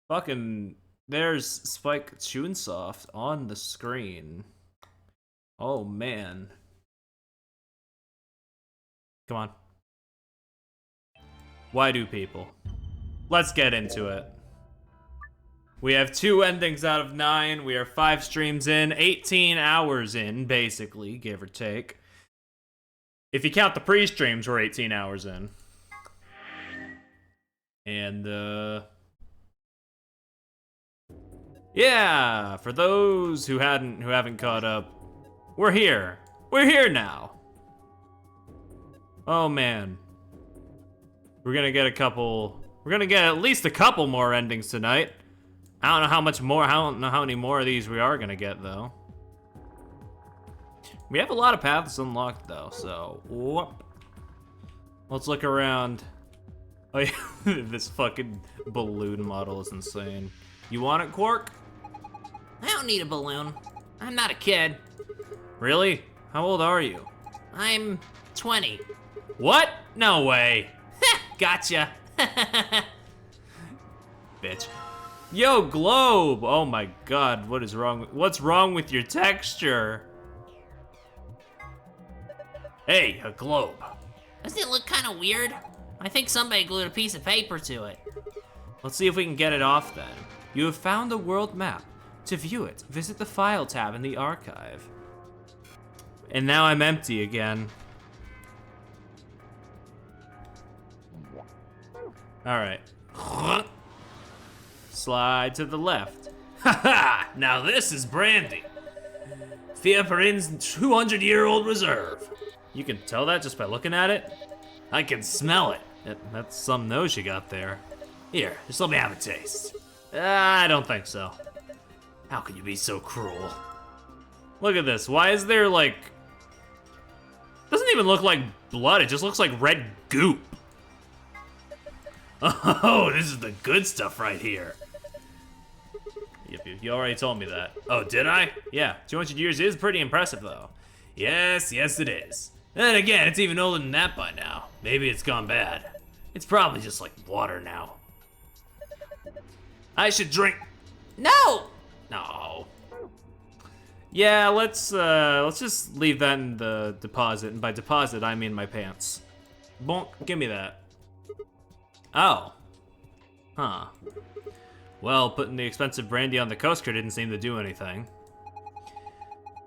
Fucking, there's Spike chewing soft on the screen. Oh man. Come on. Why do people? Let's get into it. We have 2 endings out of 9. We are 5 streams in, 18 hours in, basically, give or take. If you count the pre-streams, we're 18 hours in. And, yeah, for those who haven't caught up, we're here. We're here now. Oh man. We're gonna get at least a couple more endings tonight. I don't know how much more, I don't know how many more of these we are gonna get though. We have a lot of paths unlocked though, so whoop. Let's look around. Oh yeah, this fucking balloon model is insane. You want it, Quark? I don't need a balloon. I'm not a kid. Really? How old are you? I'm 20. What? No way. Gotcha. Bitch. Yo, Globe! Oh my god, what's wrong with your texture? Hey, a globe. Doesn't it look kind of weird? I think somebody glued a piece of paper to it. Let's see if we can get it off then. You have found the world map. To view it, visit the File tab in the archive. And now I'm empty again. Alright. Slide to the left. Haha! Now this is brandy. Fiaprin's 200-year-old reserve. You can tell that just by looking at it? I can smell it. That's some nose you got there. Here, just let me have a taste. I don't think so. How can you be so cruel? Look at this. Why is there like... Doesn't even look like blood. It just looks like red goop. Oh, this is the good stuff right here. Yep, you already told me that. Oh, did I? Yeah, 200 years is pretty impressive though. Yes, it is. And again, it's even older than that by now. Maybe it's gone bad. It's probably just like water now. I should drink. No! No. Yeah, let's just leave that in the deposit, and by deposit I mean my pants. Bonk, give me that. Oh. Huh. Well, putting the expensive brandy on the coaster didn't seem to do anything.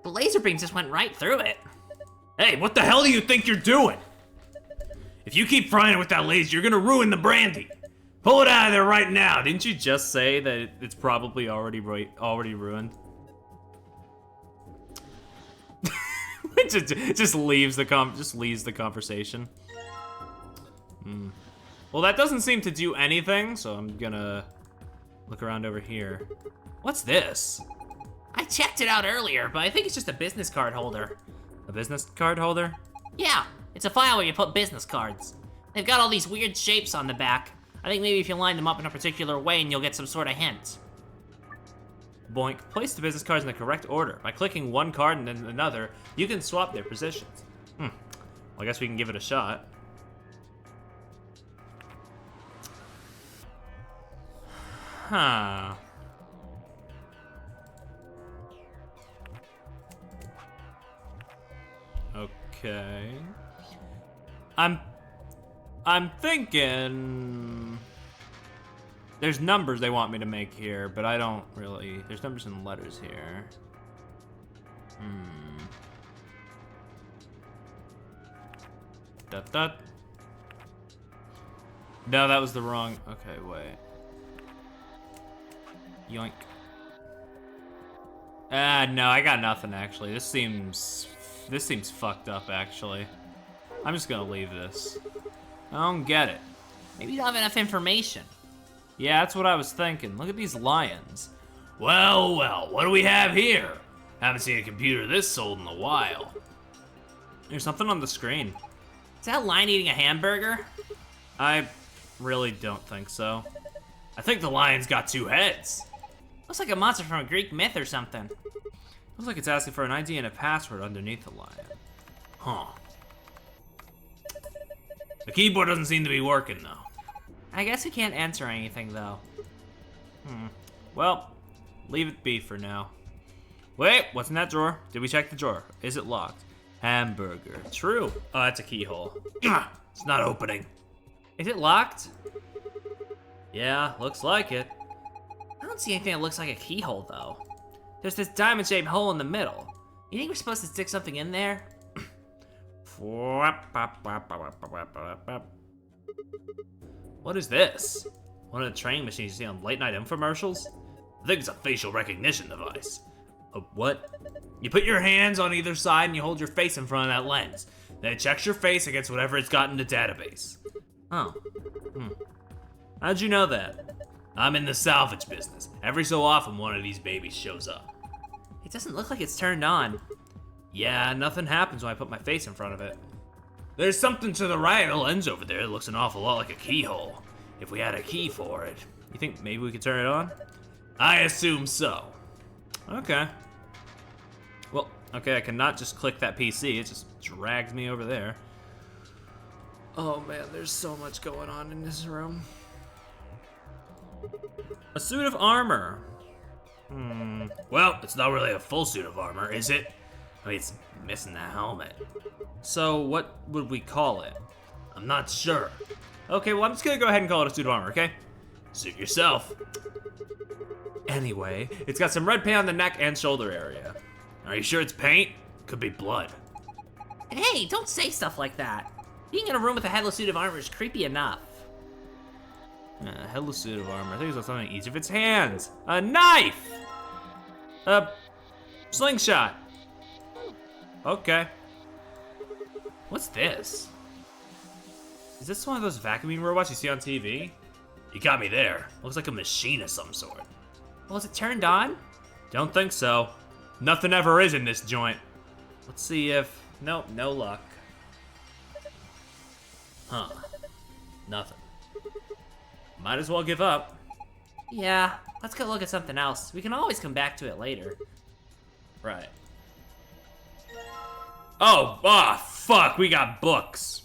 The laser beam just went right through it. Hey, what the hell do you think you're doing? If you keep frying it with that laser, you're gonna ruin the brandy. Pull it out of there right now. Didn't you just say that it's probably already ruined? just leaves the conversation. Well, that doesn't seem to do anything, so I'm gonna look around over here. What's this? I checked it out earlier, but I think it's just a business card holder. A business card holder? Yeah, it's a file where you put business cards. They've got all these weird shapes on the back. I think maybe if you line them up in a particular way and you'll get some sort of hint. Boink. Place the business cards in the correct order. By clicking one card and then another, you can swap their positions. Well, I guess we can give it a shot. Huh. Okay. I'm thinking there's numbers they want me to make here, but I don't really. There's numbers and letters here. Dot. No, that was the wrong. Okay, wait. Yoink. No, I got nothing actually. This seems fucked up actually. I'm just gonna leave this. I don't get it. Maybe you don't have enough information. Yeah, that's what I was thinking. Look at these lions. Well, what do we have here? Haven't seen a computer this old in a while. There's something on the screen. Is that lion eating a hamburger? I really don't think so. I think the lion's got 2 heads. Looks like a monster from a Greek myth or something. Looks like it's asking for an ID and a password underneath the lion. Huh. The keyboard doesn't seem to be working though. I guess we can't answer anything though. Well, leave it be for now. Wait, what's in that drawer? Did we check the drawer? Is it locked? Hamburger. True. Oh, that's a keyhole. It's not opening. Is it locked? Yeah, looks like it. I don't see anything that looks like a keyhole, though. There's this diamond-shaped hole in the middle. You think we're supposed to stick something in there? What is this? One of the train machines you see on late-night infomercials? I think it's a facial recognition device. What? You put your hands on either side and you hold your face in front of that lens. Then it checks your face against whatever it's got in the database. Oh. How'd you know that? I'm in the salvage business. Every so often one of these babies shows up. It doesn't look like it's turned on. Yeah, nothing happens when I put my face in front of it. There's something to the right of the lens over there that looks an awful lot like a keyhole. If we had a key for it. You think maybe we could turn it on? I assume so. Okay. Well, okay, I cannot just click that PC. It just drags me over there. Oh man, there's so much going on in this room. A suit of armor. Well, it's not really a full suit of armor, is it? I mean, it's missing the helmet. So what would we call it? I'm not sure. Okay, well, I'm just gonna go ahead and call it a suit of armor, okay? Suit yourself. Anyway, it's got some red paint on the neck and shoulder area. Are you sure it's paint? Could be blood. And hey, don't say stuff like that. Being in a room with a headless suit of armor is creepy enough. Headless suit of armor. I think it's got something in each of its hands. A knife! A slingshot. Okay. What's this? Is this one of those vacuuming robots you see on TV? You got me there. Looks like a machine of some sort. Well, is it turned on? Don't think so. Nothing ever is in this joint. Let's see if... Nope, no luck. Huh. Nothing. Might as well give up. Yeah, let's go look at something else. We can always come back to it later. Right. Oh, fuck, we got books.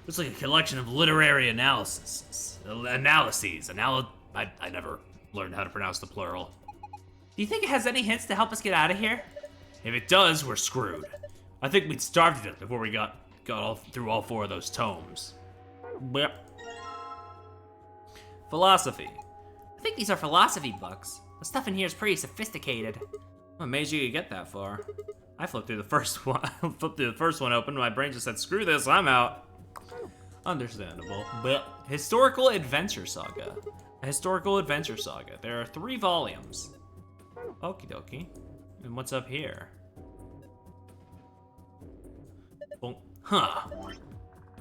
Looks like a collection of literary analyses. I never learned how to pronounce the plural. Do you think it has any hints to help us get out of here? If it does, we're screwed. I think we'd starved to death before we got through all 4 of those tomes. Yep. Philosophy. I think these are philosophy books. The stuff in here is pretty sophisticated. What made you get that far? I flipped through the first one. Flipped through the first one open. My brain just said, "Screw this, I'm out." Understandable. But historical adventure saga. A historical adventure saga. There are 3 volumes. Okie dokie. And what's up here? Oh, huh.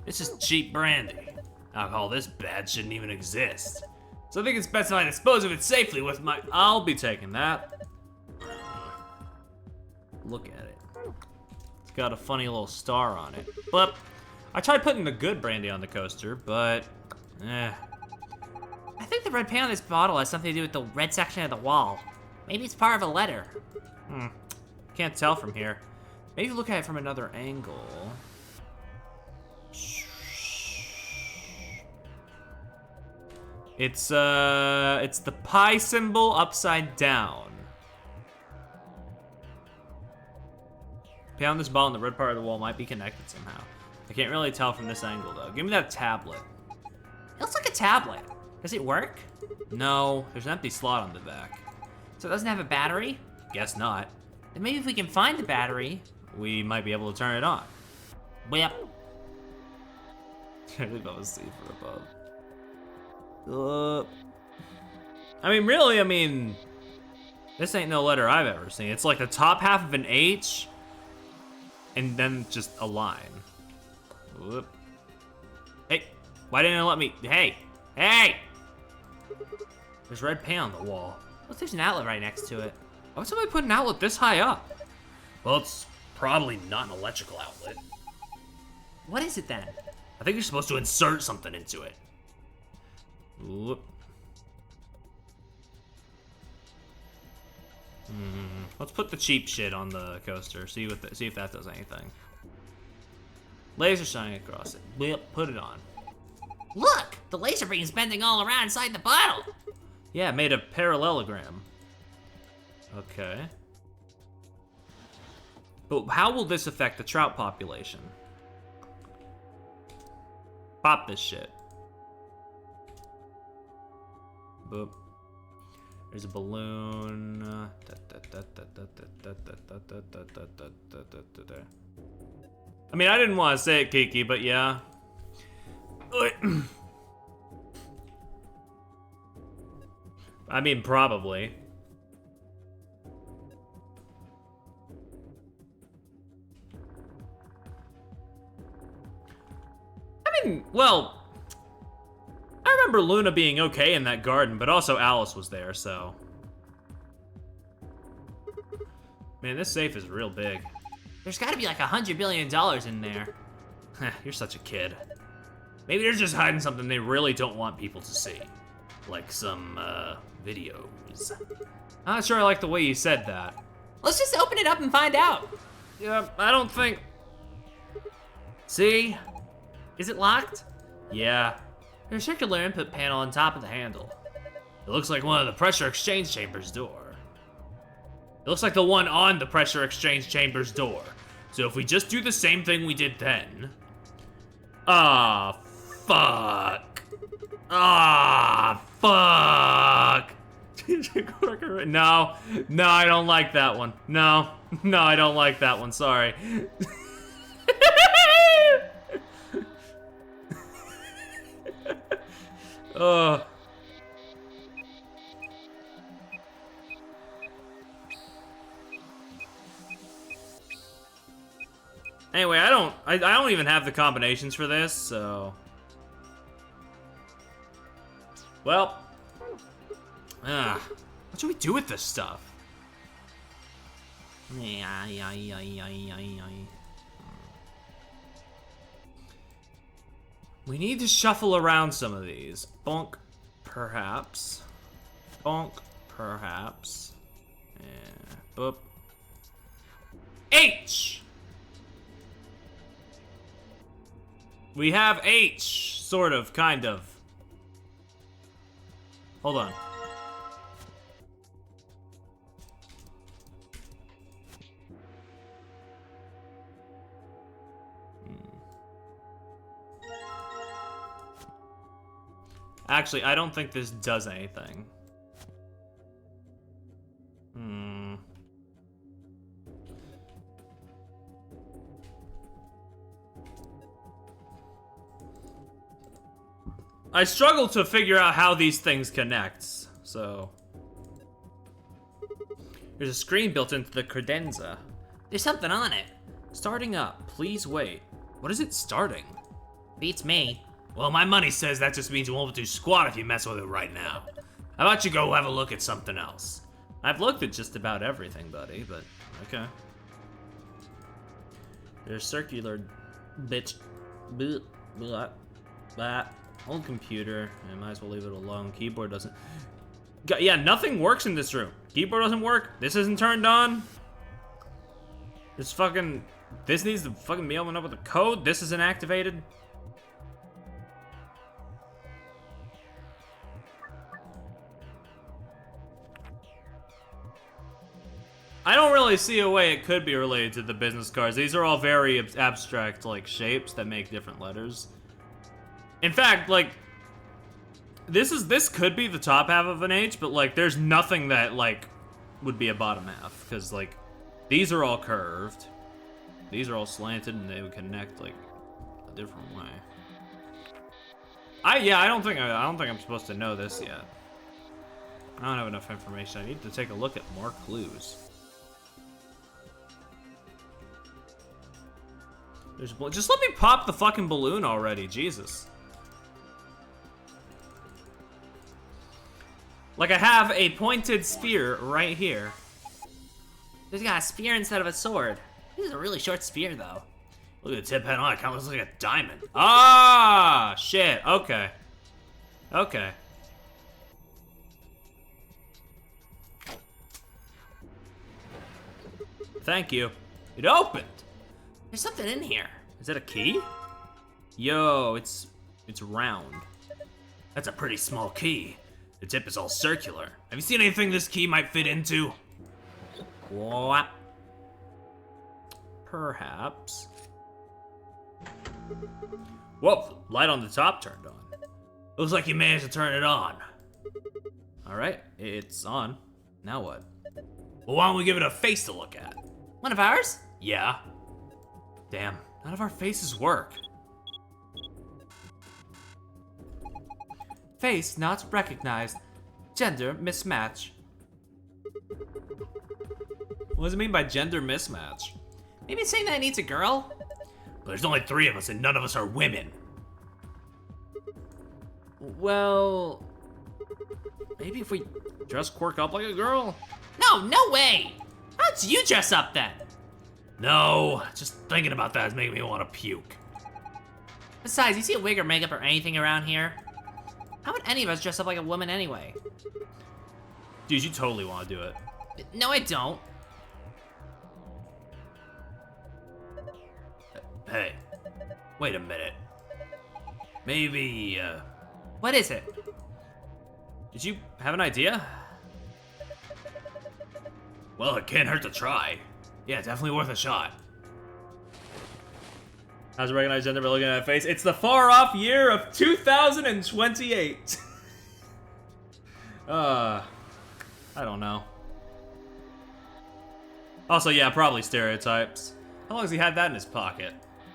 This is cheap brandy. Alcohol this bad shouldn't even exist. So I think it's best if I dispose of it safely with my... I'll be taking that. Look at it. It's got a funny little star on it. But I tried putting the good brandy on the coaster, but... I think the red paint on this bottle has something to do with the red section of the wall. Maybe it's part of a letter. Can't tell from here. Maybe look at it from another angle. It's the pi symbol upside down. Pound this ball in the red part of the wall might be connected somehow. I can't really tell from this angle though. Give me that tablet. It looks like a tablet. Does it work? No, there's an empty slot on the back. So it doesn't have a battery? Guess not. Then maybe if we can find the battery, we might be able to turn it on. Yep. I really don't see for above. I mean, this ain't no letter I've ever seen. It's like the top half of an H, and then just a line. Whoop. Hey, why didn't it let me? Hey! There's red paint on the wall. Look, there's an outlet right next to it. Why would somebody put an outlet this high up? Well, it's probably not an electrical outlet. What is it then? I think you're supposed to insert something into it. Whoop. Let's put the cheap shit on the coaster. See if that does anything. Laser shining across it. Put it on. Look! The laser beam's bending all around inside the bottle! Yeah, it made a parallelogram. Okay. But how will this affect the trout population? Pop this shit. Boop. There's a balloon. I mean, I didn't want to say it, Kiki, but yeah. I mean, probably. I mean, well, I remember Luna being okay in that garden, but also Alice was there, so. Man, this safe is real big. There's gotta be like $100 billion in there. You're such a kid. Maybe they're just hiding something they really don't want people to see. Like some, videos. I'm not sure I like the way you said that. Let's just open it up and find out. Yeah, I don't think... See? Is it locked? Yeah. There's a circular input panel on top of the handle. It looks like one of the pressure exchange chamber's door. It looks like the one on the pressure exchange chamber's door. So if we just do the same thing we did then... Ah, fuck. Ah, fuck. No, I don't like that one. No, I don't like that one, sorry. Ugh. Anyway, I don't even have the combinations for this, so. Well. What should we do with this stuff? We need to shuffle around some of these. Bonk, perhaps. Bonk, perhaps. Yeah. Boop. H! We have H, sort of, kind of. Hold on. Actually, I don't think this does anything. I struggle to figure out how these things connect, so. There's a screen built into the credenza. There's something on it. Starting up, please wait. What is it starting? Beats me. Well, my money says that just means you won't do squat if you mess with it right now. How about you go have a look at something else? I've looked at just about everything, buddy, but okay. There's circular bitch. Blah, blah, blah. Old computer. I might as well leave it alone. Keyboard doesn't. Yeah, nothing works in this room. Keyboard doesn't work. This isn't turned on. This fucking. This needs to fucking be opened up with a code. This isn't activated. I don't really see a way it could be related to the business cards. These are all very abstract, like, shapes that make different letters. In fact, like, this could be the top half of an H, but, like, there's nothing that, like, would be a bottom half. Because, like, these are all curved. These are all slanted, and they would connect, like, a different way. I don't think I'm supposed to know this yet. I don't have enough information. I need to take a look at more clues. Just let me pop the fucking balloon already, Jesus. Like I have a pointed spear right here. There's got a spear instead of a sword. This is a really short spear, though. Look at the tip head on. It kind of looks like a diamond. Ah, shit. Okay. Okay. Thank you. It opened. There's something in here. Is that a key? Yo, it's round. That's a pretty small key. The tip is all circular. Have you seen anything this key might fit into? What? Perhaps. Whoa, light on the top turned on. Looks like you managed to turn it on. All right, it's on. Now what? Well, why don't we give it a face to look at? One of ours? Yeah. Damn, none of our faces work. Face not recognized. Gender mismatch. What does it mean by gender mismatch? Maybe it's saying that it needs a girl? But there's only 3 of us and none of us are women. Well, Maybe if we dress Quirk up like a girl? No, no way! How'd you dress up then? No, just thinking about that is making me want to puke. Besides, you see a wig or makeup or anything around here? How would any of us dress up like a woman anyway? Dude, you totally want to do it. No, I don't. Hey, wait a minute. Maybe, What is it? did you have an idea? Well, it can't hurt to try. Yeah, definitely worth a shot. How to recognize gender by looking at that face? It's the far off year of 2028. I don't know. Also, yeah, probably stereotypes. How long has he had that in his pocket?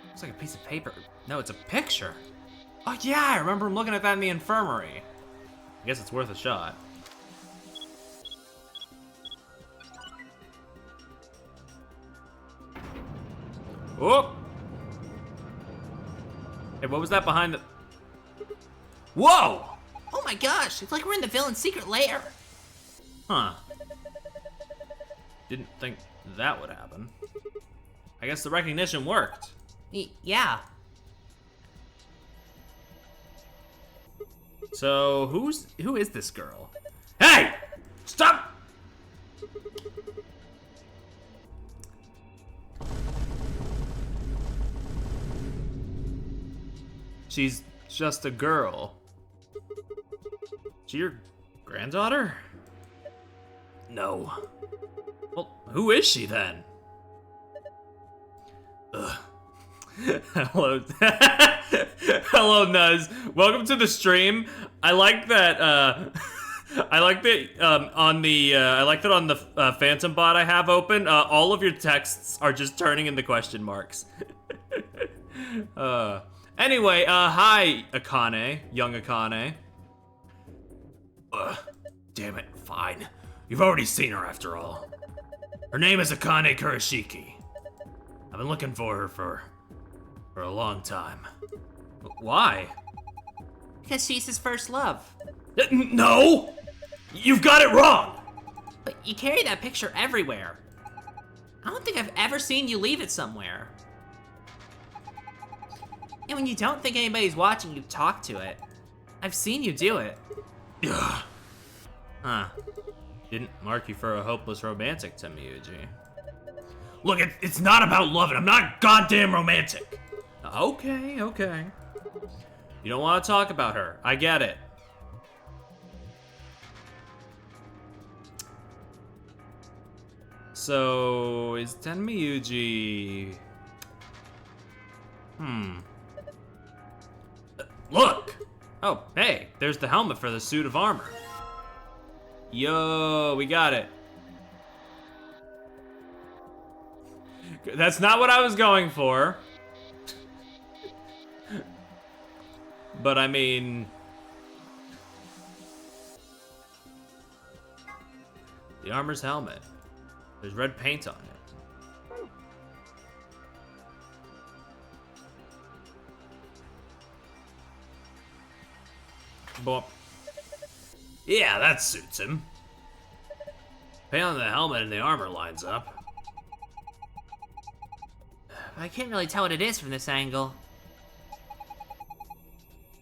Looks like a piece of paper. No, it's a picture. Oh yeah, I remember him looking at that in the infirmary. I guess it's worth a shot. Oh! Hey, what was that behind the... Whoa! Oh my gosh, it's like we're in the villain's secret lair. Huh. Didn't think that would happen. I guess the recognition worked. Yeah. So, who is this girl? Hey! Stop! She's just a girl. She your granddaughter? No. Well, who is she then? Ugh. Hello. Hello, Nuz. Welcome to the stream. I like that, I like that on the Phantom bot I have open, all of your texts are just turning into question marks. Anyway, hi, Akane, young Akane. Damn it, fine. You've already seen her after all. Her name is Akane Kurashiki. I've been looking for her for a long time. Why? Because she's his first love. No! You've got it wrong! But you carry that picture everywhere. I don't think I've ever seen you leave it somewhere. And when you don't think anybody's watching, you talk to it. I've seen you do it. Ugh. Huh. Didn't mark you for a hopeless romantic to me, Yuji. Look, it's not about loving. I'm not goddamn romantic. Okay, okay. You don't want to talk about her. I get it. So, is Tenmiyuji... Look! Oh, hey, there's the helmet for the suit of armor. Yo, we got it. That's not what I was going for. But I mean... The armor's helmet. There's red paint on it. But yeah, that suits him. Paint on the helmet and the armor lines up. I can't really tell what it is from this angle.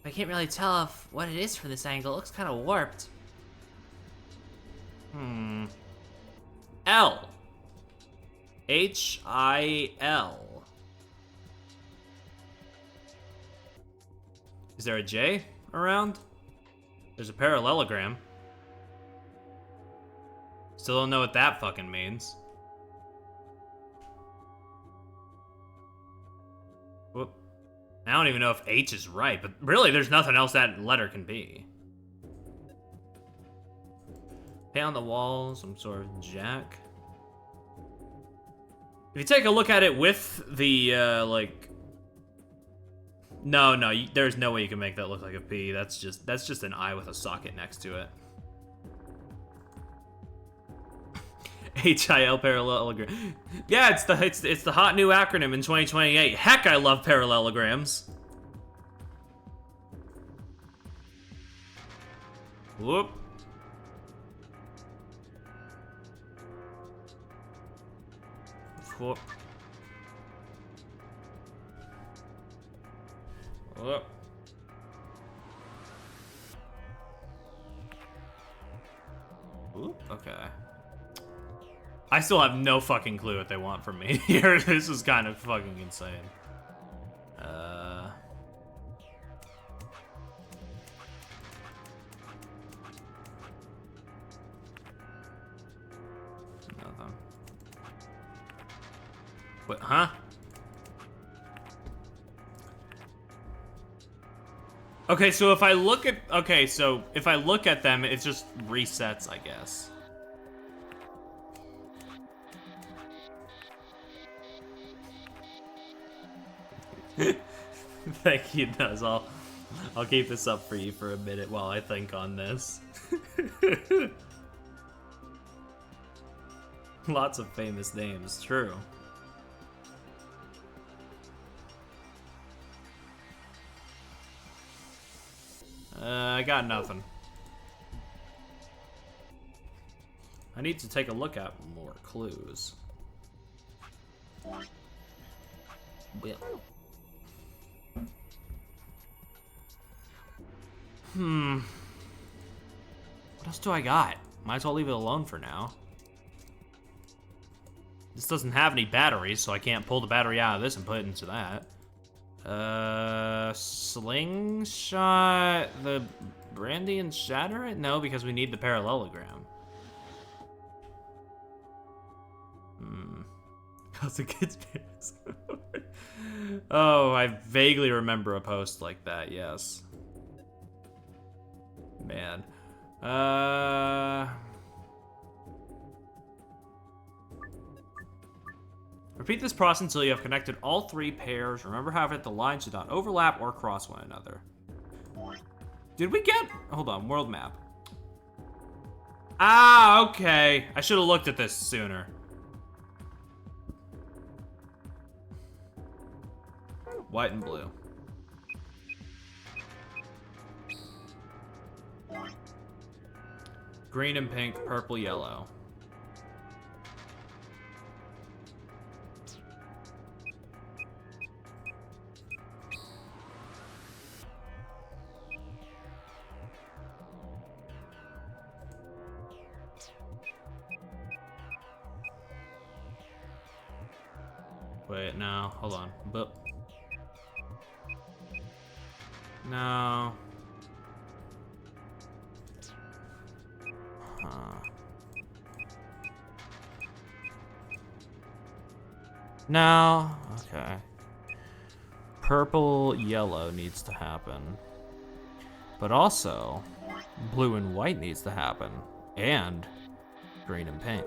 I can't really tell if what it is from this angle. It looks kind of warped. L. H-I-L. Is there a J around? There's a parallelogram. Still don't know what that fucking means. Whoop. I don't even know if H is right, but really there's nothing else that letter can be. Paint on the wall, some sort of jack. If you take a look at it with the, like... No, there's no way you can make that look like a P. That's just an I with a socket next to it. HIL parallelogram. Yeah, it's the hot new acronym in 2028. Heck, I love parallelograms. Whoop. Whoop. Whoop. Whoop. Okay. I still have no fucking clue what they want from me here. This is kind of fucking insane. Nothing. What, huh? Okay, so if I look at, them, it just resets, I guess. Thank you, Nuz. I'll keep this up for you for a minute while I think on this. Lots of famous names, true. I got nothing. I need to take a look at more clues. Well. What else do I got? Might as well leave it alone for now. This doesn't have any batteries, so I can't pull the battery out of this and put it into that. Slingshot the brandy and shatter it? No, because we need the parallelogram. How's the kids' parents? Oh, I vaguely remember a post like that, yes. Man. Repeat this process until you have connected all three pairs. Remember how the lines should not overlap or cross one another. Did we get... Hold on, world map. Ah, okay. I should have looked at this sooner. White and blue. Green and pink, purple, yellow. Wait, no, hold on. But no. No. Okay. Purple, yellow needs to happen. But also, blue and white needs to happen. And green and pink.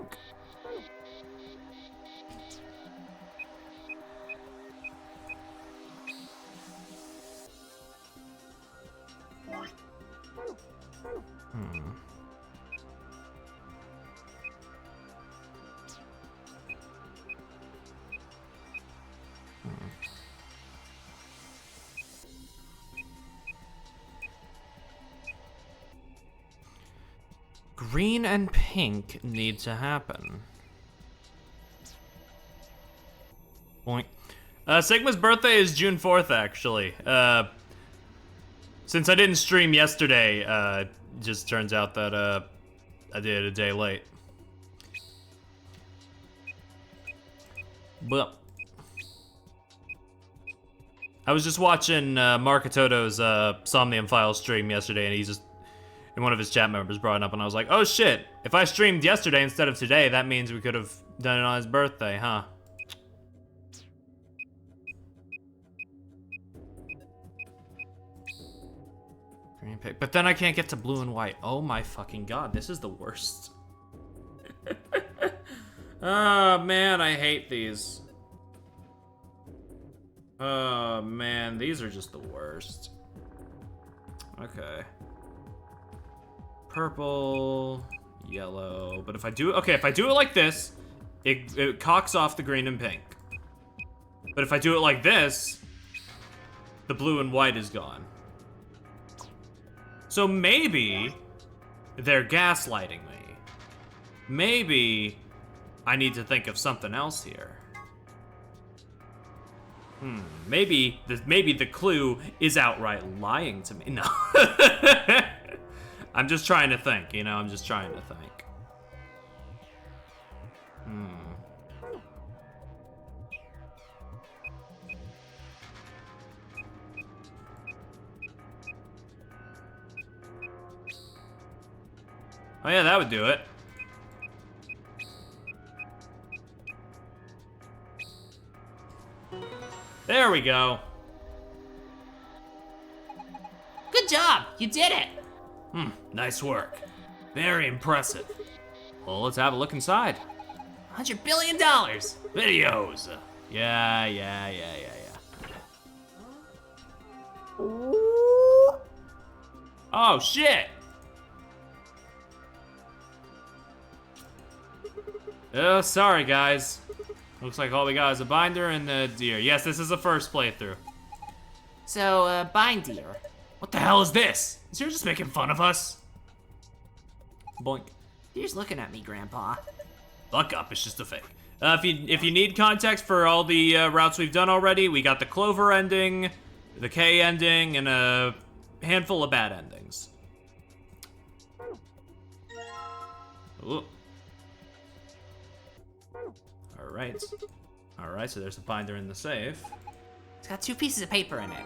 Green and pink need to happen. Point. Sigma's birthday is June 4th, actually. Since I didn't stream yesterday, just turns out that I did it a day late. But I was just watching Mark Atoto's Somnium Files stream yesterday, and And one of his chat members brought it up, and I was like, oh shit, if I streamed yesterday instead of today, that means we could have done it on his birthday, huh? Green pick. But then I can't get to blue and white. Oh my fucking god, this is the worst. Oh man, I hate these. Oh man, these are just the worst. Okay. Purple, yellow. But if I do it like this, it cocks off the green and pink. But if I do it like this, the blue and white is gone. So maybe they're gaslighting me. Maybe I need to think of something else here. Maybe the clue is outright lying to me. No. I'm just trying to think, you know, I'm just trying to think. Oh yeah, that would do it. There we go. Good job, you did it. Nice work. Very impressive. Well, let's have a look inside. $100 billion. Videos. Yeah. Oh, shit. Oh, sorry, guys. Looks like all we got is a binder and a deer. Yes, this is the first playthrough. So, bind deer. What the hell is this? Is you just making fun of us? Boink. Deer's looking at me, Grandpa. Buck up, it's just a fake. If you need context for all the routes we've done already, we got the Clover ending, the K ending, and a handful of bad endings. Ooh. Alright, so there's a binder in the safe. It's got 2 pieces of paper in it.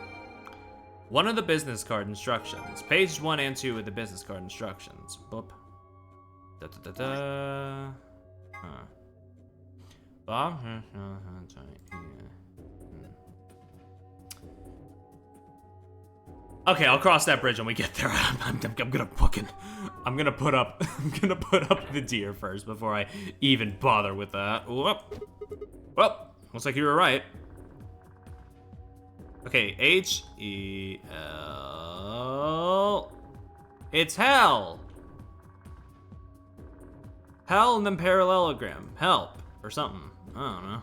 One of the business card instructions. Page 1 and 2 with the business card instructions. Boop. Huh. Bob? Okay, I'll cross that bridge when we get there. I'm gonna put up the deer first before I even bother with that. Whoop. Well, looks like you were right. Okay, H-E-L. It's hell. Hell and then parallelogram. Help. Or something. I don't know.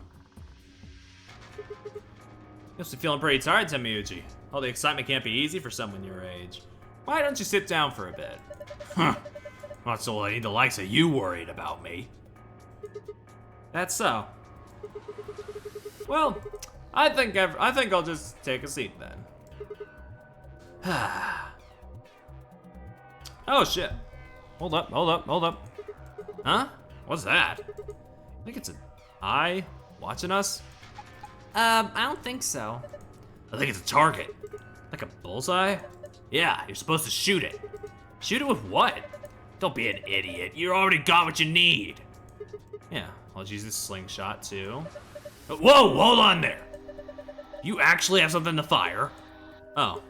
You must be feeling pretty tired, Temiuchi. All the excitement can't be easy for someone your age. Why don't you sit down for a bit? Huh. Not so I need the likes of you worried about me. That's so. Well, I think I'll just take a seat then. Oh shit. Hold up. Huh? What's that? I think it's an eye watching us. I don't think so. I think it's a target. Like a bullseye? Yeah, you're supposed to shoot it. Shoot it with what? Don't be an idiot. You already got what you need. Yeah, I'll use this slingshot too. Whoa, hold on there. You actually have something to fire? Oh,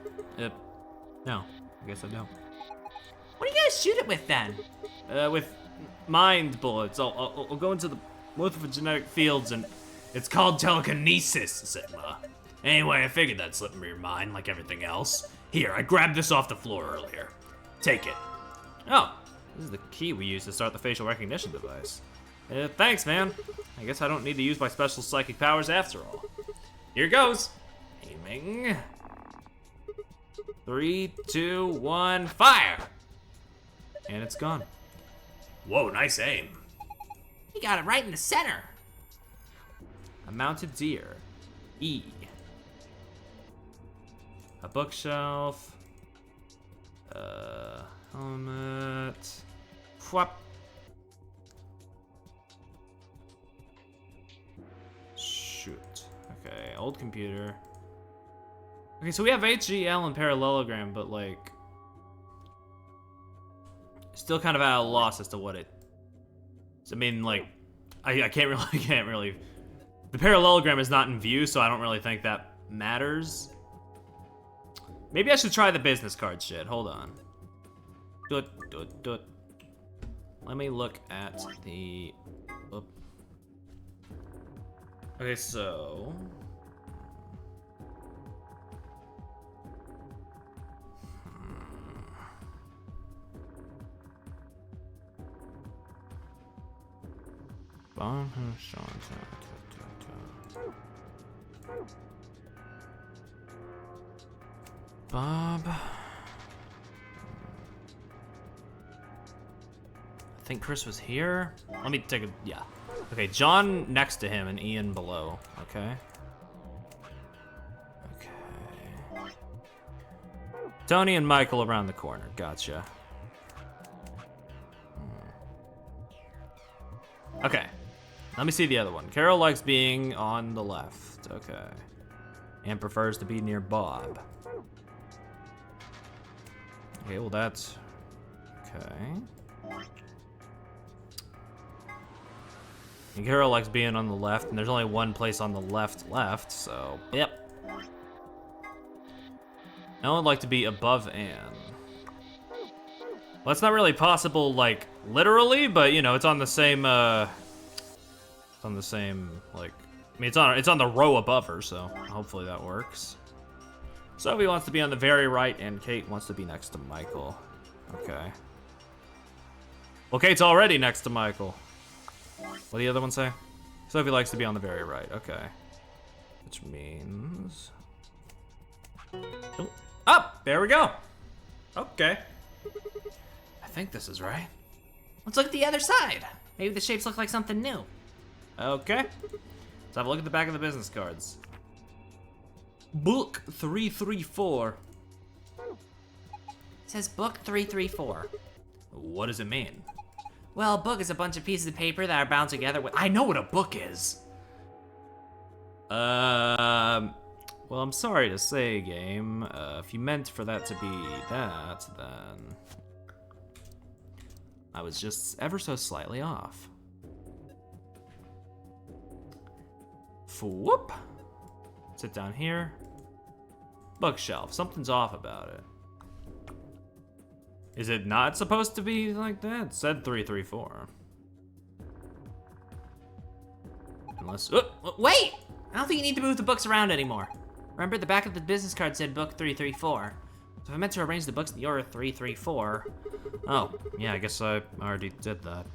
no, I guess I don't. What do you guys shoot it with then? With mind bullets. I'll go into the morphogenetic fields and it's called telekinesis, Sigma. Anyway, I figured that'd slip into your mind like everything else. Here, I grabbed this off the floor earlier. Take it. Oh, this is the key we use to start the facial recognition device. Thanks, man. I guess I don't need to use my special psychic powers after all. Here goes. Aiming. 3, 2, 1, fire! And it's gone. Whoa, nice aim. You got it right in the center. A mounted deer. E. A bookshelf. Helmet. Whop. Shoot. Okay, old computer. Okay, so we have HGL and parallelogram, but like... still kind of at a loss as to what it. I mean, like, I can't really. The parallelogram is not in view, so I don't really think that matters. Maybe I should try the business card shit. Hold on. Do it. Let me look at the. Oop. Okay, so. Bob. I think Chris was here. Let me take a, yeah. Okay, John next to him and Ian below, okay? Okay. Tony and Michael around the corner, gotcha. Okay, let me see the other one. Carol likes being on the left, okay. And prefers to be near Bob. Okay, well that's, okay. And Carol likes being on the left, and there's only one place on the left, so, yep. I would like to be above Anne. Well, it's not really possible, like, literally, but, you know, it's on the same, like, I mean, it's on the row above her, so hopefully that works. Sophie wants to be on the very right, and Kate wants to be next to Michael. Okay. Well, Kate's already next to Michael. What did the other one say? Sophie likes to be on the very right, okay. Which means... Oh, there we go. Okay. I think this is right. Let's look at the other side. Maybe the shapes look like something new. Okay. Let's have a look at the back of the business cards. Book 334. It says book 334. What does it mean? Well, a book is a bunch of pieces of paper that are bound together with... I know what a book is. Well, I'm sorry to say, game. If you meant for that to be that, then... I was just ever so slightly off. Whoop. Sit down here. Bookshelf. Something's off about it. Is it not supposed to be like that? It said 334. Unless... Wait! I don't think you need to move the books around anymore. Remember, the back of the business card said book 334. So if I meant to arrange the books in the order 334... Oh, yeah, I guess I already did that.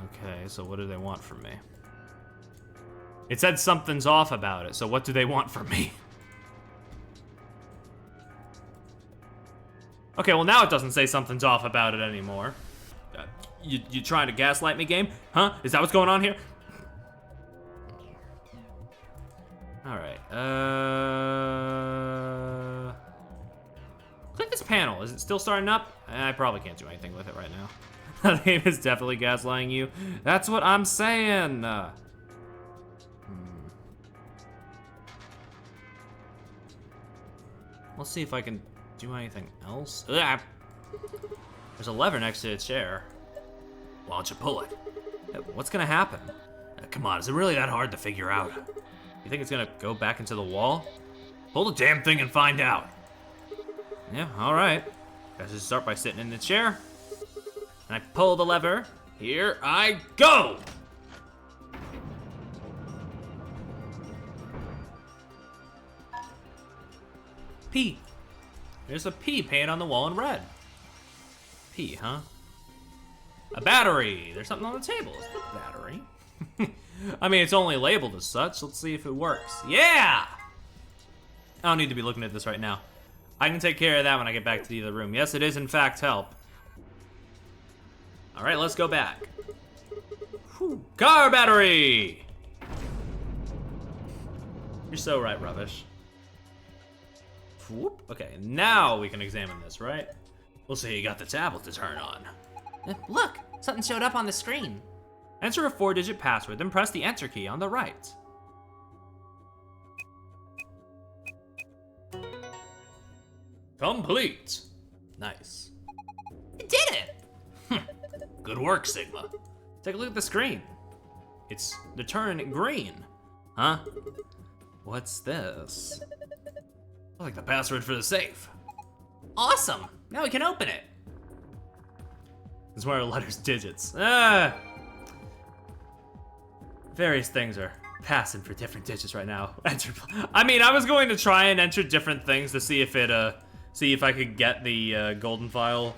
Okay, so what do they want from me? It said something's off about it, so what do they want from me? Okay, well now it doesn't say something's off about it anymore. You trying to gaslight me, game? Huh? Is that what's going on here? Alright, click this panel. Is it still starting up? I probably can't do anything with it right now. The game is definitely gaslighting you. That's what I'm saying. Let's see if I can do anything else. Ugh. There's a lever next to the chair. Why don't you pull it? What's gonna happen? Come on, is it really that hard to figure out? You think it's gonna go back into the wall? Pull the damn thing and find out. Yeah, alright. Guess just start by sitting in the chair. And I pull the lever. Here I go! P. There's a P painted on the wall in red. P, huh? A battery. There's something on the table. Is it a battery? I mean, it's only labeled as such. Let's see if it works. Yeah! I don't need to be looking at this right now. I can take care of that when I get back to the other room. Yes, it is in fact help. All right, let's go back. Whew. Car battery! You're so right, Rubbish. Whoop. Okay, now we can examine this, right? We'll see you got the tablet to turn on. Look, something showed up on the screen. Enter a 4-digit password, then press the enter key on the right. Complete. Nice. Good work, Sigma. Take a look at the screen. They're turning green. Huh? What's this? Like the password for the safe. Awesome! Now we can open it. It's one of the letters digits. Various things are passing for different digits right now. I mean, I was going to try and enter different things to see if I could get the golden file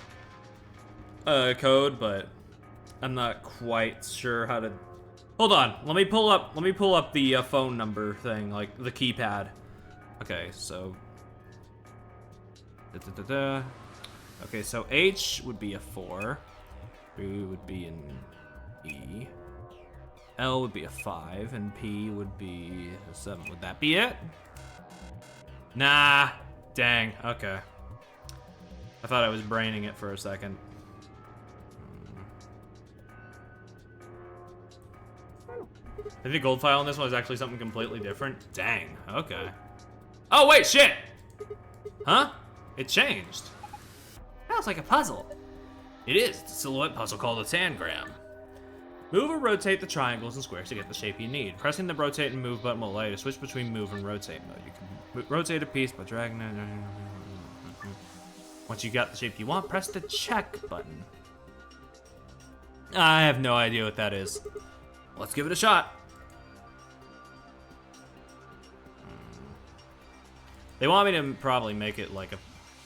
code, but I'm not quite sure how to. Hold on, let me pull up the phone number thing, like the keypad. Okay, so. Okay, so H would be a 4. B would be an E. L would be a 5, and P would be a 7. Would that be it? Nah. Dang. Okay. I thought I was braining it for a second. I think the gold file on this one is actually something completely different. Dang. Okay. Oh, wait, shit! Huh? It changed. That was like a puzzle. It is. It's a silhouette puzzle called a tangram. Move or rotate the triangles and squares to get the shape you need. Pressing the rotate and move button will allow you to switch between move and rotate mode. You can rotate a piece by dragging it. Once you got the shape you want, press the check button. I have no idea what that is. Let's give it a shot. They want me to probably make it like a,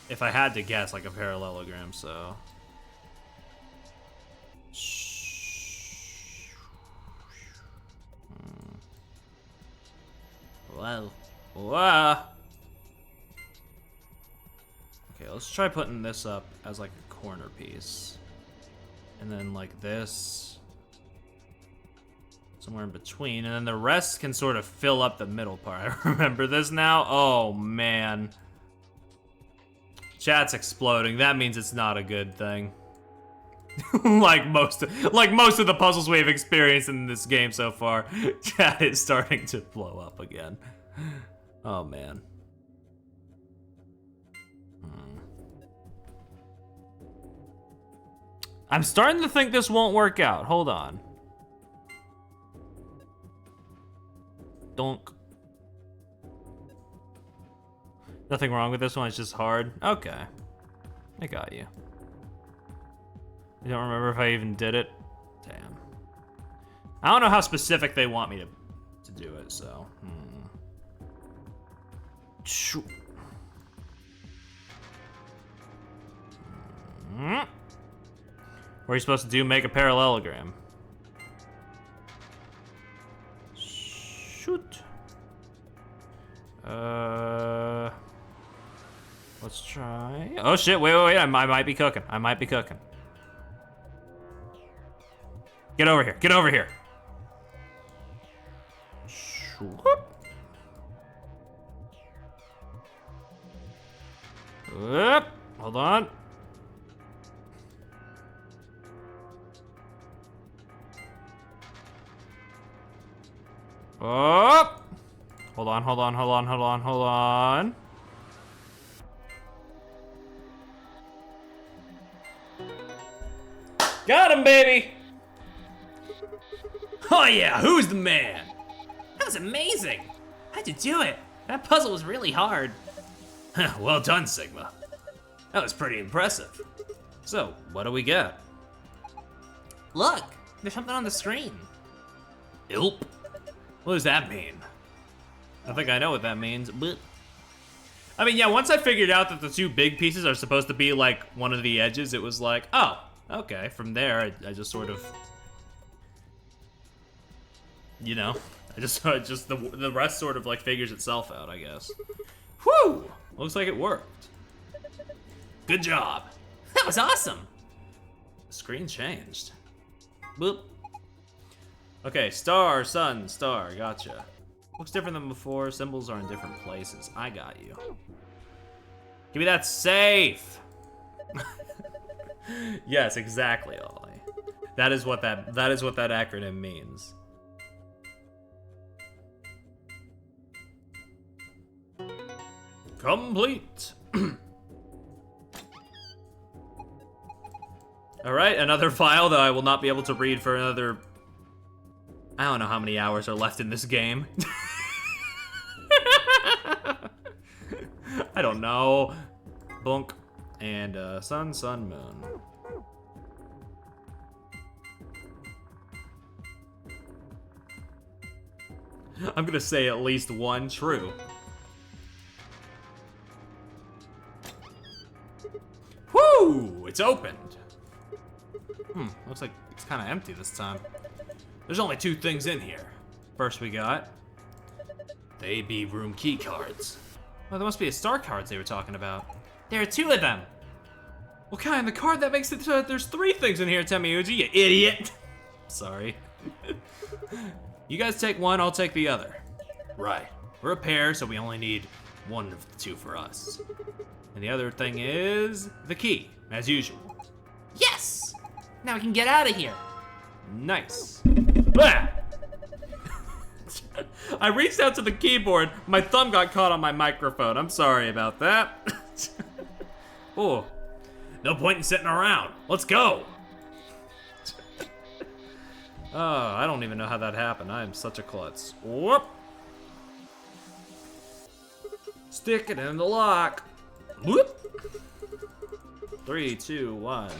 if I had to guess, like a parallelogram, so. Whoa. Whoa. Okay, let's try putting this up as like a corner piece. And then like this. Somewhere in between. And then the rest can sort of fill up the middle part. I remember this now. Oh, man. Chat's exploding. That means it's not a good thing. like most of the puzzles we've experienced in this game so far, chat is starting to blow up again. Oh man. I'm starting to think this won't work out. Hold on. Donk. Nothing wrong with this one, it's just hard. Okay. I got you. I don't remember if I even did it. Damn. I don't know how specific they want me to do it, so. Where are you supposed to do? Make a parallelogram. Shoot. Let's try. Oh shit, wait, I might be cooking. Get over here. Whoop. Whoop. Hold on. Oh. Hold on. Got him, baby! Oh yeah, who's the man? That was amazing. How'd you do it? That puzzle was really hard. Well done, Sigma. That was pretty impressive. So, what do we get? Look, there's something on the screen. Ilp? What does that mean? I think I know what that means, but... I mean, yeah, once I figured out that the two big pieces are supposed to be like one of the edges, it was like, oh, okay. From there, I just sort of... You know, the rest sort of like figures itself out, I guess. Whew! Looks like it worked. Good job. That was awesome. The screen changed. Boop. Okay, star, sun, star, gotcha. Looks different than before. Symbols are in different places. I got you. Give me that safe. Yes, exactly, Ollie. That is what that acronym means. Complete. Alright, another file that I will not be able to read for another... I don't know how many hours are left in this game. I don't know. Bunk. And sun, sun, moon. I'm gonna say at least one true. Woo! It's opened. Looks like it's kind of empty this time. There's only 2 things in here. First we got the AB room key cards. Well, there must be a star cards they were talking about. There are 2 of them. What kind? The card that makes it so that there's 3 things in here, Temiuji, you idiot. Sorry. You guys take one, I'll take the other. Right. We're a pair, so we only need one of the 2 for us. And the other thing is the key, as usual. Yes! Now we can get out of here. Nice. Ah! I reached out to the keyboard, my thumb got caught on my microphone. I'm sorry about that. Oh, no point in sitting around. Let's go. Oh, I don't even know how that happened. I am such a klutz. Whoop. Stick it in the lock. Whoop. 3, 2, 1.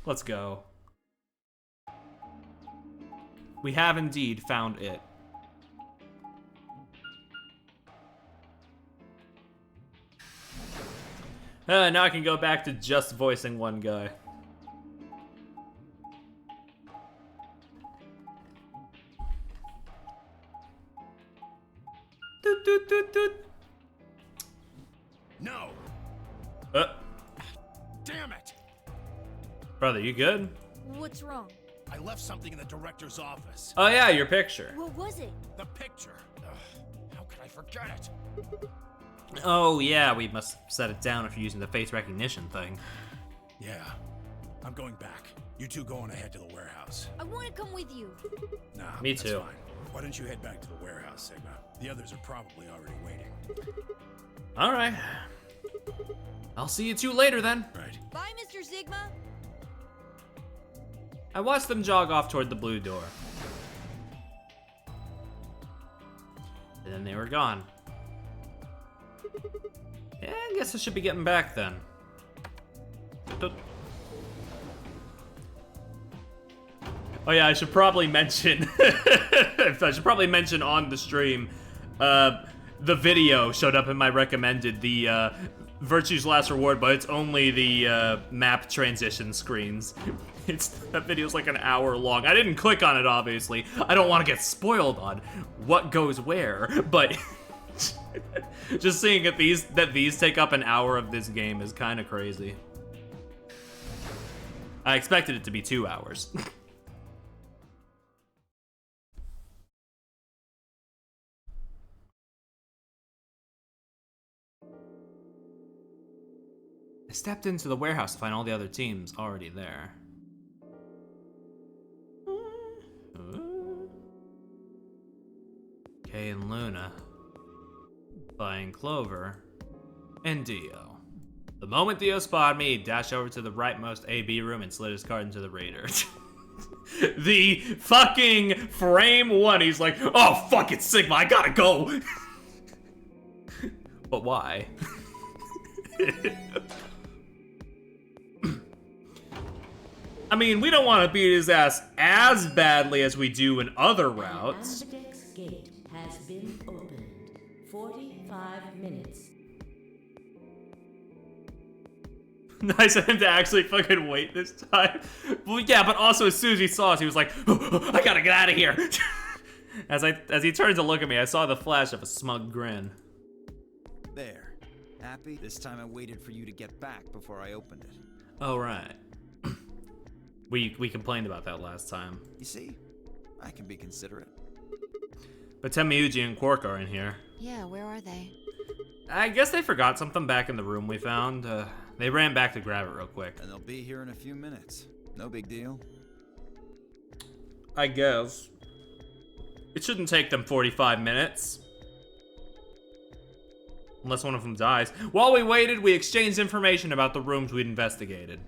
Let's go. We have indeed found it. Now I can go back to just voicing one guy. Doot, doot, doot, doot. No. Damn it. Brother, you good? What's wrong? I left something in the director's office. Oh yeah, your picture. What was it? The picture. Ugh, how could I forget it? Oh yeah, we must set it down if you're using the face recognition thing. Yeah. I'm going back. You 2 go on ahead to the warehouse. I want to come with you. Nah, Me that's too. fine. Why don't you head back to the warehouse, Sigma? The others are probably already waiting. All right. I'll see you 2 later then. Right. Bye, Mr. Sigma. I watched them jog off toward the blue door. And then they were gone. Yeah, I guess I should be getting back then. Oh yeah, I should probably mention on the stream, the video showed up in my recommended, the Virtue's Last Reward, but it's only the map transition screens. That video's like an hour long. I didn't click on it, obviously. I don't want to get spoiled on what goes where, but just seeing that these take up an hour of this game is kind of crazy. I expected it to be 2 hours. I stepped into the warehouse to find all the other teams already there. Kay and Luna, buying Clover, and Dio. The moment Dio spotted me, he dashed over to the rightmost AB room and slid his card into the Raider. The fucking frame 1, he's like, oh fuck it, Sigma, I gotta go! But why? I mean, we don't want to beat his ass as badly as we do in other routes. Ambidex gate has been opened. 45 minutes. Nice of him to actually fucking wait this time. Well, yeah, but also as soon as he saw us, he was like, oh, I gotta get out of here. As he turned to look at me, I saw the flash of a smug grin. There. Happy? This time I waited for you to get back before I opened it. Oh, right. We complained about that last time. You see? I can be considerate. But Temiuji and Quark are in here. Yeah, where are they? I guess they forgot something back in the room we found. They ran back to grab it real quick. And they'll be here in a few minutes. No big deal. I guess. It shouldn't take them 45 minutes. Unless one of them dies. While we waited, we exchanged information about the rooms we'd investigated.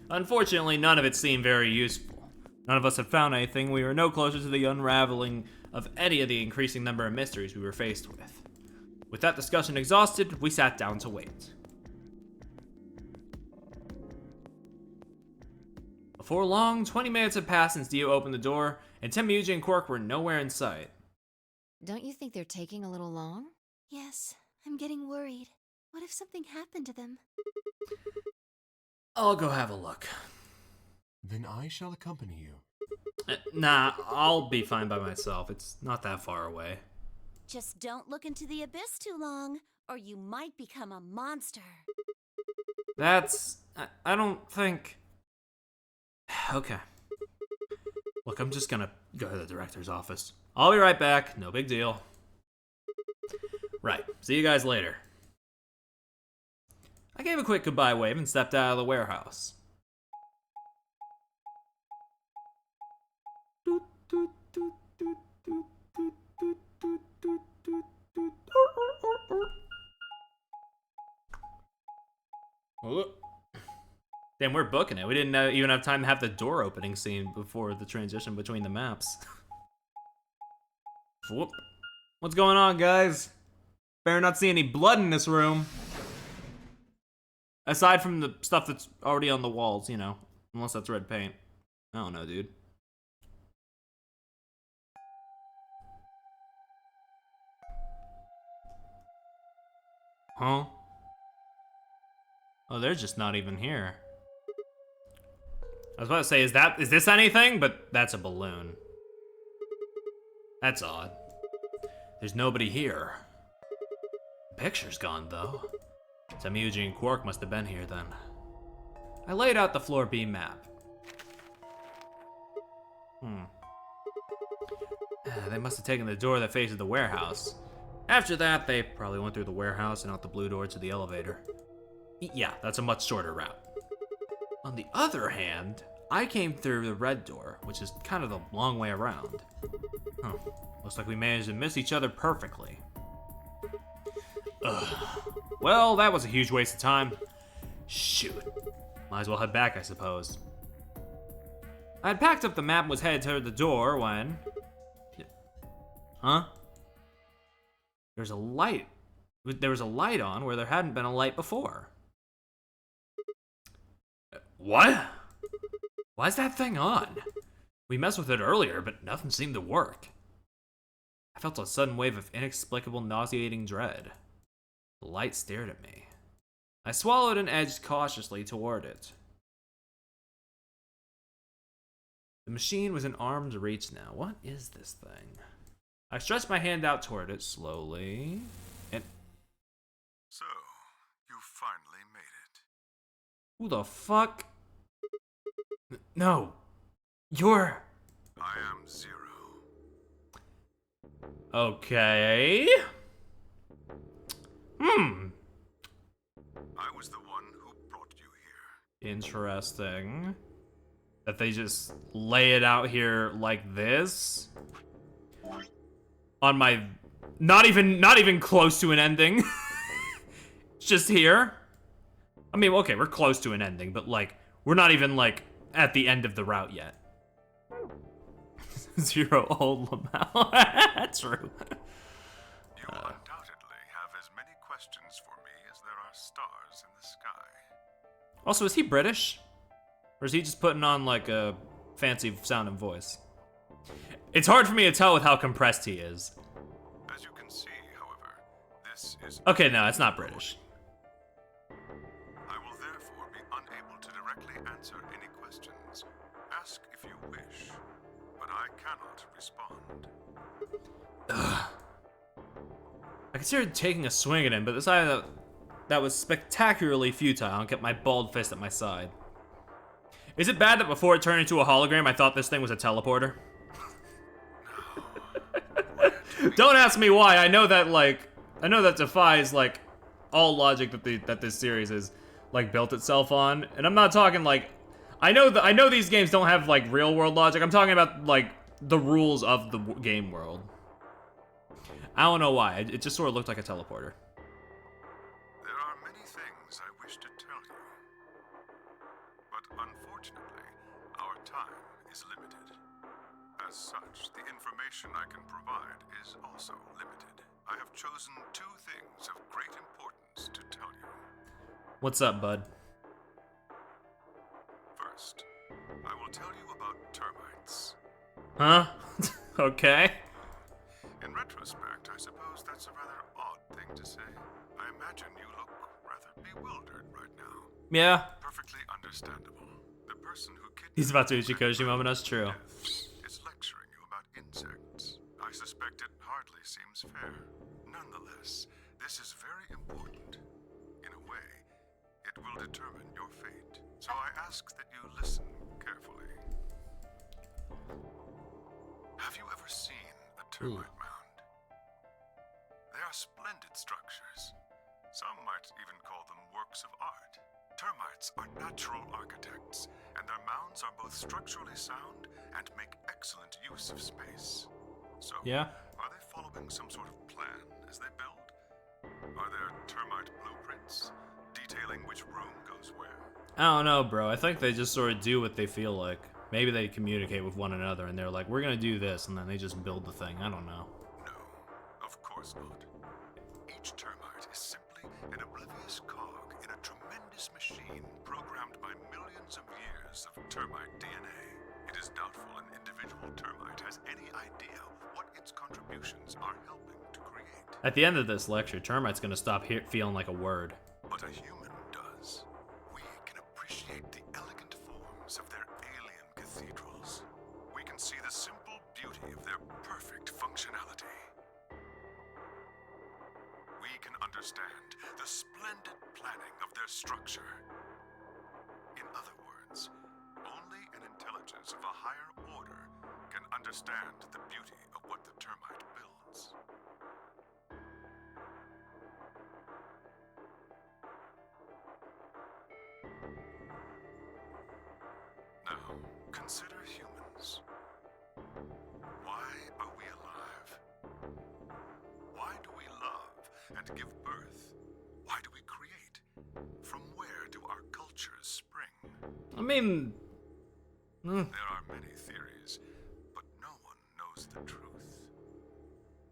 Unfortunately, none of it seemed very useful. None of us had found anything. We were no closer to the unraveling of any of the increasing number of mysteries we were faced with. With that discussion exhausted, we sat down to wait. Before long, 20 minutes had passed since Dio opened the door, and Temuyuji and Quark were nowhere in sight. Don't you think they're taking a little long? Yes, I'm getting worried. What if something happened to them? I'll go have a look. Then I shall accompany you. Nah, I'll be fine by myself. It's not that far away. Just don't look into the abyss too long, or you might become a monster. I don't think... Okay. Look, I'm just gonna go to the director's office. I'll be right back, no big deal. Right, see you guys later. I gave a quick goodbye wave and stepped out of the warehouse. Damn, we're booking it. We didn't even have time to have the door opening scene before the transition between the maps. Whoop. What's going on, guys? Better not see any blood in this room. Aside from the stuff that's already on the walls, you know. Unless that's red paint. I don't know, dude. Huh? Oh, they're just not even here. I was about to say, is this anything? But that's a balloon. That's odd. There's nobody here. The picture's gone, though. Temuyuji and Quark must have been here then. I laid out the floor B map. They must have taken the door that faces the warehouse. After that, they probably went through the warehouse and out the blue door to the elevator. Yeah, that's a much shorter route. On the other hand, I came through the red door, which is kind of the long way around. Huh. Looks like we managed to miss each other perfectly. Ugh. Well, that was a huge waste of time. Shoot. Might as well head back, I suppose. I had packed up the map and was headed toward the door when... Huh? There was a light on where there hadn't been a light before. What? Why is that thing on? We messed with it earlier, but nothing seemed to work. I felt a sudden wave of inexplicable, nauseating dread. The light stared at me. I swallowed and edged cautiously toward it. The machine was in arm's reach now. What is this thing? I stretched my hand out toward it slowly, and... So, you finally made it. Who the fuck? No. You're... I am Zero. Okay. I was the one who brought you here. Interesting. That they just lay it out here like this. On my... Not even close to an ending. It's just here. I mean, okay, we're close to an ending, but like, we're not even like at the end of the route yet. Zero old Lamau. That's true. You undoubtedly have as many questions for me as there are stars in the sky. Also, is he British? Or is he just putting on like a fancy sounding voice? It's hard for me to tell with how compressed he is. As you can see, however, this is... Okay, no, it's not British. I will therefore be unable to directly answer any questions. Ask if you wish, but I cannot respond. I considered taking a swing at him, but decided that was spectacularly futile and kept my bald fist at my side. Is it bad that before it turned into a hologram, I thought this thing was a teleporter? Don't ask me why. I know that defies like all logic that this series is like built itself on, and I'm not talking like I know these games don't have like real world logic. I'm talking about like the rules of the game world. I don't know why. It just sort of looked like a teleporter. There are many things I wish to tell you. But unfortunately, our time is limited. As such, the information I can provide is also limited. I have chosen two things of great importance to tell you. What's up, bud? First, I will tell you about termites. Huh? Okay. In retrospect, I suppose that's a rather odd thing to say. I imagine you look rather bewildered right now. Yeah. Perfectly understandable. The person who kidnapped He's about to Uchikoshi moment, that's true. death is lecturing you about insects. I suspect it hardly seems fair. Nonetheless, this is very important. In a way, it will determine your fate. So I ask that you listen carefully. Have you ever seen a termite mound? They are splendid structures. Some might even call them works of art. Termites are natural architects, and their mounds are both structurally sound and make excellent use of space. So, Yeah. are they following some sort of plan as they build? Are there termite blueprints detailing which room goes where? I don't know, bro. I think they just sort of do what they feel like. Maybe they communicate with one another and they're like, we're gonna do this, and then they just build the thing. I don't know. No, of course not. Each termite is simply an oblivious cog in a tremendous machine programmed by millions of years of termite DNA. It is doubtful an individual termite has any idea what its contributions are helping to create. At the end of this lecture, termite's gonna stop feeling like a word. But a human does. We can appreciate the elegant forms of their alien cathedrals. We can see the simple beauty of their perfect functionality. We can understand the splendid planning of their structure. In other words, only an intelligence of a higher order can understand the beauty of what the termite builds. Now, consider humans. Why are we alive? Why do we love and give birth? Why do we create? From where do our cultures spring? I mean... There are many theories, but no one knows the truth.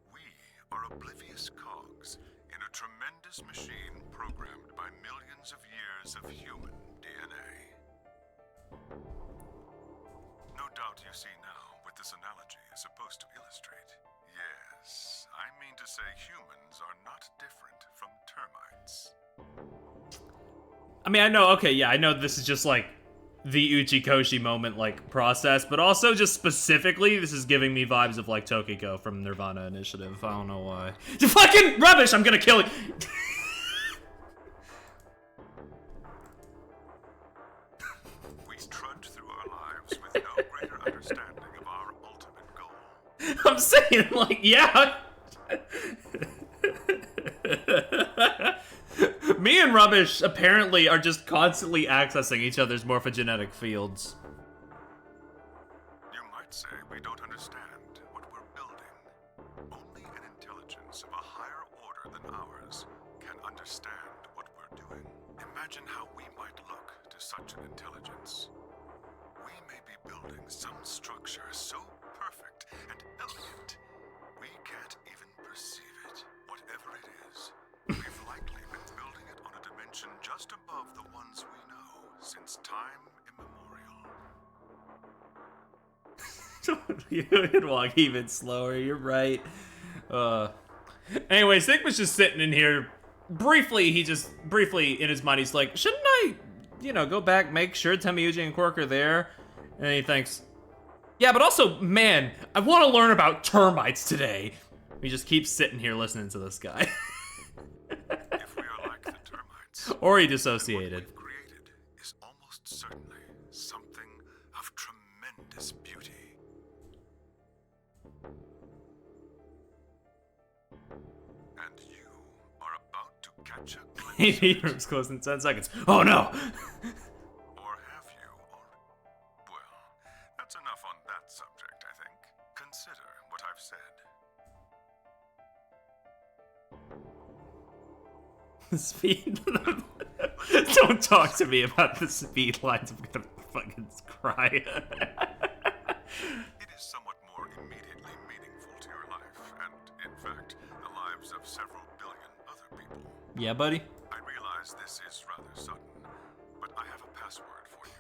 We are oblivious cogs in a tremendous machine programmed by millions of years of human DNA. No doubt you see now what this analogy is supposed to illustrate. Yes, I mean to say humans are not different from termites. I mean, I know, okay, yeah, I know this is just like the Uchikoshi moment, like, process, but also just specifically, this is giving me vibes of, like, Tokiko from Nirvana Initiative. I don't know why. Fucking rubbish! I'm gonna kill you! We trudge through our lives with no greater understanding of our ultimate goal. I'm saying, like, yeah. Me and Rubbish apparently are just constantly accessing each other's morphogenetic fields. You might say we don't understand what we're building. Only an intelligence of a higher order than ours can understand what we're doing. Imagine how we might look to such an intelligence. We may be building some structure so perfect and elegant, we can't even perceive it. Whatever it is, we've likely been building it on a dimension just above the ones we know since time immemorial. You could walk even slower, you're right. Anyways, Nick was just sitting in here. Briefly in his mind, he's like, shouldn't I, go back, make sure Temiuji and Quark are there? And he thinks, yeah, but also, man, I want to learn about termites today. He just keeps sitting here listening to this guy. If we are like the termites, Or he what dissociated. we've created is almost certainly something of tremendous beauty. And you are about to catch a glimpse of He it. room's closed in 10 seconds. Oh no! Or have you? Well, that's enough on that subject, I think. Consider what I've said. The speed. Don't talk to me about the speed lines. I'm gonna fucking cry. It is somewhat more immediately meaningful to your life, and in fact, the lives of several billion other people. Yeah, buddy. I realize this is rather sudden, but I have a password for you.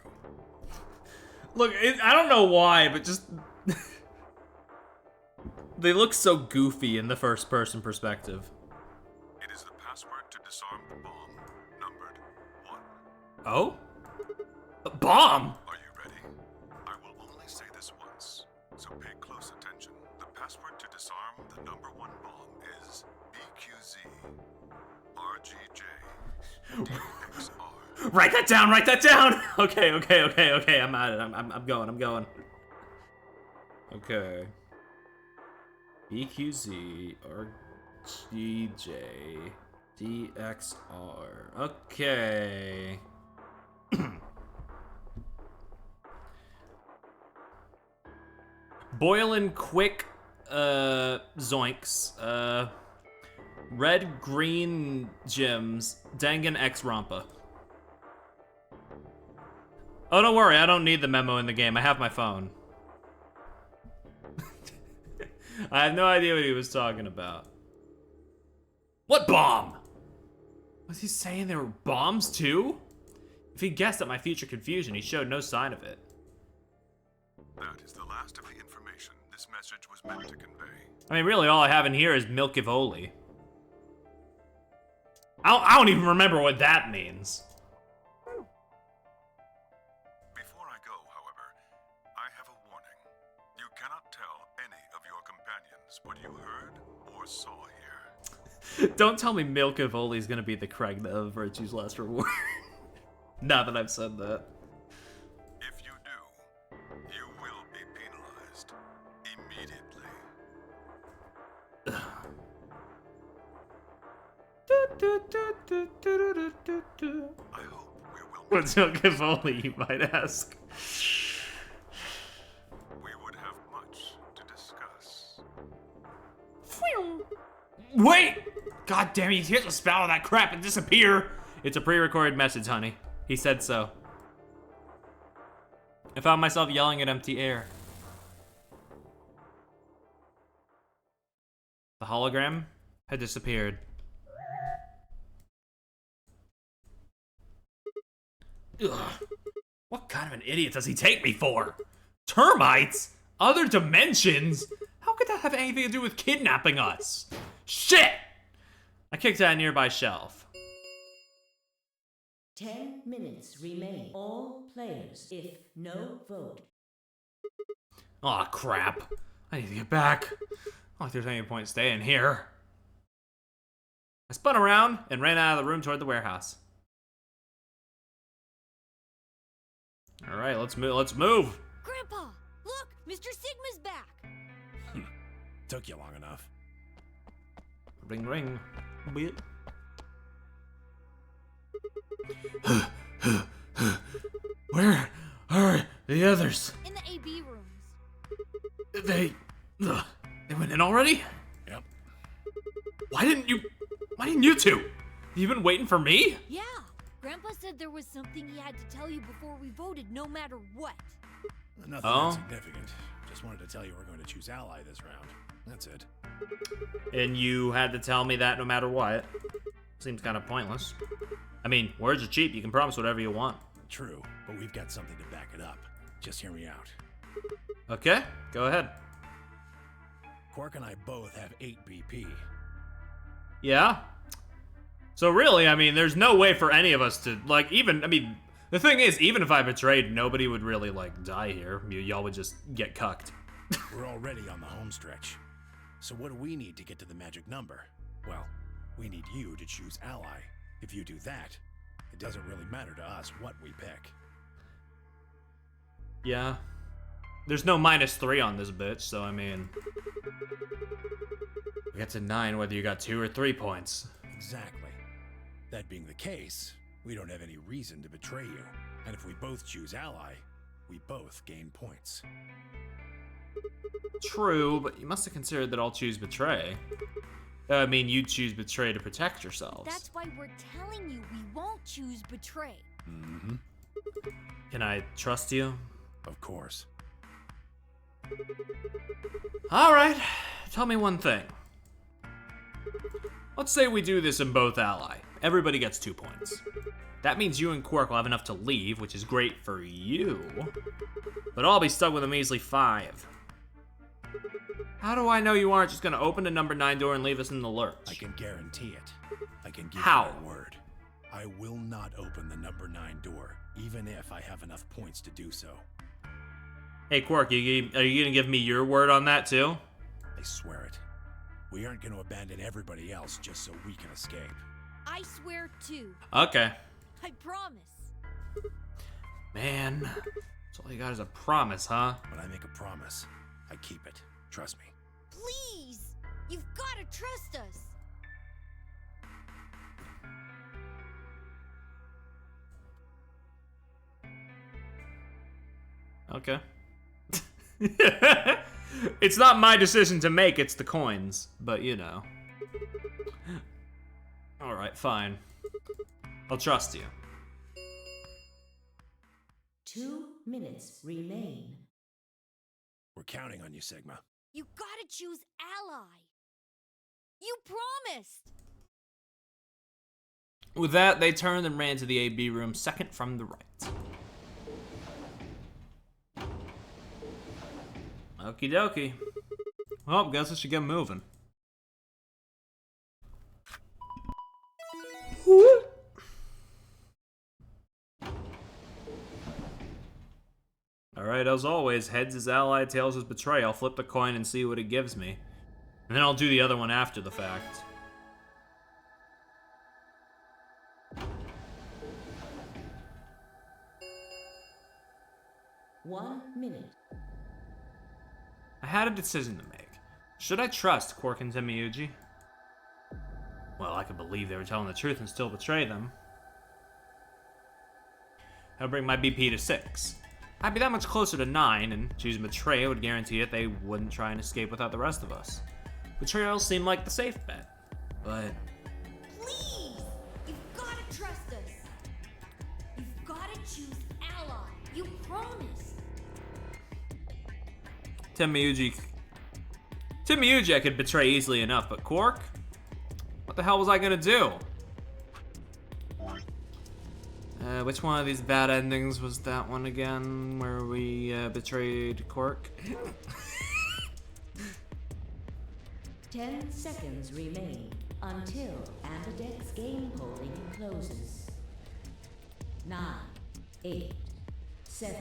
Look, I don't know why, but just they look so goofy in the first-person perspective. It is the password to disarm the bomb, numbered 1. Oh? A bomb? Are you ready? I will only say this once, so pay close attention. The password to disarm the number 1 bomb is BQZ RGJ DXR. Write that down. Write that down. Okay. I'm at it. I'm going. Okay. BQZ RGJ DXR. Okay. Boilin' quick, zoinks, red, green gems, Dangan X Rampa. Oh, don't worry, I don't need the memo in the game, I have my phone. I have no idea what he was talking about. What bomb? Was he saying there were bombs too? If he guessed at my future confusion, he showed no sign of it. That is the last of the information this message was meant to convey. I mean, really, all I have in here is Milkivoli. I don't even remember what that means. Before I go, however, I have a warning. You cannot tell any of your companions what you heard or saw here. Don't tell me Milkivoli is gonna be the Craig of Virtue's Last Reward. Now that I've said that. If you do, you will be penalized immediately. I hope we will. What's Milkivoli, you might ask? We would have much to discuss. Wait! God damn it, here's a spell of that crap and disappear! It's a pre-recorded message, honey. He said so. I found myself yelling at empty air. The hologram had disappeared. Ugh. What kind of an idiot does he take me for? Termites? Other dimensions? How could that have anything to do with kidnapping us? Shit! I kicked at a nearby shelf. 10 minutes remain. All players, if no vote. Aw, crap. I need to get back. I don't think there's any point staying here. I spun around and ran out of the room toward the warehouse. Alright, let's move. Grandpa, look, Mr. Sigma's back. Took you long enough. Ring, ring. Beep. Where are the others? In the AB rooms. They went in already? Yep. Why didn't you two? You been waiting for me? Yeah, Grandpa said there was something he had to tell you before we voted, no matter what. Nothing Oh. that significant. Just wanted to tell you we're going to choose ally this round. That's it. And you had to tell me that no matter what. Seems kind of pointless. I mean, words are cheap. You can promise whatever you want. True, but we've got something to back it up. Just hear me out. Okay, go ahead. Quark and I both have 8 BP. Yeah? So really, I mean, there's no way for any of us to, like, even, I mean, the thing is, even if I betrayed, nobody would really, like, die here. Y'all would just get cucked. We're already on the home stretch. So what do we need to get to the magic number? Well, we need you to choose ally. If you do that, it doesn't really matter to us what we pick. Yeah. There's no -3 on this bitch, so I mean... We get to 9 whether you got 2 or 3 points. Exactly. That being the case, we don't have any reason to betray you. And if we both choose ally, we both gain points. True, but you must have considered that I'll choose betray. I mean, you choose betray to protect yourselves. That's why we're telling you we won't choose betray. Mm-hmm. Can I trust you? Of course. All right, tell me one thing. Let's say we do this in both ally. Everybody gets 2 points. That means you and Quark will have enough to leave, which is great for you. But I'll be stuck with a measly 5. How do I know you aren't just gonna open the number 9 door and leave us in the lurch? I can guarantee it. I can give How? you my word. I will not open the number 9 door, even if I have enough points to do so. Hey Quark, are you gonna give me your word on that too? I swear it. We aren't going to abandon everybody else just so we can escape. I swear too. Okay. I promise. Man, that's all you got is a promise, huh? When I make a promise, I keep it. Trust me. Please! You've got to trust us! Okay. It's not my decision to make, it's the coins. But, you know. Alright, fine. I'll trust you. 2 minutes remain. We're counting on you, Sigma. You gotta choose ally! You promised! With that, they turned and ran to the AB room, second from the right. Okie dokie. Well, guess I should get moving. Alright, as always, heads is ally, tails is betray. I'll flip the coin and see what it gives me. And then I'll do the other one after the fact. One minute. I had a decision to make. Should I trust Quark and Temiuji? Well, I could believe they were telling the truth and still betray them. That'll bring my BP to 6. I'd be that much closer to 9, and choosing betrayal would guarantee it they wouldn't try and escape without the rest of us. Betrayal seemed like the safe bet, but... Please! You've gotta trust us! You've gotta choose ally! You promised! Temiuji I could betray easily enough, but Quark? What the hell was I gonna do? Which one of these bad endings was that one again, where we betrayed Quark? 10 seconds remain until Ambidex game polling closes. 9, 8, 7,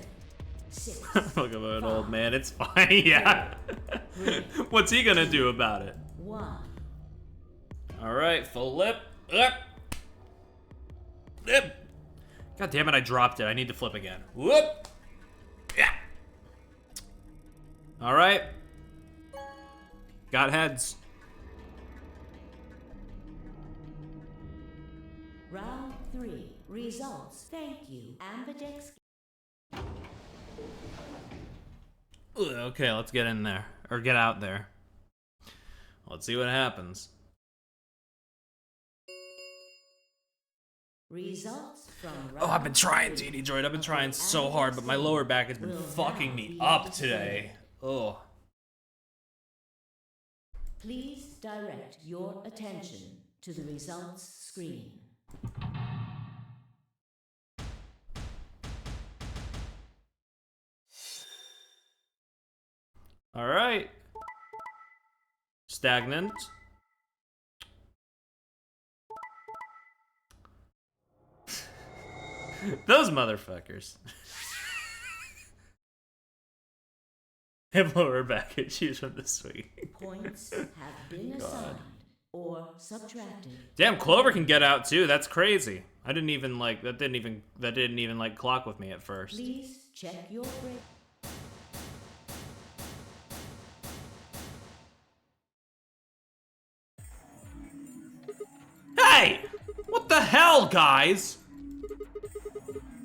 6. Look at an old man, it's fine, yeah. What's he gonna do about it? 1. Alright, full lip. God damn it, I dropped it. I need to flip again. Whoop! Yeah! Alright. Got heads. Round 3. Results. Thank you. Ambidex. Okay, let's get in there. Or get out there. Let's see what happens. Results from Oh, I've been trying, TD Droid. I've been trying so hard, but my lower back has been fucking me up today. Oh. Please direct your attention to the results screen. Alright. Stagnant. Those motherfuckers. Have lower back issues from this week. Points have been assigned or subtracted. Damn, Clover can get out too. That's crazy. I didn't even like that. Didn't even like clock with me at first. Please check your break. Hey! What the hell, guys?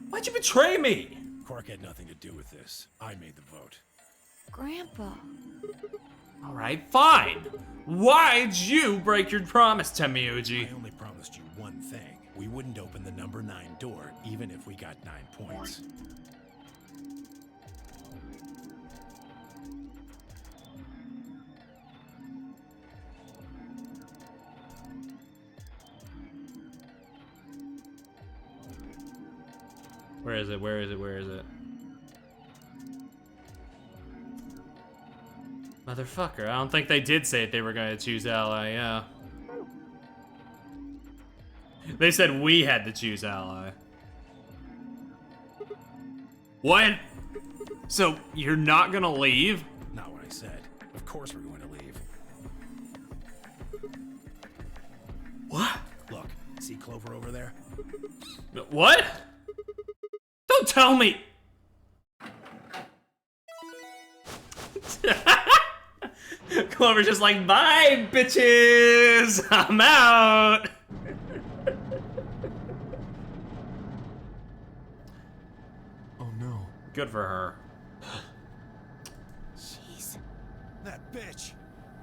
Why'd you betray me? Quark had nothing to do with this. I made the vote. Grandpa. Alright, fine. Why'd you break your promise, Temiuji? I only promised you one thing. We wouldn't open the number 9 door, even if we got 9 points. Where is it? Where is it? Where is it? Motherfucker, I don't think they did say they were gonna choose ally, yeah. They said we had to choose ally. What? So, you're not gonna leave? Not what I said. Of course we're going to leave. What? Look, see Clover over there? What? Don't tell me! Clover's just like, bye, bitches! I'm out! Oh no. Good for her. Jeez. That bitch!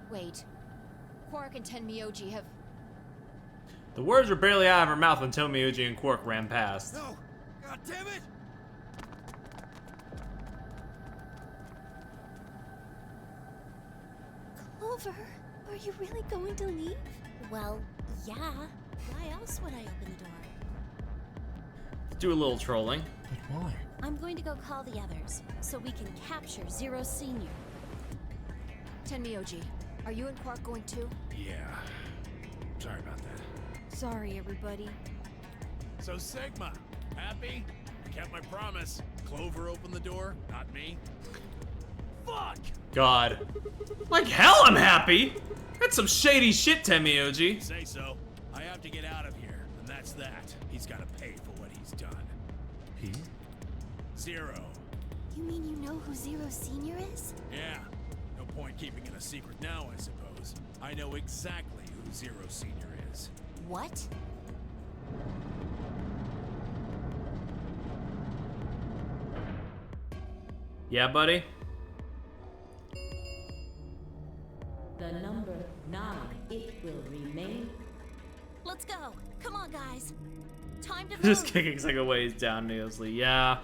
Wait. Quark and Tenmyoji have... The words were barely out of her mouth when Tomiuji and Quark ran past. No! God damn it! Clover, are you really going to leave? Well, yeah. Why else would I open the door? Do a little trolling. But why? I'm going to go call the others, so we can capture Zero Senior. Tenmyoji, are you and Quark going too? Yeah. Sorry about that. Sorry, everybody. So Sigma, happy? I kept my promise. Clover opened the door, not me. Fuck! God. Like hell I'm happy! That's some shady shit, Temiuji. Say so. I have to get out of here, and that's that. He's gotta pay for what he's done. He? Zero. You mean you know who Zero Senior is? Yeah. No point keeping it a secret now, I suppose. I know exactly who Zero Senior is. What? Yeah, buddy? The number 9, it will remain. Let's go. Come on, guys. Time to move. Just kicking second ways down nailsly. Yeah.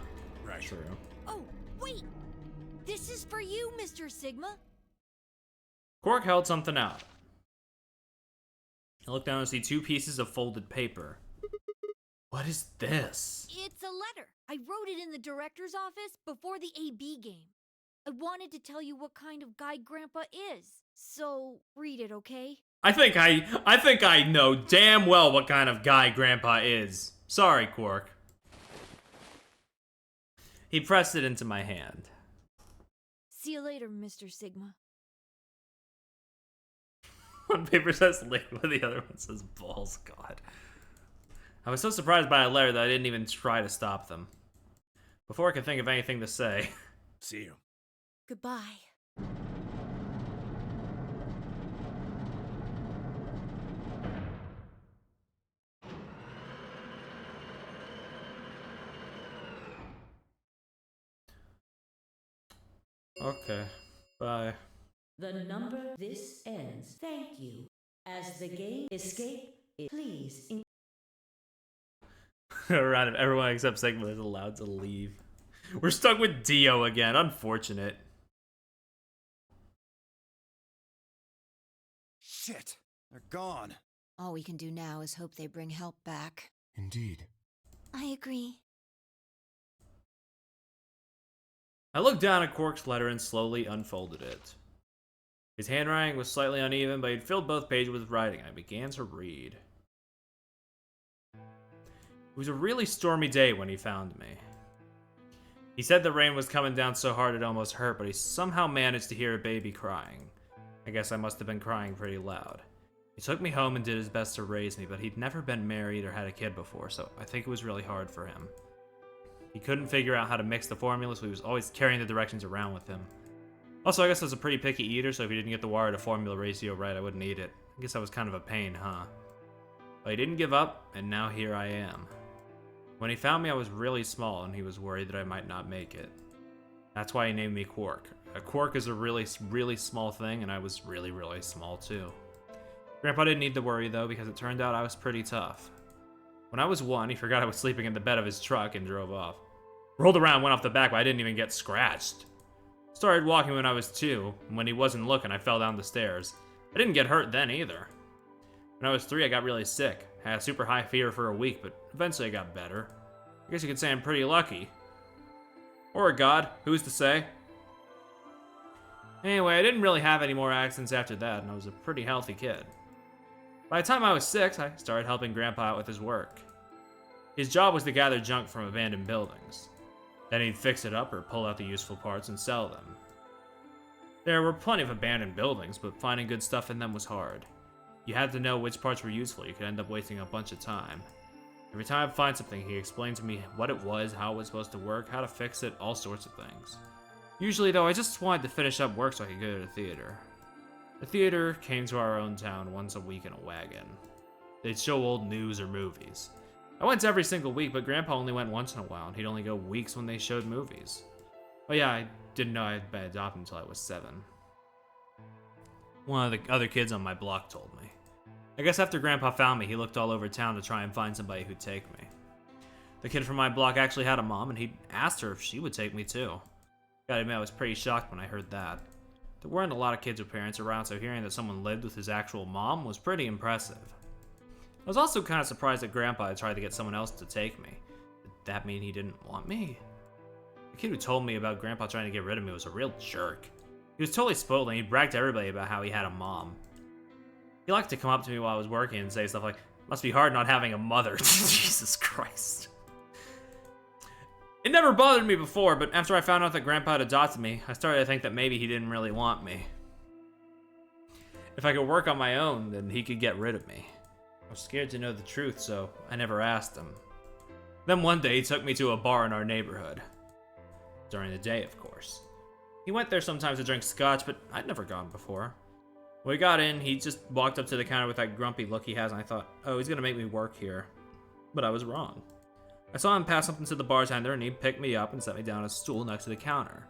Right. True. Oh, wait! This is for you, Mr. Sigma. Quark held something out. I looked down to see 2 pieces of folded paper. What is this? It's a letter. I wrote it in the director's office before the AB game. I wanted to tell you what kind of guy Grandpa is. So, read it, okay? I think I know damn well what kind of guy Grandpa is. Sorry, Quark. He pressed it into my hand. See you later, Mr. Sigma. One paper says liquid, the other one says balls. God. I was so surprised by a letter that I didn't even try to stop them. Before I could think of anything to say. See you. Goodbye. Okay. Bye. The number this ends. Thank you. As the game escape, please. Around if everyone except Sigma is allowed to leave. We're stuck with Dio again. Unfortunate. Shit! They're gone. All we can do now is hope they bring help back. Indeed. I agree. I looked down at Quark's letter and slowly unfolded it. His handwriting was slightly uneven, but he'd filled both pages with writing. I began to read. It was a really stormy day when he found me. He said the rain was coming down so hard it almost hurt, but he somehow managed to hear a baby crying. I guess I must have been crying pretty loud. He took me home and did his best to raise me, but he'd never been married or had a kid before, so I think it was really hard for him. He couldn't figure out how to mix the formula, so he was always carrying the directions around with him. Also, I guess I was a pretty picky eater, so if he didn't get the water to formula ratio right, I wouldn't eat it. I guess I was kind of a pain, huh? But he didn't give up, and now here I am. When he found me, I was really small, and he was worried that I might not make it. That's why he named me Quark. A quirk is a really, really small thing, and I was really, really small too. Grandpa didn't need to worry though, because it turned out I was pretty tough. When I was 1, he forgot I was sleeping in the bed of his truck and drove off. Rolled around, went off the back, but I didn't even get scratched. Started walking when I was 2, and when he wasn't looking, I fell down the stairs. I didn't get hurt then either. When I was 3, I got really sick. I had a super high fever for a week, but eventually I got better. I guess you could say I'm pretty lucky. Or a god, who's to say? Anyway, I didn't really have any more accidents after that, and I was a pretty healthy kid. By the time I was 6, I started helping Grandpa out with his work. His job was to gather junk from abandoned buildings. Then he'd fix it up or pull out the useful parts and sell them. There were plenty of abandoned buildings, but finding good stuff in them was hard. You had to know which parts were useful, you could end up wasting a bunch of time. Every time I'd find something, he explained to me what it was, how it was supposed to work, how to fix it, all sorts of things. Usually though, I just wanted to finish up work so I could go to the theater. The theater came to our own town once a week in a wagon. They'd show old news or movies. I went every single week, but Grandpa only went once in a while, and he'd only go weeks when they showed movies. Oh yeah, I didn't know I'd been adopted until I was 7. One of the other kids on my block told me. I guess after Grandpa found me, he looked all over town to try and find somebody who'd take me. The kid from my block actually had a mom, and he'd asked her if she would take me too. Gotta admit, I was pretty shocked when I heard that. There weren't a lot of kids with parents around, so hearing that someone lived with his actual mom was pretty impressive. I was also kind of surprised that Grandpa had tried to get someone else to take me. Did that mean he didn't want me? The kid who told me about Grandpa trying to get rid of me was a real jerk. He was totally spoiled, and he bragged to everybody about how he had a mom. He liked to come up to me while I was working and say stuff like, "Must be hard not having a mother." Jesus Christ. It never bothered me before, but after I found out that Grandpa had adopted me, I started to think that maybe he didn't really want me. If I could work on my own, then he could get rid of me. I was scared to know the truth, so I never asked him. Then one day, he took me to a bar in our neighborhood. During the day, of course. He went there sometimes to drink scotch, but I'd never gone before. When we got in, he just walked up to the counter with that grumpy look he has, and I thought, oh, he's gonna make me work here. But I was wrong. I saw him pass something to the bartender, and he picked me up and set me down on a stool next to the counter.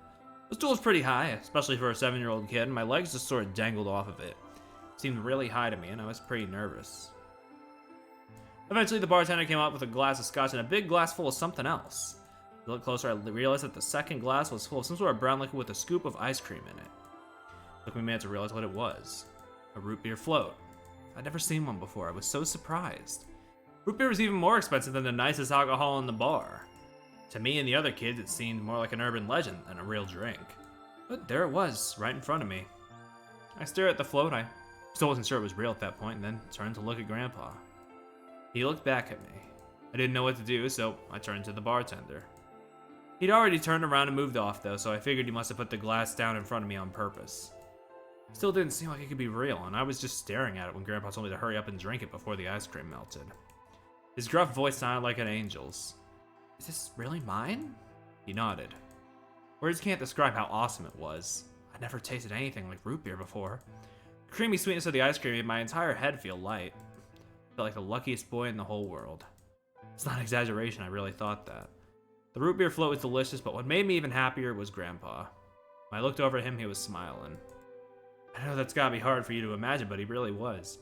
The stool was pretty high, especially for a 7-year-old kid, and my legs just sort of dangled off of it. It seemed really high to me, and I was pretty nervous. Eventually, the bartender came up with a glass of scotch and a big glass full of something else. As I looked closer, I realized that the second glass was full of some sort of brown liquid with a scoop of ice cream in it. It took me a minute to realize what it was. A root beer float. I'd never seen one before. I was so surprised. Root beer was even more expensive than the nicest alcohol in the bar. To me and the other kids, it seemed more like an urban legend than a real drink. But there it was, right in front of me. I stared at the float. I still wasn't sure it was real at that point, and then turned to look at Grandpa. He looked back at me. I didn't know what to do, so I turned to the bartender. He'd already turned around and moved off, though, so I figured he must have put the glass down in front of me on purpose. Still didn't seem like it could be real, and I was just staring at it when Grandpa told me to hurry up and drink it before the ice cream melted. His gruff voice sounded like an angel's. Is this really mine? He nodded. Words can't describe how awesome it was. I'd never tasted anything like root beer before. The creamy sweetness of the ice cream made my entire head feel light. I felt like the luckiest boy in the whole world. It's not an exaggeration, I really thought that. The root beer float was delicious, but what made me even happier was Grandpa. When I looked over at him, he was smiling. I know that's gotta be hard for you to imagine, but he really was.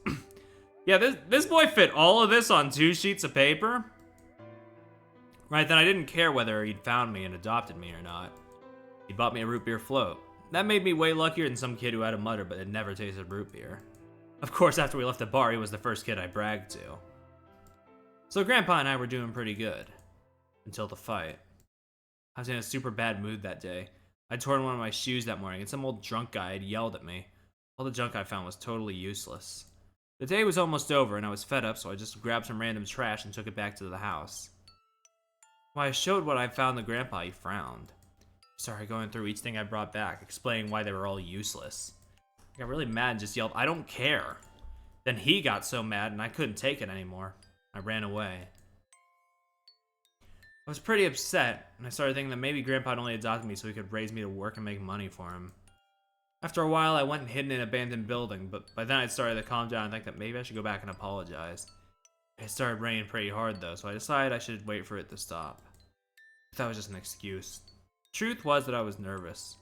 Yeah, this boy fit all of this on 2 sheets of paper? Right then, I didn't care whether he'd found me and adopted me or not. He bought me a root beer float. That made me way luckier than some kid who had a mother but had never tasted root beer. Of course, after we left the bar, he was the first kid I bragged to. So Grandpa and I were doing pretty good. Until the fight. I was in a super bad mood that day. I'd torn one of my shoes that morning, and some old drunk guy had yelled at me. All the junk I found was totally useless. The day was almost over, and I was fed up, so I just grabbed some random trash and took it back to the house. When I showed what I found to Grandpa, he frowned. He started going through each thing I brought back, explaining why they were all useless. I got really mad and just yelled, "I don't care!" Then he got so mad, and I couldn't take it anymore. I ran away. I was pretty upset, and I started thinking that maybe Grandpa had only adopted me so he could raise me to work and make money for him. After a while, I went and hid in an abandoned building, but by then I'd started to calm down and think that maybe I should go back and apologize. It started raining pretty hard though, so I decided I should wait for it to stop. That was just an excuse. Truth was that I was nervous.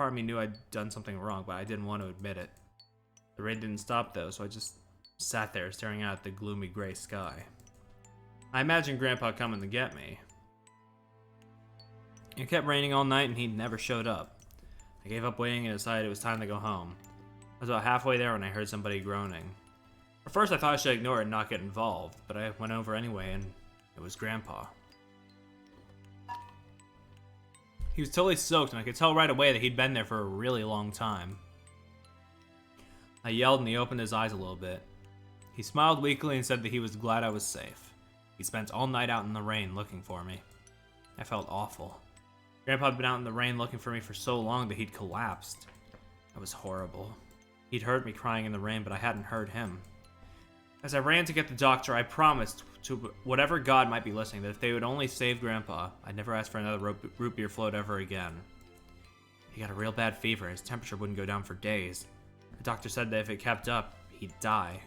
Part of me knew I'd done something wrong, but I didn't want to admit it. The rain didn't stop though, so I just sat there staring out at the gloomy gray sky. I imagined Grandpa coming to get me. It kept raining all night and he never showed up. I gave up waiting and decided it was time to go home. I was about halfway there when I heard somebody groaning. At first I thought I should ignore it and not get involved, but I went over anyway and it was Grandpa. He was totally soaked and I could tell right away that he'd been there for a really long time. I yelled and he opened his eyes a little bit. He smiled weakly and said that he was glad I was safe. He spent all night out in the rain looking for me. I felt awful. Grandpa had been out in the rain looking for me for so long that he'd collapsed. That was horrible. He'd heard me crying in the rain, but I hadn't heard him. As I ran to get the doctor, I promised to whatever god might be listening that if they would only save Grandpa, I'd never ask for another root beer float ever again. He got a real bad fever and his temperature wouldn't go down for days. The doctor said that if it kept up, he'd die.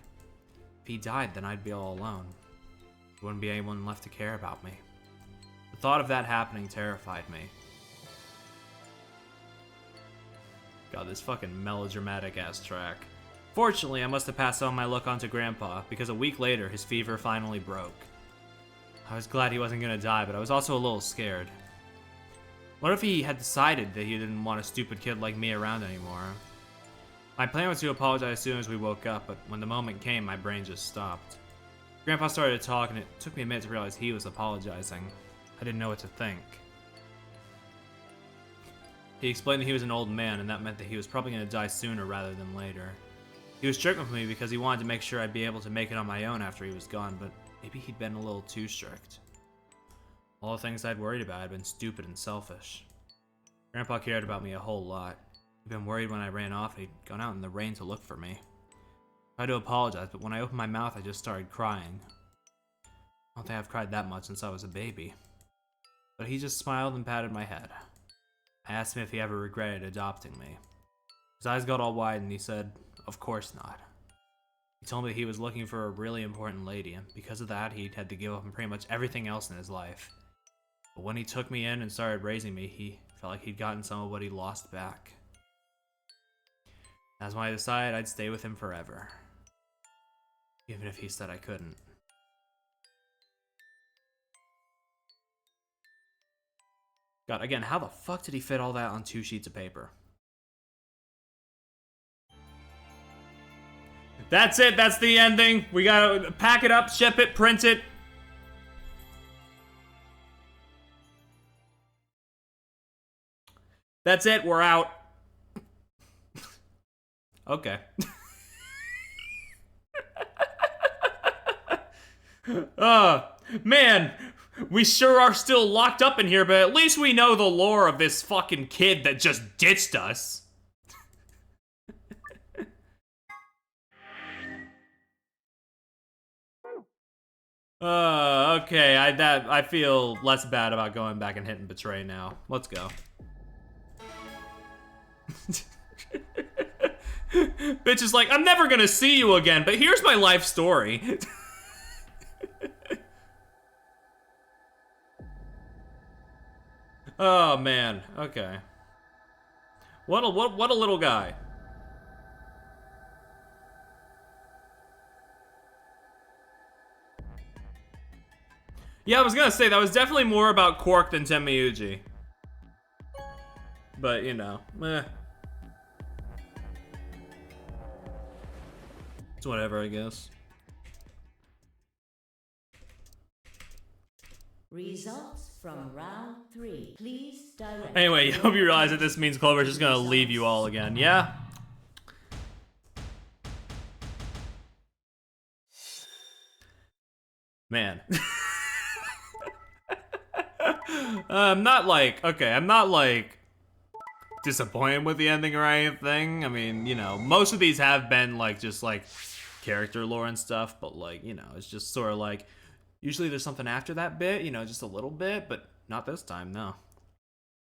If he died, then I'd be all alone. There wouldn't be anyone left to care about me. The thought of that happening terrified me. God, this fucking melodramatic ass track. Fortunately, I must have passed on my look on to Grandpa, because a week later, his fever finally broke. I was glad he wasn't gonna die, but I was also a little scared. What if he had decided that he didn't want a stupid kid like me around anymore? My plan was to apologize as soon as we woke up, but when the moment came, my brain just stopped. Grandpa started to talk, and it took me a minute to realize he was apologizing. I didn't know what to think. He explained that he was an old man, and that meant that he was probably going to die sooner rather than later. He was strict with me because he wanted to make sure I'd be able to make it on my own after he was gone, but maybe he'd been a little too strict. All the things I'd worried about had been stupid and selfish. Grandpa cared about me a whole lot. He'd been worried when I ran off, and he'd gone out in the rain to look for me. I tried to apologize, but when I opened my mouth, I just started crying. I don't think I've cried that much since I was a baby. But he just smiled and patted my head. I asked him if he ever regretted adopting me. His eyes got all wide and he said, "Of course not." He told me that he was looking for a really important lady, and because of that, he had to give up on pretty much everything else in his life. But when he took me in and started raising me, he felt like he'd gotten some of what he lost back. That's when I decided I'd stay with him forever. Even if he said I couldn't. God, again, how the fuck did he fit all that on 2 sheets of paper? That's it, that's the ending. We gotta pack it up, ship it, print it. That's it, we're out. Okay. Man, we sure are still locked up in here, but at least we know the lore of this fucking kid that just ditched us. Okay, I feel less bad about going back and hitting betray now. Let's go. Bitch is like, I'm never gonna see you again, but here's my life story. Oh man, okay. What a little guy. Yeah, I was gonna say that was definitely more about Quark than Tenmyuji. But you know, it's whatever, I guess. Results from round 3. Please direct. Anyway, I hope you realize that this means Clover's just gonna leave you all again, yeah? Man. I'm not like disappointed with the ending or anything. I mean, you know, most of these have been like just like character lore and stuff, but like, you know, it's just sort of like usually there's something after that bit, you know, just a little bit, but not this time, no.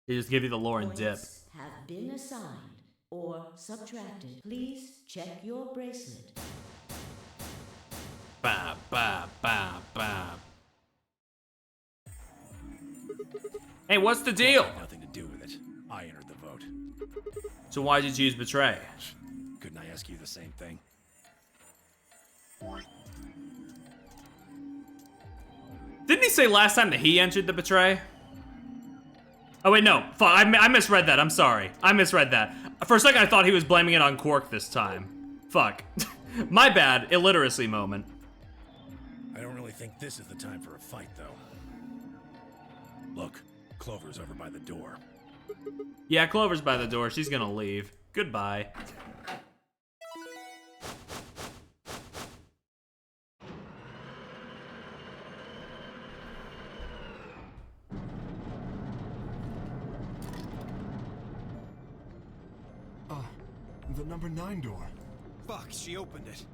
They just give you the lore and dip. Points have been assigned or subtracted. Please check your bracelet. Ba ba ba ba. Hey, what's the deal? Nothing to do with it. I entered the vote. So why'd you choose betray? Couldn't I ask you the same thing? Didn't he say last time that he entered the betray? Oh wait, no. Fuck, I misread that. I'm sorry. I misread that. For a second, I thought he was blaming it on Quark this time. Fuck. My bad. Illiteracy moment. I don't really think this is the time for a fight, though. Look, Clover's over by the door. Yeah, Clover's by the door. She's gonna leave. Goodbye. The number 9 door. Fuck, she opened it.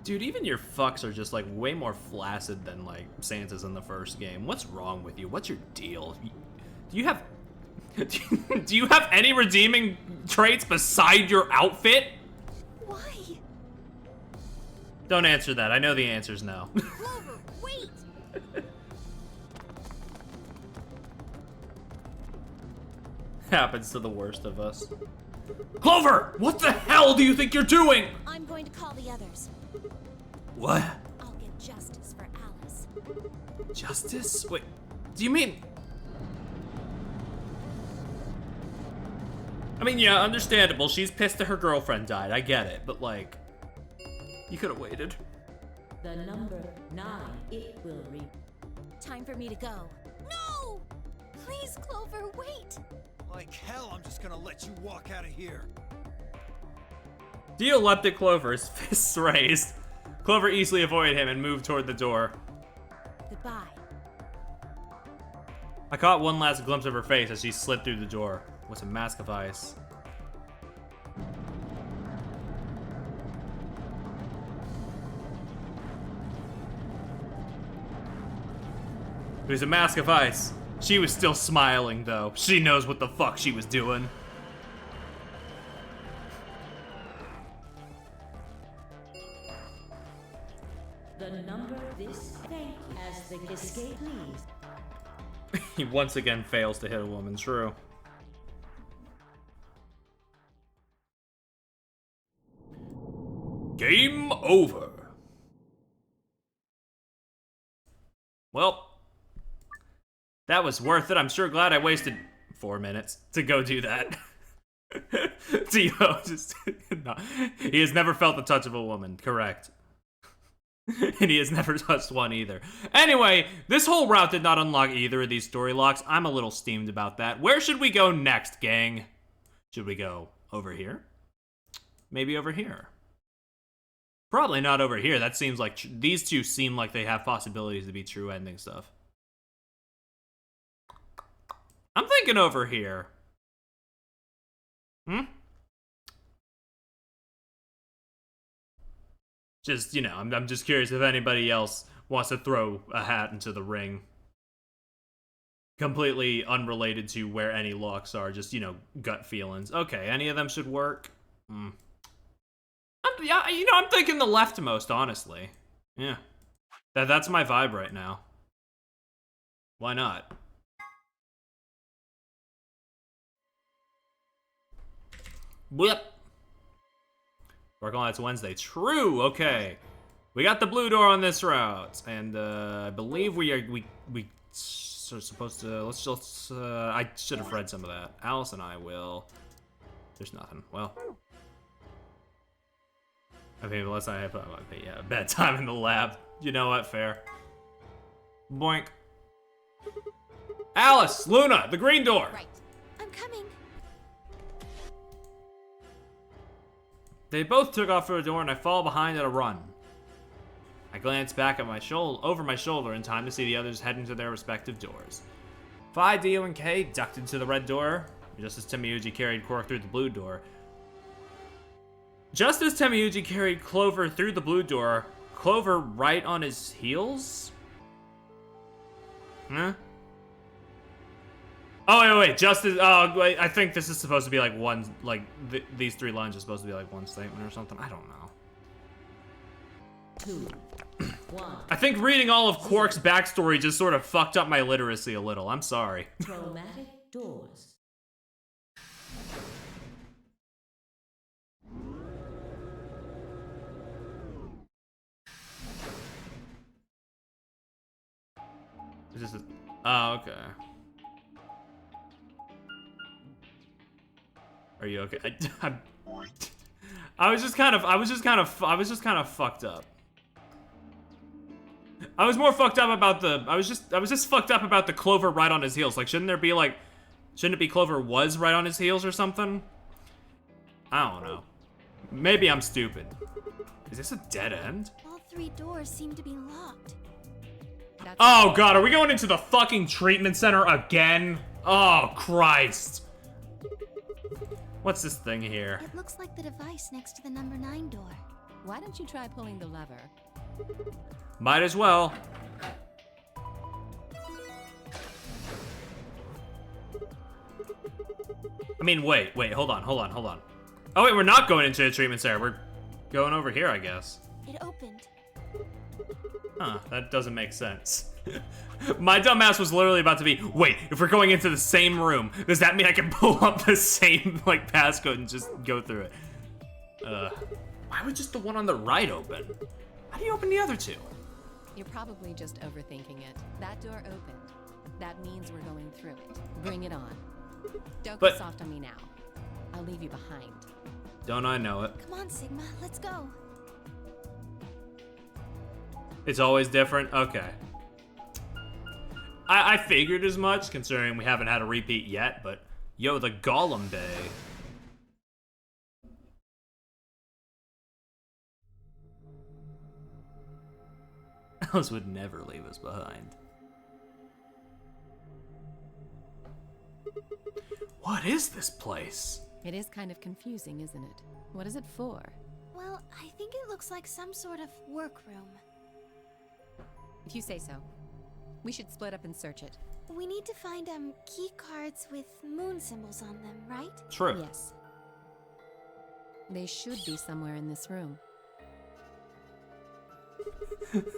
Dude, even your fucks are just like way more flaccid than like Santa's in the first game. What's wrong with you? What's your deal? Do you have do you have any redeeming traits beside your outfit? Why? Don't answer that. I know the answer's no. Clover, wait! Happens to the worst of us. Clover! What the hell do you think you're doing? I'm going to call the others. What? I'll get justice for Alice. Justice? Wait, do you mean... I mean, yeah, understandable. She's pissed that her girlfriend died. I get it, but like... You could have waited. The number 9, it will read. Time for me to go. No! Please, Clover, wait! Like hell, I'm just gonna let you walk out of here. Deoleptic Clover, his fists raised. Clover easily avoided him and moved toward the door. Goodbye. I caught one last glimpse of her face as she slid through the door. With a mask of ice. It was a mask of ice. She was still smiling, though. She knows what the fuck she was doing. The number this thank you as the escape please. He once again fails to hit a woman, true. Game over. Well, that was worth it. I'm sure glad I wasted 4 minutes to go do that. Dio just no. He has never felt the touch of a woman, correct. And he has never touched one either. Anyway, this whole route did not unlock either of these story locks. I'm a little steamed about that. Where should we go next, gang? Should we go over here? Maybe over here. Probably not over here. That seems like these two seem like they have possibilities to be true ending stuff. I'm thinking over here. Just, you know, I'm just curious if anybody else wants to throw a hat into the ring. Completely unrelated to where any locks are, just, you know, gut feelings. Okay, any of them should work. Yeah, you know, I'm thinking the leftmost, honestly. Yeah. That's my vibe right now. Why not? Blip. Working on it's Wednesday. True, okay. We got the blue door on this route. And I believe we are supposed to I should have read some of that. Alice and I will. There's nothing. Well. I mean, unless I have a bad time in the lab. You know what? Fair. Boink. Alice! Luna! The green door! Right. I'm coming. They both took off through the door and I fall behind at a run. I glance back at over my shoulder in time to see the others heading to their respective doors. Phi, Dio, and Kay ducked into the red door, just as Temiuji carried Quark through the blue door. Just as Temiuji carried Clover through the blue door, Clover right on his heels? Huh? Oh, wait, just as, wait, I think this is supposed to be like one, like, these 3 lines are supposed to be like one statement or something. I don't know. 2, 1. I think reading all of Quark's backstory just sort of fucked up my literacy a little. I'm sorry. Chromatic doors. Is this a... Oh, okay. Are you okay? I was just kind of fucked up. I was more fucked up about the, I was just fucked up about the Clover right on his heels. Like, shouldn't it be Clover was right on his heels or something? I don't know. Maybe I'm stupid. Is this a dead end? All 3 doors seem to be locked. Oh god, are we going into the fucking treatment center again? Oh Christ. What's this thing here? It looks like the device next to the number 9 door. Why don't you try pulling the lever? Might as well. I mean, wait, hold on. Oh wait, we're not going into the treatment center. We're going over here, I guess. It opened. Huh, that doesn't make sense. My dumbass was literally about to be, wait, if we're going into the same room, does that mean I can pull up the same, like, passcode and just go through it? Why would just the one on the right open? How do you open the other 2? You're probably just overthinking it. That door opened. That means we're going through it. Bring it on. Don't But- get soft on me now. I'll leave you behind. Don't I know it? Come on, Sigma, let's go. It's always different? Okay. I figured as much, considering we haven't had a repeat yet, but yo, the Golem Bay. Alice would never leave us behind. What is this place? It is kind of confusing, isn't it? What is it for? Well, I think it looks like some sort of workroom. If you say so. We should split up and search it. We need to find key cards with moon symbols on them, right? True. Yes. They should be somewhere in this room.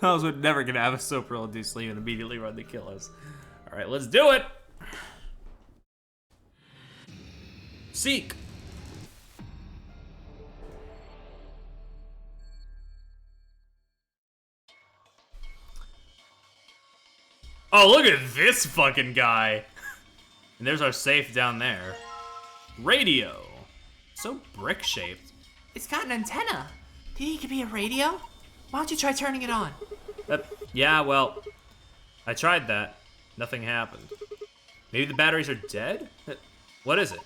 Alice would never gonna have a soap roll do sleep and immediately run to kill us. Alright, let's do it! Seek! Oh, look at this fucking guy! And there's our safe down there. Radio. So brick-shaped. It's got an antenna. Do you think it could be a radio? Why don't you try turning it on? Yeah, well, I tried that. Nothing happened. Maybe the batteries are dead? What is it?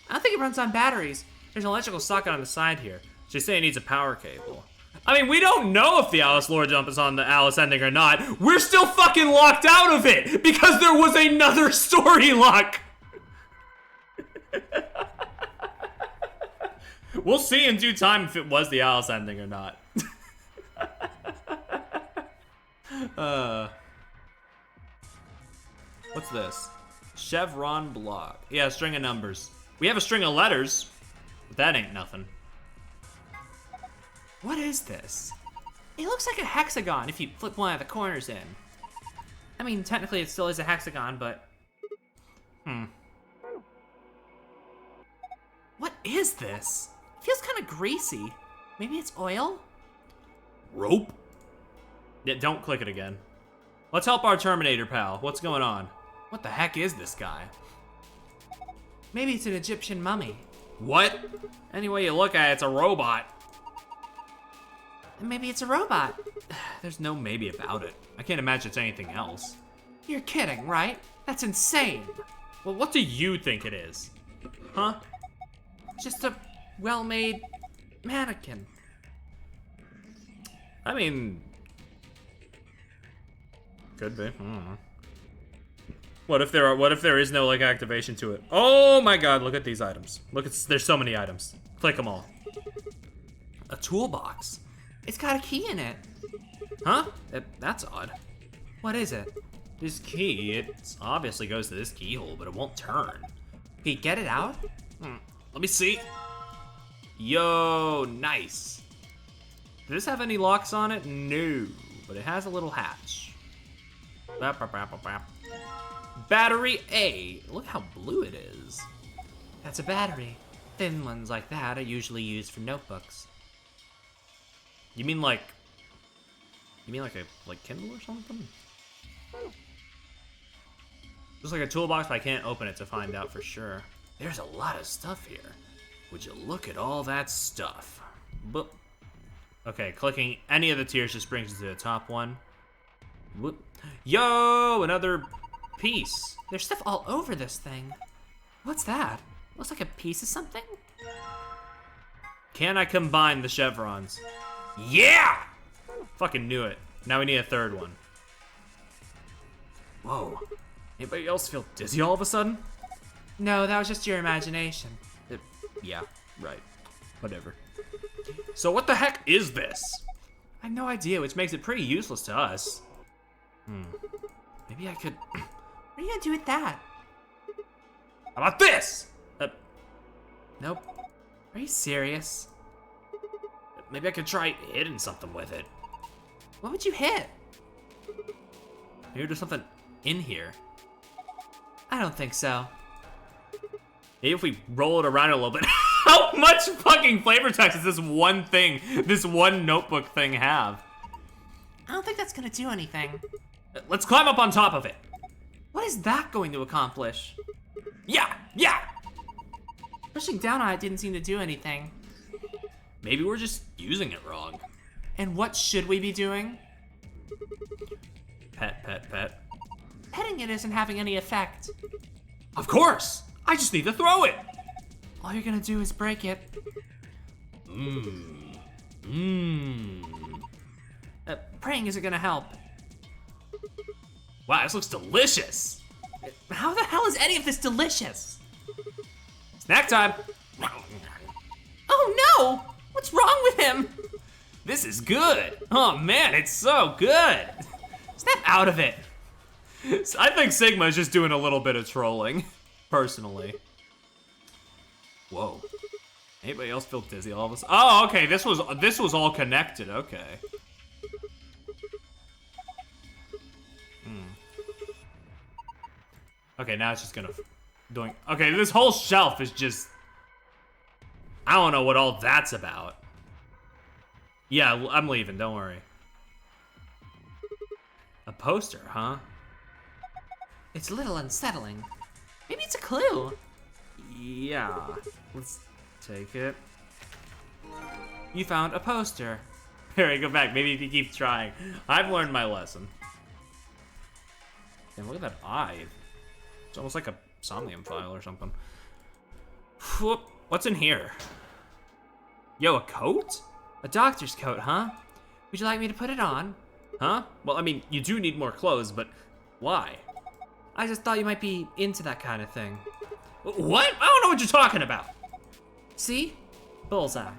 I don't think it runs on batteries. There's an electrical socket on the side here. She's saying it needs a power cable. I mean, we don't know if the Alice lore jump is on the Alice ending or not. We're still fucking locked out of it because there was another story lock. We'll see in due time if it was the Alice ending or not. What's this? Chevron block. Yeah, a string of numbers. We have a string of letters, but that ain't nothing. What is this? It looks like a hexagon if you flip one of the corners in. I mean, technically it still is a hexagon, but... What is this? It feels kind of greasy. Maybe it's oil? Rope? Yeah, don't click it again. Let's help our Terminator pal. What's going on? What the heck is this guy? Maybe it's an Egyptian mummy. What? Any way you look at it, it's a robot. And maybe it's a robot. There's no maybe about it. I can't imagine it's anything else. You're kidding, right? That's insane. Well, what do you think it is? Huh? Just a well-made mannequin. I mean... Could be. I don't know. What if there is no, like, activation to it? Oh my god, look at these items. There's so many items. Click them all. A toolbox. It's got a key in it. Huh? That's odd. What is it? This key, it obviously goes to this keyhole, but it won't turn. Can you get it out? Let me see. Yo, nice. Does this have any locks on it? No, but it has a little hatch. Battery A. Look how blue it is. That's a battery. Thin ones like that are usually used for notebooks. You mean like a Kindle or something? Looks like a toolbox, but I can't open it to find out for sure. There's a lot of stuff here. Would you look at all that stuff? Boop. Okay, clicking any of the tiers just brings us to the top one. Whoop. Yo, another piece. There's stuff all over this thing. What's that? Looks like a piece of something? Can I combine the chevrons? Yeah! Fucking knew it. Now we need a third one. Whoa. Anybody else feel dizzy all of a sudden? No, that was just your imagination. Yeah, right. Whatever. So what the heck is this? I have no idea, which makes it pretty useless to us. Maybe I could... What are you gonna do with that? How about this? Nope. Are you serious? Maybe I could try hitting something with it. What would you hit? Maybe there's something in here. I don't think so. Maybe if we roll it around a little bit. How much fucking flavor text does this one thing, this one notebook thing have? I don't think that's gonna do anything. Let's climb up on top of it. What is that going to accomplish? Yeah! Pushing down on it didn't seem to do anything. Maybe we're just using it wrong. And what should we be doing? Pet. Petting it isn't having any effect. Of course! I just need to throw it! All you're gonna do is break it. Praying isn't gonna help. Wow, this looks delicious! How the hell is any of this delicious? Snack time! Oh no! What's wrong with him? This is good! Oh man, it's so good! Snap out of it. I think Sigma is just doing a little bit of trolling, personally. Whoa. Anybody else feel dizzy all of a sudden? Oh, okay, this was all connected, okay. Okay, now it's just gonna okay, this whole shelf is just, I don't know what all that's about. Yeah, I'm leaving, don't worry. A poster, huh? It's a little unsettling. Maybe it's a clue. Yeah, let's take it. You found a poster. Here, go back. Maybe if you keep trying. I've learned my lesson. Damn, look at that eye. It's almost like a Somnium file or something. Whoop. What's in here? Yo, a coat? A doctor's coat, huh? Would you like me to put it on? Huh? Well, I mean, you do need more clothes, but why? I just thought you might be into that kind of thing. What? I don't know what you're talking about. See? Bullseye.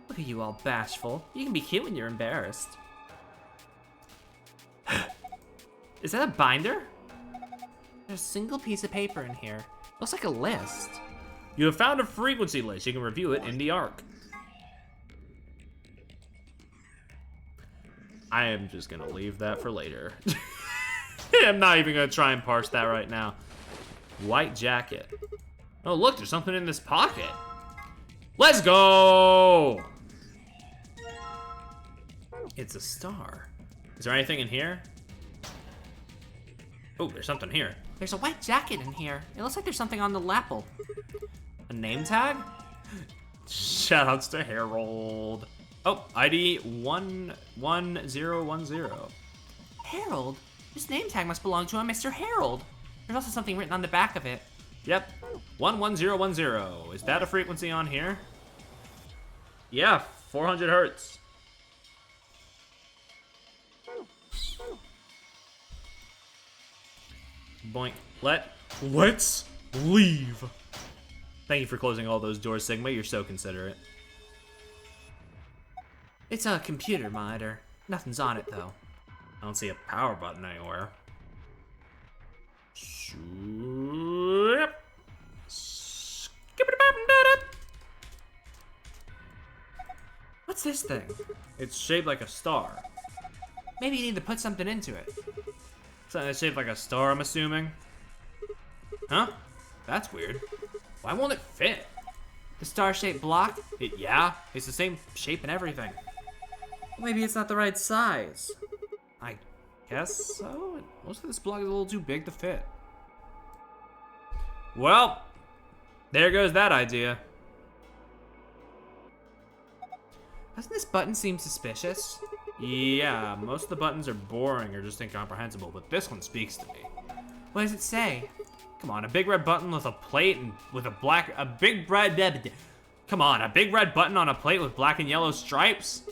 Look at you all bashful. You can be cute when you're embarrassed. Is that a binder? There's a single piece of paper in here. Looks like a list. You have found a frequency list. You can review it in the ARC. I am just gonna leave that for later. I'm not even gonna try and parse that right now. White jacket. Oh, look, there's something in this pocket. Let's go! It's a star. Is there anything in here? Oh, there's something here. There's a white jacket in here. It looks like there's something on the lapel. A name tag? Shoutouts to Harold. Oh, ID 11010. Harold? This name tag must belong to a Mr. Harold. There's also something written on the back of it. Yep, 11010. Is that a frequency on here? Yeah, 400 hertz. Boink. Let's leave. Thank you for closing all those doors, Sigma. You're so considerate. It's a computer monitor. Nothing's on it, though. I don't see a power button anywhere. What's this thing? It's shaped like a star. Maybe you need to put something into it. Something that's shaped like a star, I'm assuming. Huh? That's weird. Why won't it fit? The star-shaped block? Yeah, it's the same shape and everything. Maybe it's not the right size. I guess so. Most of this block is a little too big to fit. Well, there goes that idea. Doesn't this button seem suspicious? Yeah, most of the buttons are boring or just incomprehensible, but this one speaks to me. What does it say? Come on, a big red button with a plate and with a big red, come on, a big red button on a plate with black and yellow stripes?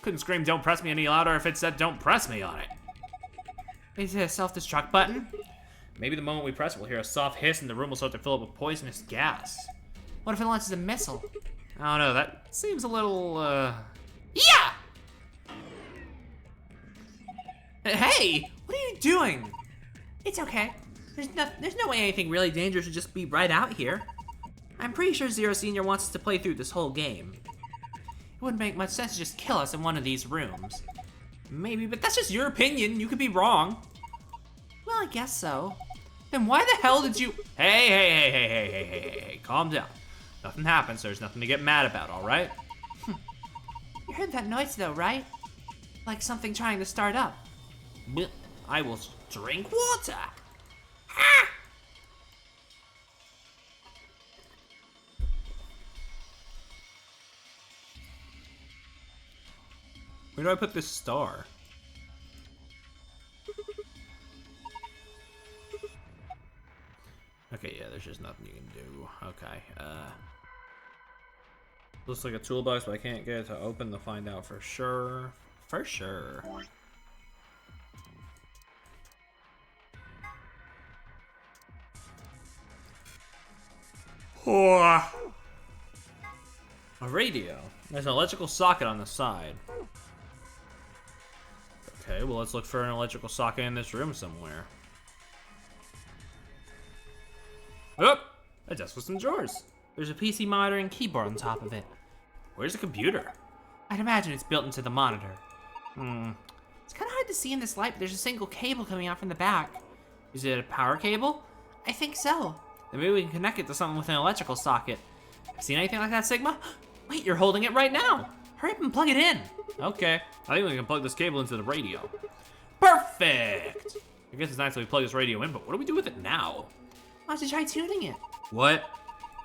Couldn't scream don't press me any louder if it said don't press me on it. Is it a self-destruct button? Maybe the moment we press it, we'll hear a soft hiss and the room will start to fill up with poisonous gas. What if it launches a missile? I don't know, that seems a little, Yeah! Hey! What are you doing? It's okay. There's no way anything really dangerous should just be right out here. I'm pretty sure Zero Senior wants us to play through this whole game. It wouldn't make much sense to just kill us in one of these rooms. maybe, but that's just your opinion. You could be wrong. Well, I guess so. Then why the hell did you... Hey, calm down. Nothing happened, so there's nothing to get mad about, all right? You heard that noise though, right? Like something trying to start up. I will drink water. Where do I put this star? Okay, yeah, there's just nothing you can do. Okay, looks like a toolbox, but I can't get it to open to find out for sure. For sure. A radio. There's an electrical socket on the side. Okay, well, let's look for an electrical socket in this room somewhere. Oh! A desk with some drawers. There's a PC monitor and keyboard on top of it. Where's the computer? I'd imagine it's built into the monitor. It's kind of hard to see in this light, but there's a single cable coming out from the back. Is it a power cable? I think so. Then maybe we can connect it to something with an electrical socket. Seen anything like that, Sigma? Wait, you're holding it right now. Hurry up and plug it in. Okay, I think we can plug this cable into the radio. Perfect! I guess it's nice that we plug this radio in, but what do we do with it now? Why don't you try tuning it? What?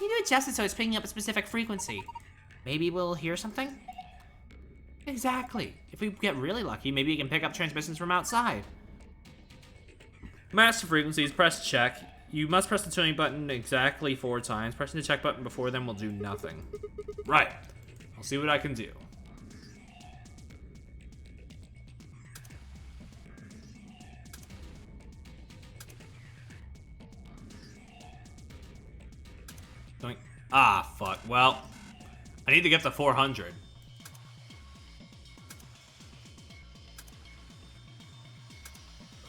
You need to adjust it so it's picking up a specific frequency. Maybe we'll hear something? Exactly. If we get really lucky, maybe you can pick up transmissions from outside. Master frequencies, press check. You must press the tuning button exactly 4 times. Pressing the check button before then will do nothing. Right. I'll see what I can do. Doink. Ah, fuck. Well, I need to get to 400.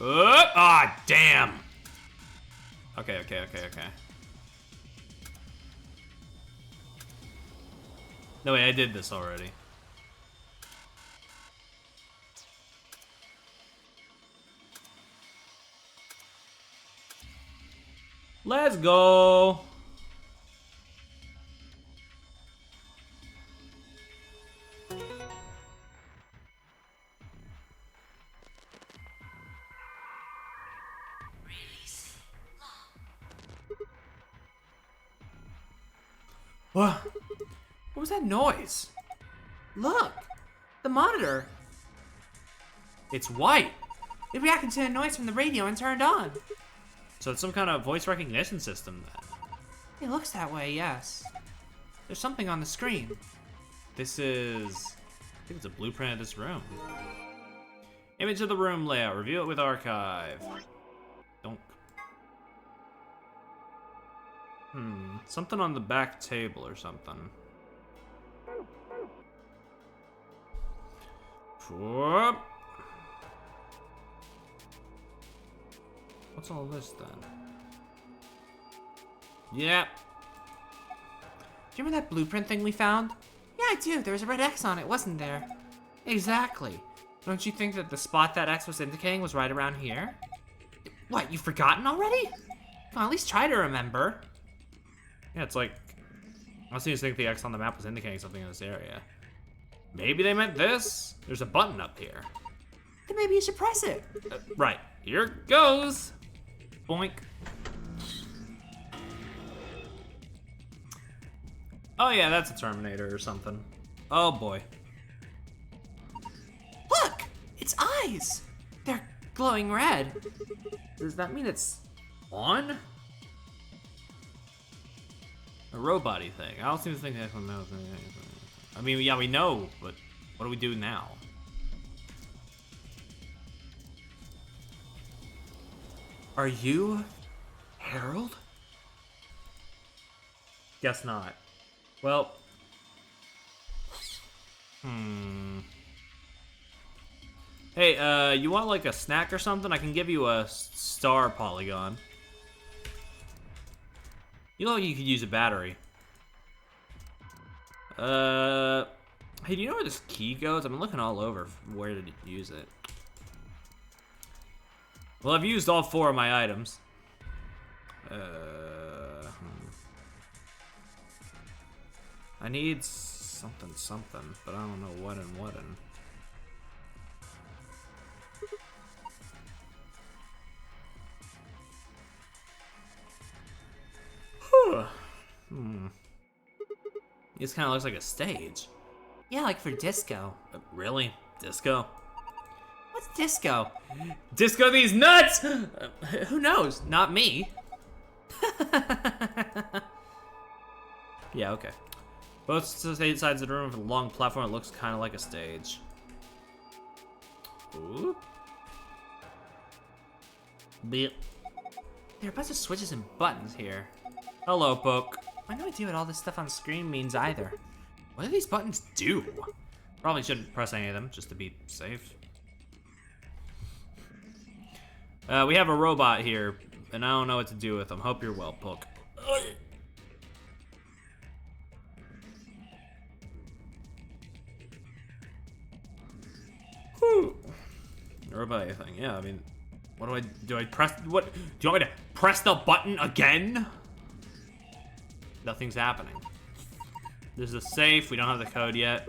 Ah, damn. Okay. No, wait, I did this already. Let's go. What was that noise? Look! The monitor! It's white! It reacted to a noise from the radio and turned on. So it's some kind of voice recognition system then. It looks that way, yes. There's something on the screen. This is... I think it's a blueprint of this room. Image of the room layout. Review it with archive. Donk. Something on the back table or something. Whoop. What's all this then? Yeah. Do you remember that blueprint thing we found? Yeah, I do. There was a red X on it, wasn't there? Exactly. Don't you think that the spot that X was indicating was right around here? What, you've forgotten already? Come on, at least try to remember. Yeah, it's like... I was thinking the X on the map was indicating something in this area. Maybe they meant this? There's a button up here. Then maybe you should press it. Right. Here goes. Boink. Oh yeah, that's a Terminator or something. Oh boy. Look! Its eyes! They're glowing red. Does that mean it's on? A robot-y thing. I don't seem to think that's what I mean, yeah, we know, but what do we do now? Are you Harold? Guess not. Well. Hey, you want like a snack or something? I can give you a star polygon. You know you could use a battery. Hey, do you know where this key goes? I've been looking all over for where to use it. Well, I've used all 4 of my items. I need something, but I don't know what and what and. This kind of looks like a stage. Yeah, like for disco. Really? Disco? What's disco? Disco these nuts! Who knows? Not me. Yeah, okay. Both sides of the room with a long platform. It looks kind of like a stage. Ooh. Bleep. There are a bunch of switches and buttons here. Hello, Poke. I have no idea what all this stuff on screen means either. What do these buttons do? Probably shouldn't press any of them, just to be safe. We have a robot here, and I don't know what to do with him. Hope you're well, Poke. Whew. Robot thing, yeah, I mean, what do I press, what, do you want me to press the button again? Nothing's happening. There's a safe, we don't have the code yet.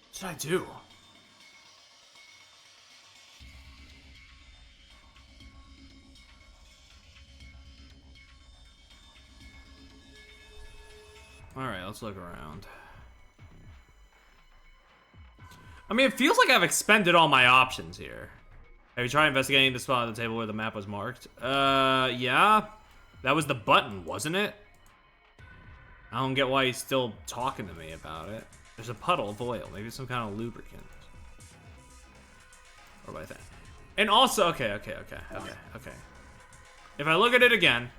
What should I do? Alright, let's look around. I mean, it feels like I've expended all my options here. Have you tried investigating the spot on the table where the map was marked? Yeah. That was the button, wasn't it? I don't get why he's still talking to me about it. There's a puddle of oil, maybe some kind of lubricant. Or what I think. And also, okay. If I look at it again,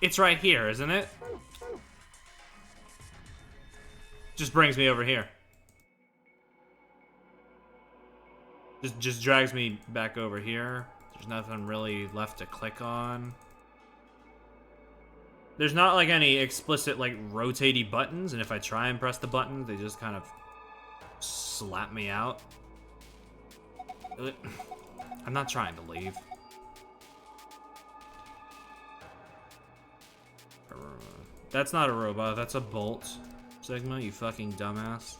it's right here, isn't it? Just brings me over here. Just drags me back over here. There's nothing really left to click on. There's not like any explicit like rotatey buttons, and if I try and press the buttons, they just kind of slap me out. I'm not trying to leave. That's not a robot, that's a bolt. Sigma, you fucking dumbass.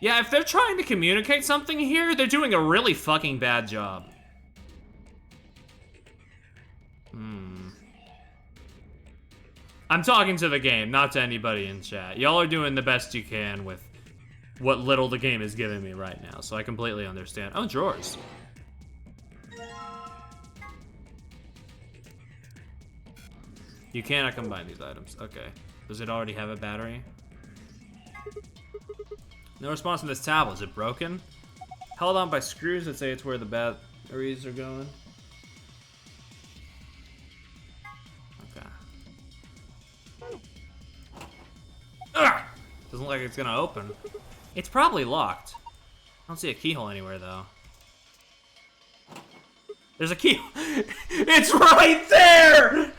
Yeah, if they're trying to communicate something here, they're doing a really fucking bad job. I'm talking to the game, not to anybody in chat. Y'all are doing the best you can with what little the game is giving me right now, so I completely understand. Oh, drawers. You cannot combine these items. Okay. Does it already have a battery? No response from this tablet. Is it broken? Held on by screws that say it's where the batteries are going. Ugh! Doesn't look like it's gonna open. It's probably locked. I don't see a keyhole anywhere though. There's a key. It's right there!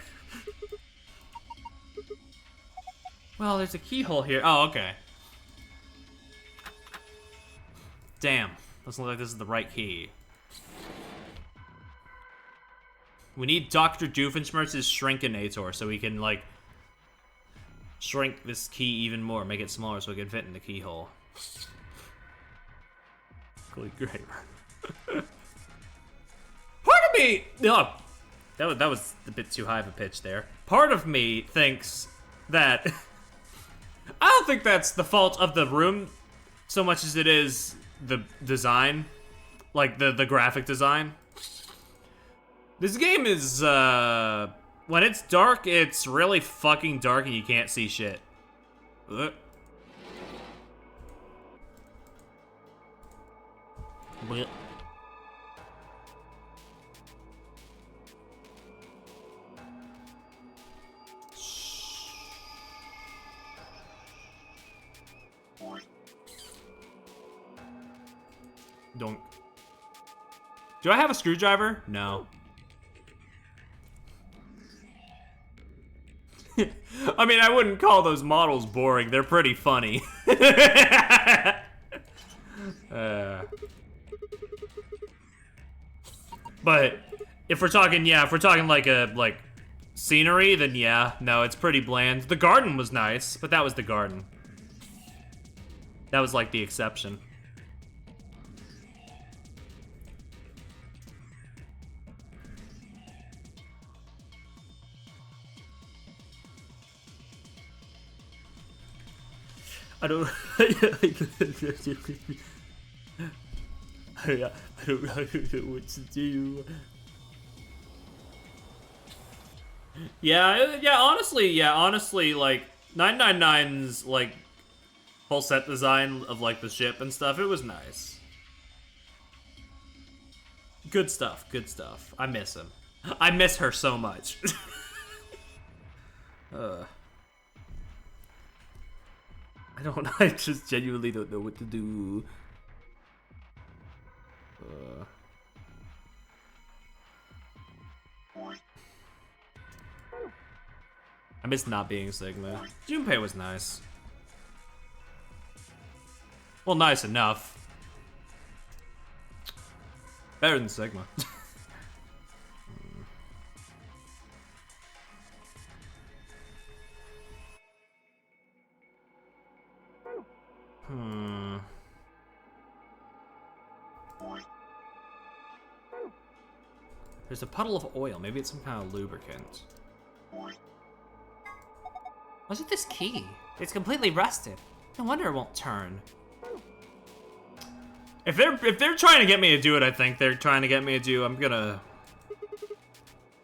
Well, there's a keyhole here. Oh, okay. Damn. Doesn't look like this is the right key. We need Dr. Doofenshmirtz's Shrinkinator so we can, like, shrink this key even more, make it smaller so it can fit in the keyhole. Great. Part of me... Oh, that was a bit too high of a pitch there. Part of me thinks that... I don't think that's the fault of the room so much as it is the design. Like, the graphic design. This game is, when it's dark, it's really fucking dark and you can't see shit. Ugh. Blech. Don't. Do I have a screwdriver? No. I mean, I wouldn't call those models boring. They're pretty funny. But if we're talking, like scenery, then yeah, no, it's pretty bland. The garden was nice, but that was the garden. That was like the exception. I don't. I don't know what to do. Honestly, like 999's like whole set design of like the ship and stuff, it was nice. Good stuff. I miss him. I miss her so much. I just genuinely don't know what to do. I miss not being Sigma. Junpei was nice. Well, nice enough. Better than Sigma. There's a puddle of oil. Maybe it's some kind of lubricant. What's with this key? It's completely rusted. No wonder it won't turn. If they're trying to get me to do it, I think they're trying to get me to do. I'm gonna.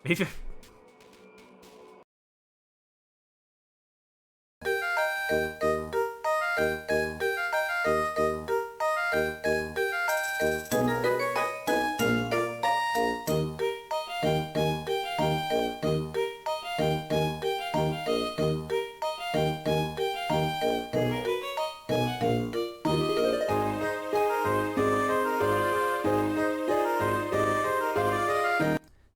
Maybe.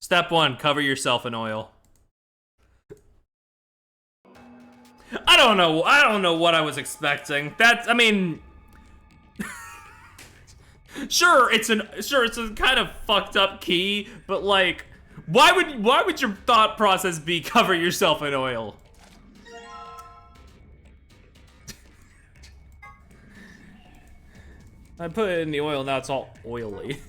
Step 1, cover yourself in oil. I don't know what I was expecting. I mean, sure it's a kind of fucked up key, but like, why would your thought process be cover yourself in oil? I put it in the oil, now it's all oily.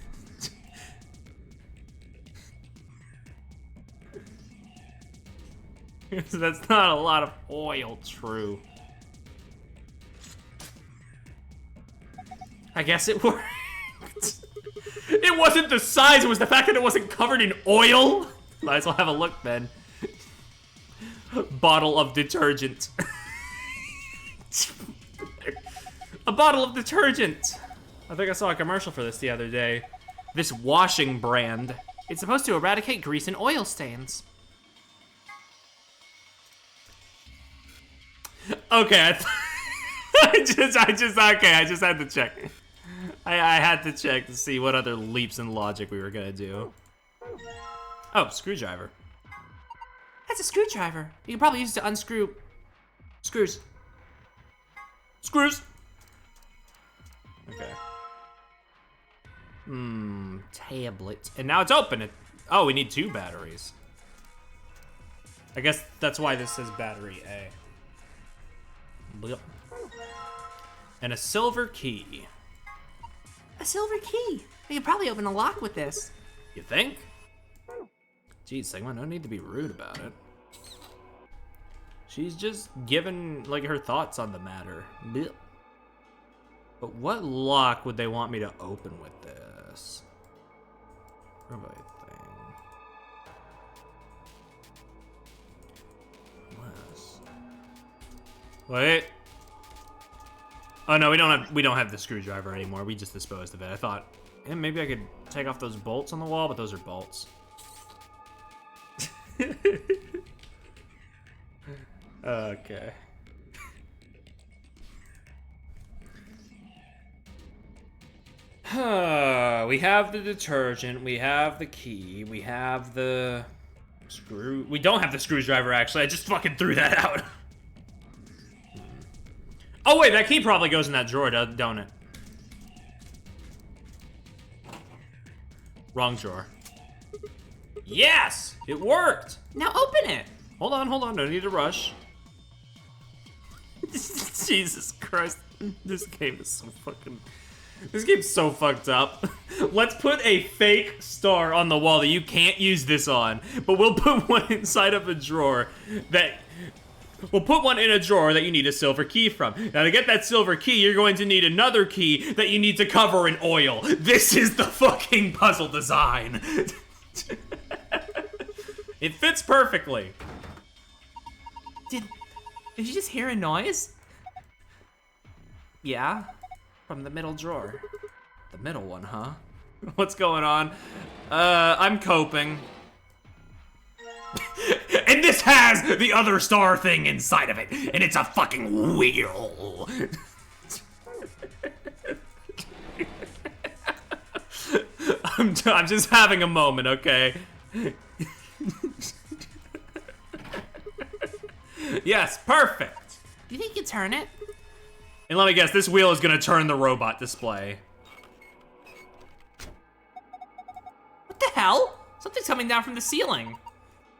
That's not a lot of oil, true. I guess it worked. It wasn't the size, it was the fact that it wasn't covered in oil. Might as well have a look, then. Bottle of detergent. A bottle of detergent. I think I saw a commercial for this the other day. This washing brand. It's supposed to eradicate grease and oil stains. Okay, I just had to check. I had to check to see what other leaps in logic we were gonna do. Oh, screwdriver. That's a screwdriver. You can probably use it to unscrew screws. Screws. Okay. Tablet. And now it's open. Oh, we need 2 batteries. I guess that's why this says battery A. Blip. And a silver key. A silver key. We could probably open a lock with this. You think? Geez, Sigma, no need to be rude about it. She's just giving, like, her thoughts on the matter. Blip. But what lock would they want me to open with this? Robot thing. Unless. Wait. Oh no, we don't have the screwdriver anymore. We just disposed of it. I thought, maybe I could take off those bolts on the wall, but those are bolts. Okay. We have the detergent, we have the key, we have the screw. We don't have the screwdriver, actually. I just fucking threw that out. Oh wait, that key probably goes in that drawer, don't it? Wrong drawer. Yes! It worked! Now open it! Hold on, no need to rush. Jesus Christ. This game is so fucking... This game's so fucked up. Let's put a fake star on the wall that you can't use this on, but we'll put one inside of a drawer that... We'll put one in a drawer that you need a silver key from. Now to get that silver key, you're going to need another key that you need to cover in oil. This is the fucking puzzle design. It fits perfectly. Did you just hear a noise? Yeah, from the middle drawer. The middle one, huh? What's going on? I'm coping. And this has the other star thing inside of it, and it's a fucking wheel. I'm just having a moment, okay? Yes, perfect. Do you think you can turn it? And let me guess, this wheel is gonna turn the robot display. What the hell? Something's coming down from the ceiling.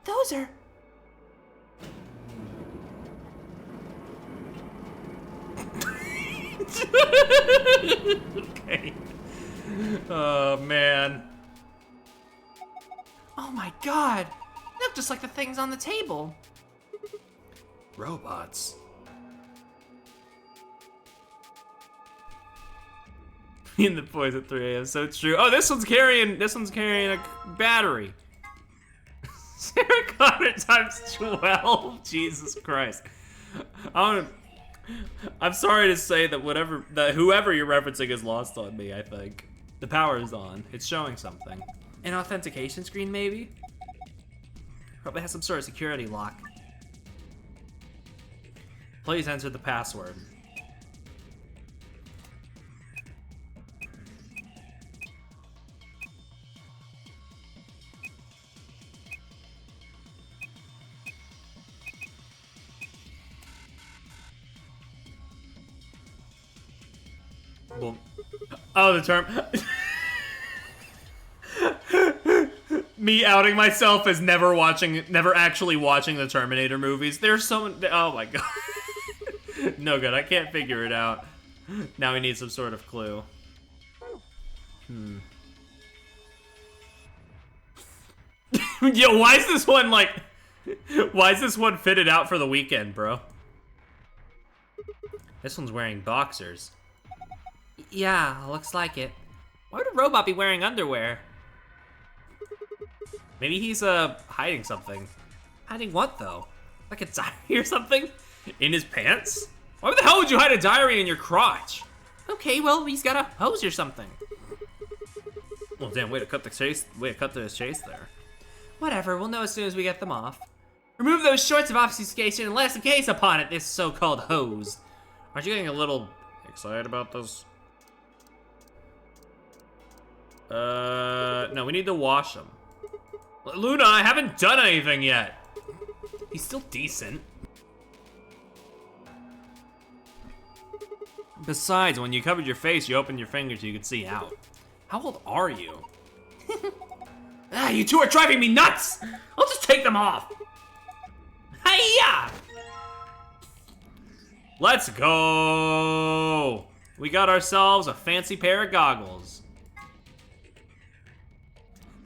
Those are... Okay. Oh, man. Oh my god. They look just like the things on the table. Robots. In the boys at 3 a.m. So true. Oh, this one's carrying a battery. Sarah Connor times 12. Jesus Christ. I'm sorry to say that whoever you're referencing is lost on me, I think. The power is on. It's showing something. An authentication screen, maybe? Probably has some sort of security lock. Please enter the password. Boom. Oh, the term. Me outing myself as never actually watching the Terminator movies. There's so many. Oh my god. No good. I can't figure it out. Now we need some sort of clue. Yo, why is this one like? Why is this one fitted out for the weekend, bro? This one's wearing boxers. Yeah, looks like it. Why would a robot be wearing underwear? Maybe he's hiding something. Hiding what, though? Like a diary or something? In his pants? Why the hell would you hide a diary in your crotch? Okay, well, he's got a hose or something. Well, damn, way to cut the chase there. Whatever, we'll know as soon as we get them off. Remove those shorts of obfuscation and let us gaze upon it, this so-called hose. Aren't you getting a little excited about this? No, we need to wash them. Luna, I haven't done anything yet. He's still decent. Besides, when you covered your face, you opened your fingers so you could see out. How old are you? God, you two are driving me nuts! I'll just take them off. Hiya! Let's go! We got ourselves a fancy pair of goggles.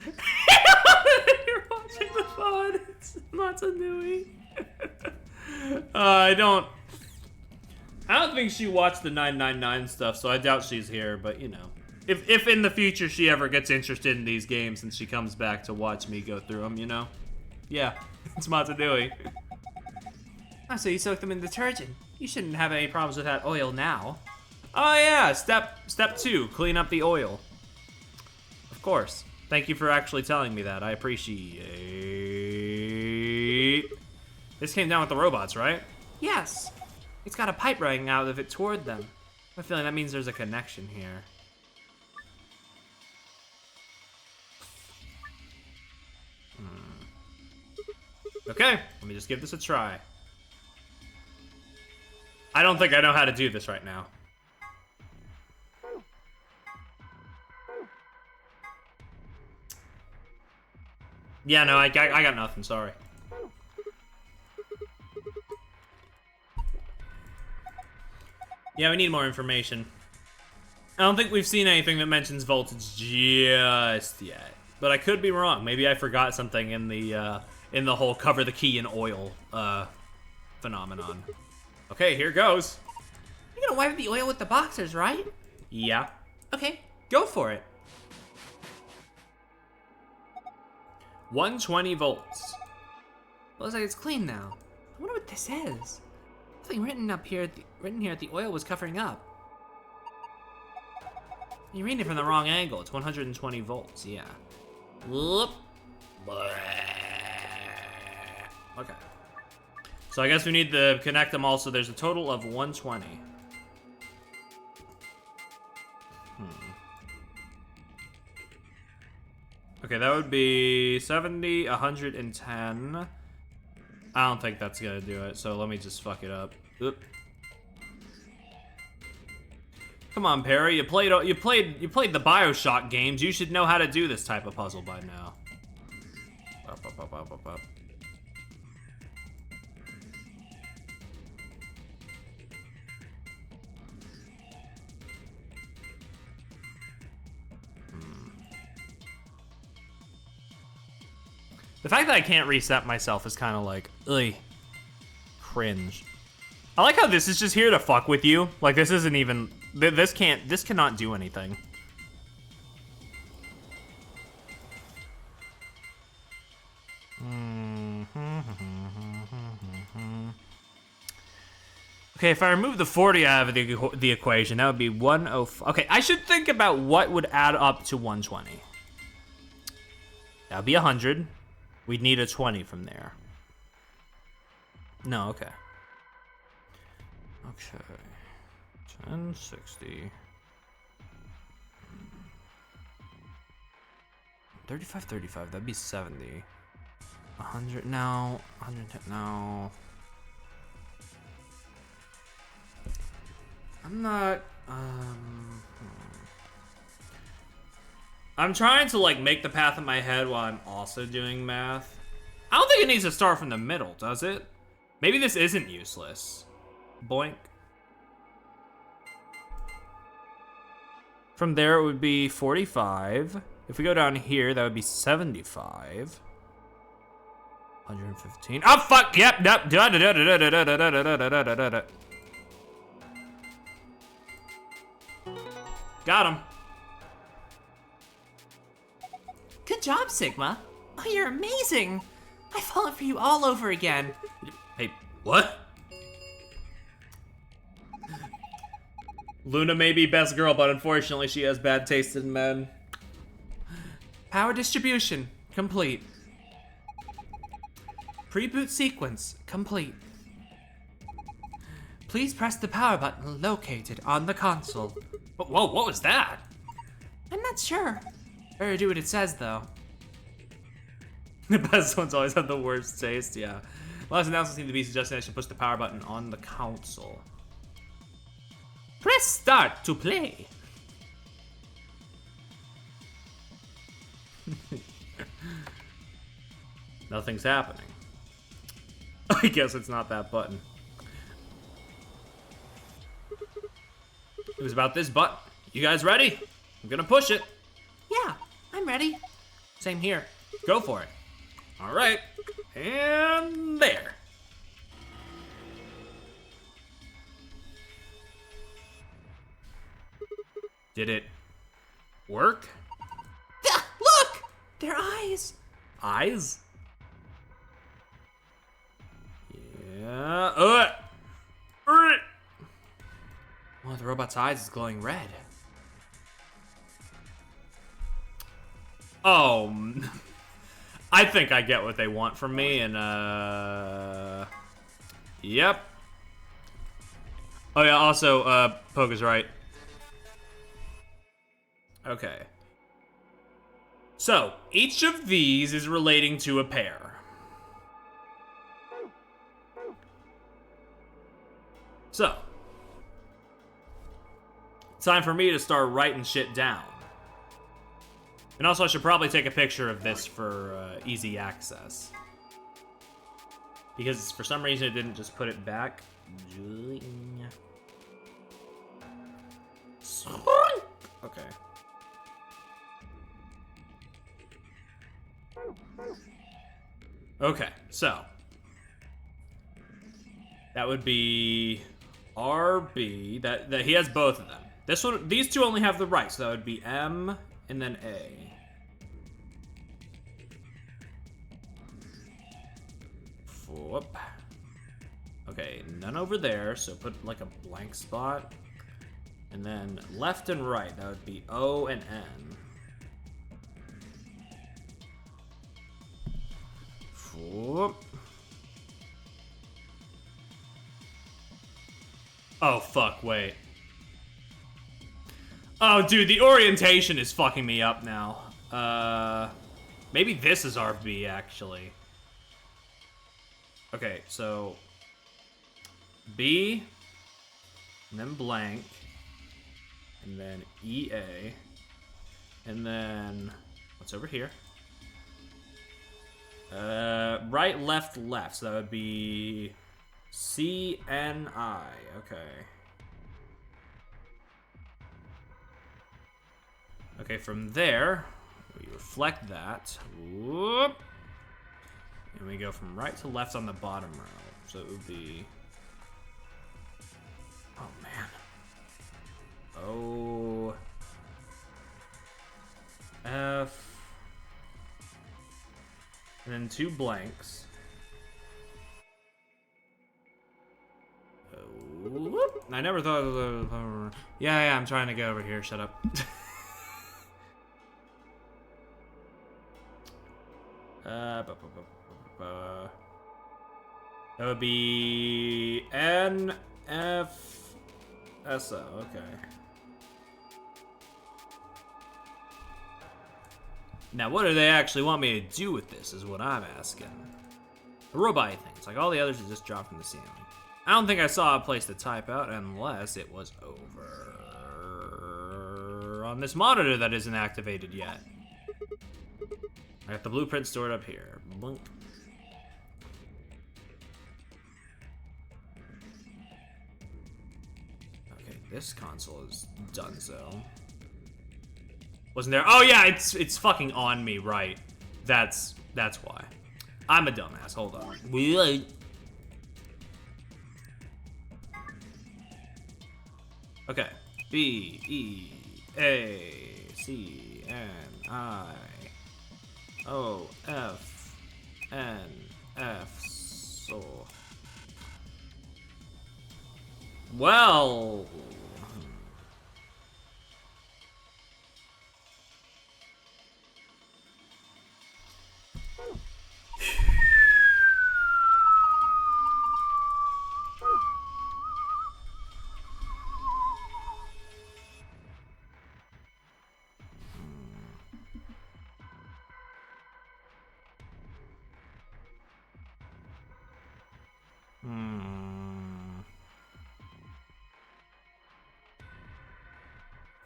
You're watching the pod. It's Matsunui. I don't think she watched the 999 stuff, so I doubt she's here, but you know. If in the future she ever gets interested in these games and she comes back to watch me go through them, you know? Yeah, it's Matsunui. Oh, so you soak them in detergent. You shouldn't have any problems with that oil now. Oh yeah, step 2, clean up the oil. Of course. Thank you for actually telling me that. I appreciate. This came down with the robots, right? Yes. It's got a pipe running out of it toward them. I have a feeling that means there's a connection here. Okay, let me just give this a try. I don't think I know how to do this right now. Yeah, no, I got nothing, sorry. Yeah, we need more information. I don't think we've seen anything that mentions voltage just yet. But I could be wrong. Maybe I forgot something in the whole cover the key in oil phenomenon. Okay, here goes. You're gonna wipe the oil with the boxers, right? Yeah. Okay, go for it. 120 volts. Looks like it's clean now. I wonder what this is. Something written here that the oil was covering up. You're reading it from the wrong angle. It's 120 volts, yeah. Whoop. Okay. So I guess we need to connect them all, so there's a total of 120. Okay, that would be 70, 110. I don't think that's gonna do it, so let me just fuck it up. Oop. Come on, Perry, you played the BioShock games. You should know how to do this type of puzzle by now. Up. The fact that I can't reset myself is kind of like, ugh, cringe. I like how this is just here to fuck with you. Like, this isn't even, this cannot do anything. Okay, if I remove the 40 out of the equation, that would be 105. Okay, I should think about what would add up to 120. That would be 100. We'd need a 20 from there. No, okay. Okay. 10, 60. 35, 35, that'd be 70. 100, no. 110, no. I'm not, I'm trying to, like, make the path in my head while I'm also doing math. I don't think it needs to start from the middle, does it? Maybe this isn't useless. Boink. From there, it would be 45. If we go down here, that would be 75. 115. Oh, fuck! Yep. Got him. Good job, Sigma. Oh, you're amazing. I've fallen for you all over again. Hey, what? Luna may be best girl, but unfortunately she has bad taste in men. Power distribution complete. Pre-boot sequence complete. Please press the power button located on the console. Whoa, what was that? I'm not sure. Better do what it says, though. The best ones always have the worst taste, yeah. Last announcements seem to be suggesting I should push the power button on the console. Press start to play. Nothing's happening. I guess it's not that button. It was about this button. You guys ready? I'm gonna push it. Yeah, I'm ready. Same here. Go for it. All right. And there. Did it work? Look! Their eyes! Eyes? Yeah. One of the robot's eyes is glowing red. Oh, I think I get what they want from me, and yep. Oh yeah, also, Poke is right. Okay. So, each of these is relating to a pair. So, it's time for me to start writing shit down. And also, I should probably take a picture of this for easy access. Because for some reason it didn't just put it back. Okay. Okay, so that would be RB. That he has both of them. This one, these two only have the right, so that would be M and then A. Whoop. Okay, none over there, so put like a blank spot. And then left and right, that would be O and N. Whoop. Oh, fuck, wait. Oh, dude, the orientation is fucking me up now. Maybe this is RB, actually. Okay, so B, and then blank, and then EA, and then what's over here? Right, left, left. So that would be CNI. Okay. Okay, from there, we reflect that. Whoop. And we go from right to left on the bottom row. So it would be... Oh, man. O... F... And then two blanks. Whoop. I never thought of the... Yeah, I'm trying to get over here. Shut up. That would be NFSO. Okay. Now, what do they actually want me to do with this is what I'm asking. The robot things, like all the others, are just dropped from the ceiling. I don't think I saw a place to type out unless it was over on this monitor that isn't activated yet. I got the blueprint stored up here. Blink. Okay, this console is done so. Wasn't there? Oh yeah, it's fucking on me, right? That's why. I'm a dumbass. Hold on. Okay. B E A C N I O F N F so. Well.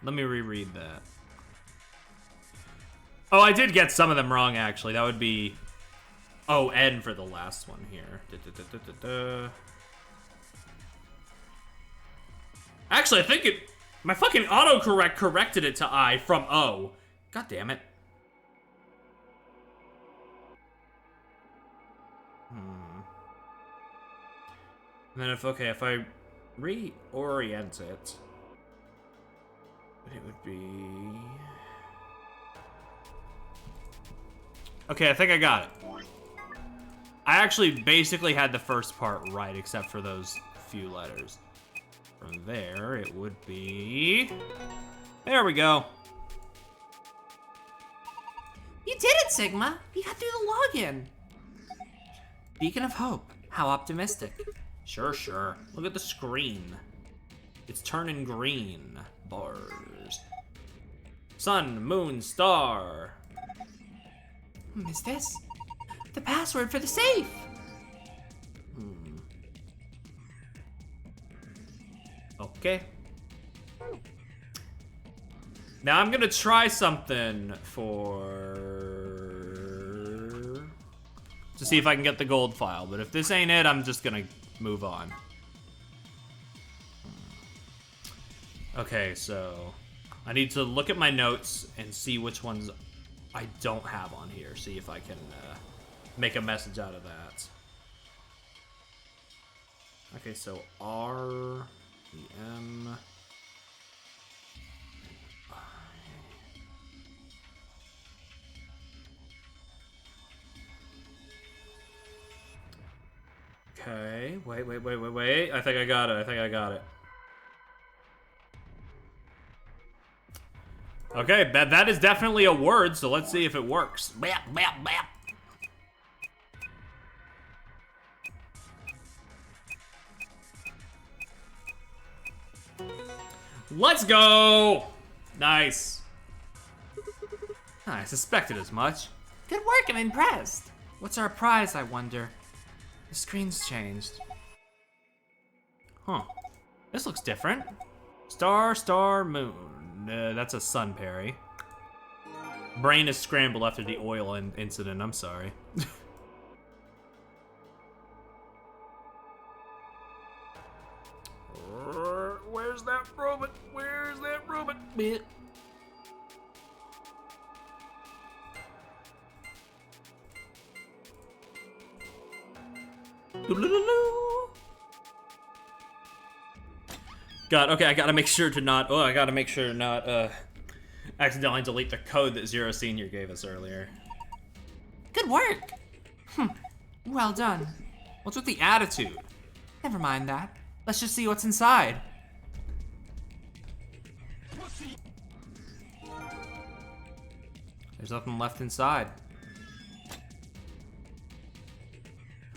Let me reread that. Oh, I did get some of them wrong, actually. That would be O-N for the last one here. Actually, I think my fucking autocorrect corrected it to I from O. God damn it. And then if I reorient it, it would be... Okay, I think I got it. I actually basically had the first part right, except for those few letters. From there, it would be... There we go. You did it, Sigma! You got through the login! Beacon of Hope. How optimistic. Sure. Look at the screen. It's turning green. Bars. Sun, moon, star. Is this the password for the safe? Okay. Now I'm gonna try something to see if I can get the gold file, but if this ain't it, I'm just gonna move on. Okay, so I need to look at my notes and see which ones I don't have on here. See if I can make a message out of that. Okay, so R, E, M. Okay, wait. I think I got it. Okay, that is definitely a word, so let's see if it works. Bap, bap, bap. Let's go! Nice. I suspected as much. Good work, I'm impressed. What's our prize, I wonder? The screen's changed. Huh. This looks different. Star, moon. That's a sun, Perry. Brain is scrambled after the oil incident, I'm sorry. Where's that robot? Bit. God, okay, I gotta make sure to not, accidentally delete the code that Zero Senior gave us earlier. Good work! Well done. What's with the attitude? Never mind that. Let's just see what's inside. There's nothing left inside.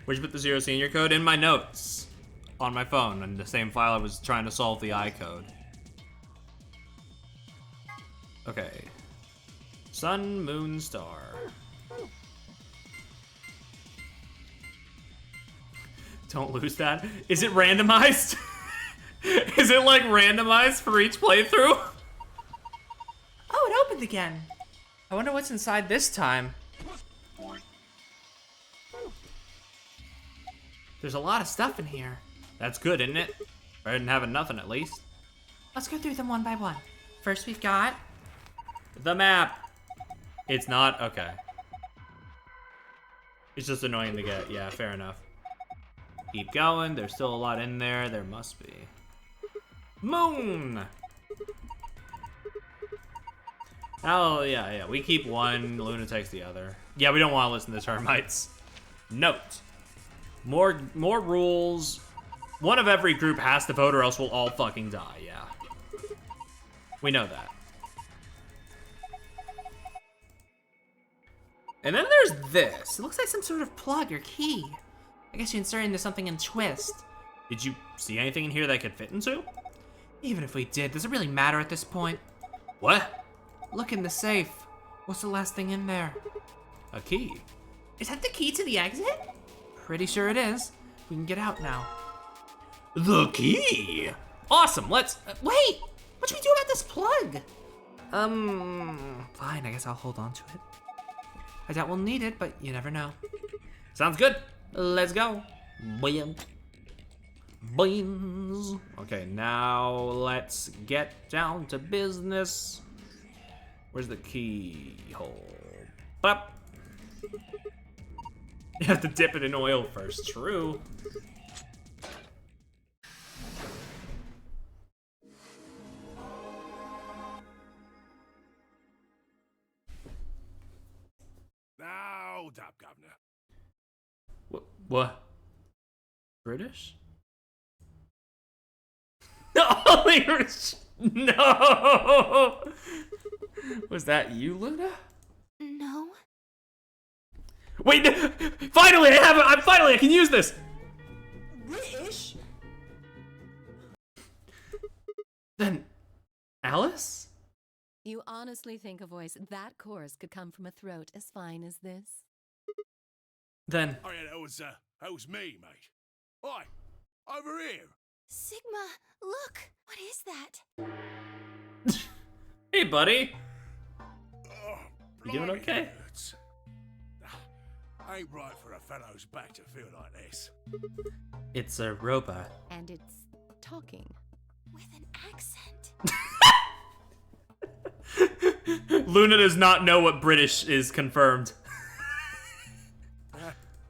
Where'd you put the Zero Senior code? In my notes. On my phone, in the same file I was trying to solve the I code. Okay. Sun, moon, star. Don't lose that. Is it randomized? Is it like randomized for each playthrough? Oh, it opened again. I wonder what's inside this time. There's a lot of stuff in here. That's good, isn't it? Better than having nothing, at least. Let's go through them one by one. First, we've got the map. It's not? Okay. It's just annoying to get. Yeah, fair enough. Keep going. There's still a lot in there. There must be. Moon! Oh, yeah. We keep one. Luna takes the other. Yeah, we don't want to listen to termites. Note. More rules. One of every group has to vote or else we'll all fucking die, yeah. We know that. And then there's this. It looks like some sort of plug or key. I guess you insert into something and twist. Did you see anything in here that I could fit into? Even if we did, does it really matter at this point? What? Look in the safe. What's the last thing in there? A key. Is that the key to the exit? Pretty sure it is. We can get out now. The key! Awesome, let's... Wait! What should we do about this plug? Fine, I guess I'll hold on to it. I doubt we'll need it, but you never know. Sounds good. Let's go. Boing. Boings. Okay, now let's get down to business. Where's the keyhole? Up. You have to dip it in oil first. True. Now, hold up, Governor. What? British? No! Was that you, Luna? No. Wait! Finally, I can use this. British? Then, Alice? You honestly think a voice that coarse could come from a throat as fine as this? Then. Oh yeah, that was me, mate. Oi, over here. Sigma, look. What is that? Hey, buddy. Oh, You doing okay? hurts. Ain't right for a fellow's back to feel like this. It's a robot. And it's talking. With an accent. Luna does not know what British is confirmed.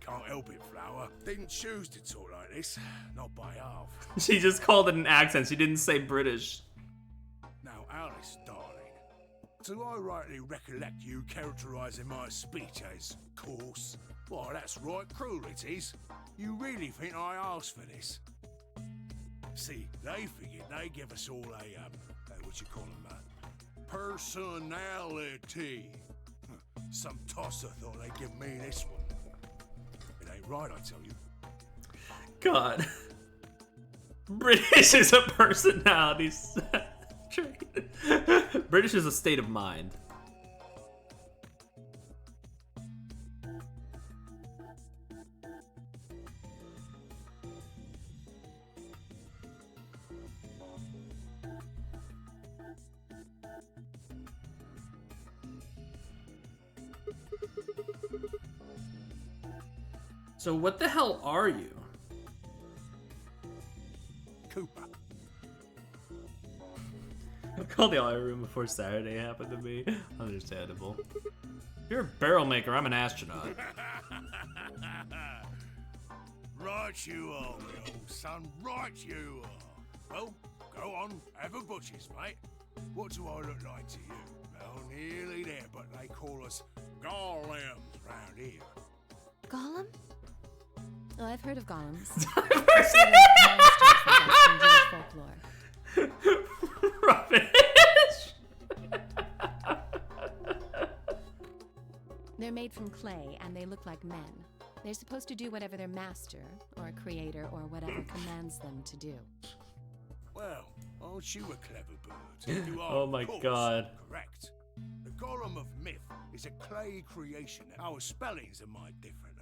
Can't help it, Flower. Didn't choose to talk like this. Not by half. She just called it an accent. She didn't say British. Now, Alice, darling, do I rightly recollect you characterising my speech as coarse? Why, that's right cruel it is. You really think I asked for this? See, they figured they'd give us all a, what you call them, personality. Some tosser thought they'd give me this one. It ain't right, I tell you. God. British is a personality trait. British is a state of mind. So what the hell are you? Cooper. I called the eye room before Saturday happened to me. Understandable. If you're a barrel maker, I'm an astronaut. Right you are, my old son. Right you are. Well, go on, have a butcher's, mate. What do I look like to you? Well, nearly there, but they call us golems round here. Gollum? Oh, I've heard of golems. Rubbish! They're made from clay, and they look like men. They're supposed to do whatever their master, or creator, or whatever commands them to do. Well, aren't you a clever bird? You are, Oh my of course, God. correct. The Golem of Myth is a clay creation. Our spellings are might different.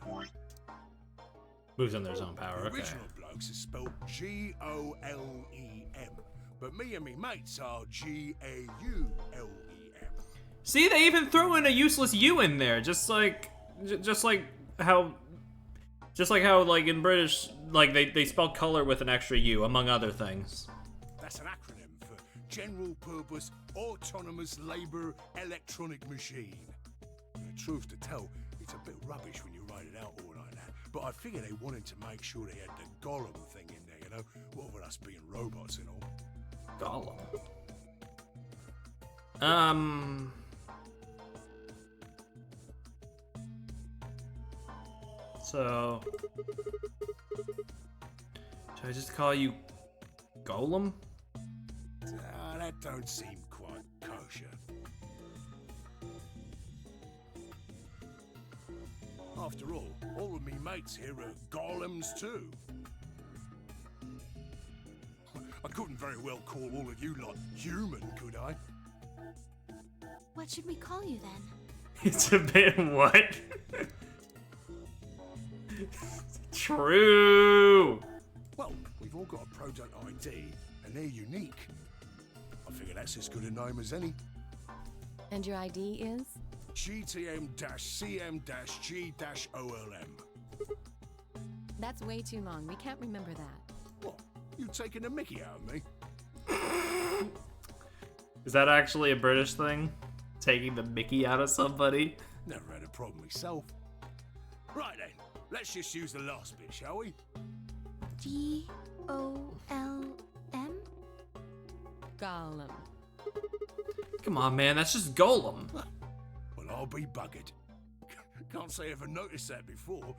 Moves on their own power, The okay. original blokes are spelled G-O-L-E-M, but me and me mates are G-A-U-L-E-M. See, they even throw in a useless U in there, just like how like in British, like they spell color with an extra U, among other things. That's an acronym for General Purpose Autonomous Labour Electronic Machine. The truth to tell, it's a bit rubbish when you write it out all like that. But I figure they wanted to make sure they had the Gollum thing in there, you know? What with us being robots and all. Gollum. So, should I just call you Golem? That don't seem quite kosher. After all of me mates here are golems too. I couldn't very well call all of you lot human, could I? What should we call you then? It's a bit what? True. Well, we've all got a product ID, and they're unique. I figure that's as good a name as any. And your ID is? GTM-CM-G-OLM. That's way too long. We can't remember that. What? You taking a mickey out of me? Is that actually a British thing? Taking the mickey out of somebody? Never had a problem myself. Right then, let's just use the last bit, shall we? G-O-L-M? Gollum. Come on, man, that's just Golem. Well, I'll be buggered. Can't say I ever noticed that before.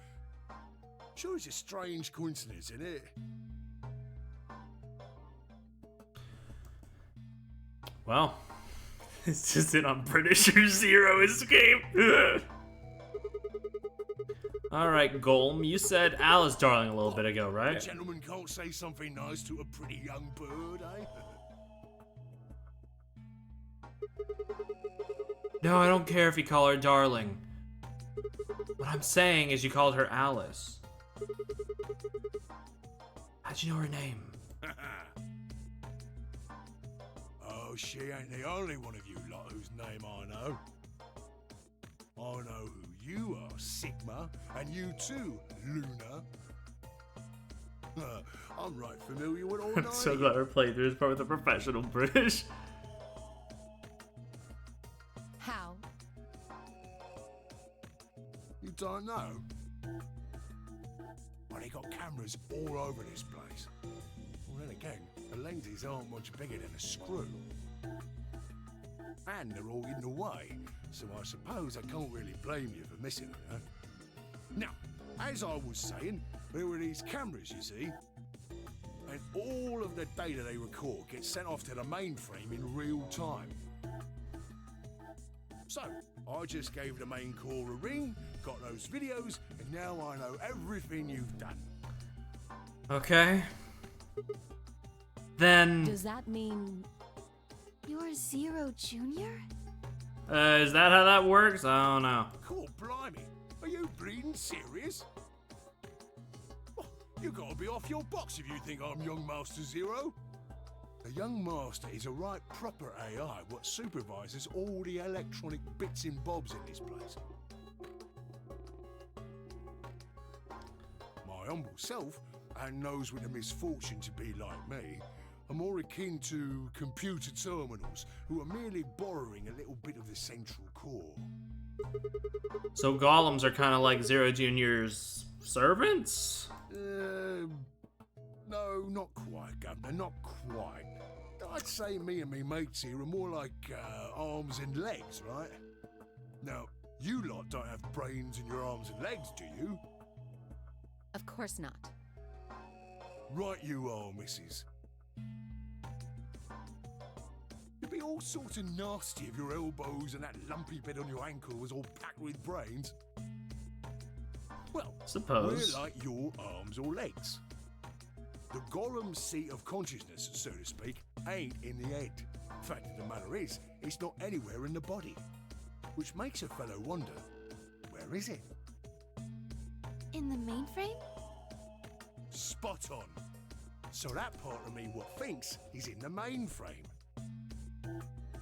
Sure, it's a strange coincidence, isn't it? Well, it's just in on British or Zero Escape. Alright, Golem, you said Alice Darling a little bit ago, A right? gentleman can't say something nice to a pretty young bird, eh? No, I don't care if you call her Darling. What I'm saying is you called her Alice. How'd you know her name? Oh, she ain't the only one of you lot whose name I know. I know who you are, Sigma, and you too, Luna. I'm right familiar with all I'm nine so of you. glad we're playing through this part with the professional British. How? You don't know? Well, they got cameras all over this place. Well, then again, the lenses aren't much bigger than a screw. And they're all hidden away, so I suppose I can't really blame you for missing it, huh? Now, as I was saying, there were these cameras, you see, and all of the data they record gets sent off to the mainframe in real time. So, I just gave the main core a ring, got those videos, and now I know everything you've done. Okay. Then... Does that mean... You're Zero Junior? is that how that works? I don't know. Cool, blimey. Are you bleeding serious? Oh, you gotta be off your box if you think I'm Young Master Zero. A Young Master is a right proper AI what supervises all the electronic bits and bobs in this place. My humble self, and those with the misfortune to be like me, are more akin to computer terminals who are merely borrowing a little bit of the central core. So golems are kind of like Zero Junior's servants? No, not quite, Governor, not quite. I'd say me and me mates here are more like arms and legs, right? Now, you lot don't have brains in your arms and legs, do you? Of course not. Right you are, missus. You'd be all sorts of nasty if your elbows and that lumpy bit on your ankle was all packed with brains. Well, Suppose. we're like your arms or legs. The Golem's seat of consciousness, so to speak, ain't in the head. Fact of the matter is, it's not anywhere in the body. Which makes a fellow wonder, where is it? In the mainframe? Spot on. So that part of me what thinks is in the mainframe.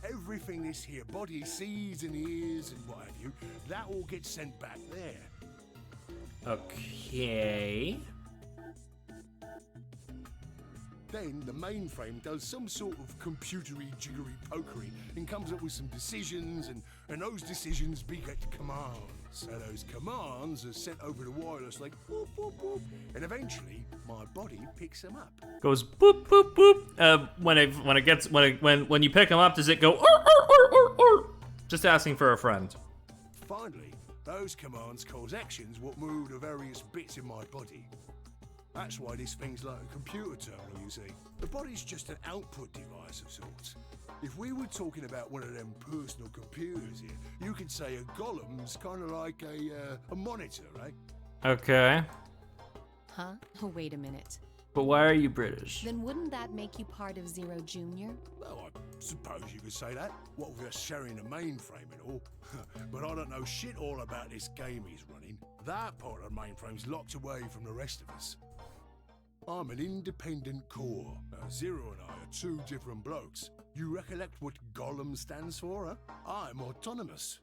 Everything this here body sees and hears and what have you, that all gets sent back there. Okay. Then the mainframe does some sort of computery jiggery pokery and comes up with some decisions, and those decisions beget commands. And those commands are sent over the wireless like boop boop boop, and eventually my body picks them up. Goes boop boop boop. When you pick them up, does it go? Just asking for a friend. Finally, those commands cause actions what move the various bits in my body. That's why this thing's like a computer terminal, you see. The body's just an output device of sorts. If we were talking about one of them personal computers here, you could say a golem's kind of like a monitor, right? Okay. Huh? Wait a minute. But why are you British? Then wouldn't that make you part of Zero Junior? Well, I suppose you could say that. What with us sharing the mainframe and all. But I don't know shit all about this game he's running. That part of the mainframe's locked away from the rest of us. I'm an independent core, Zero and I are two different blokes. You recollect what Gollum stands for, huh? I'm autonomous.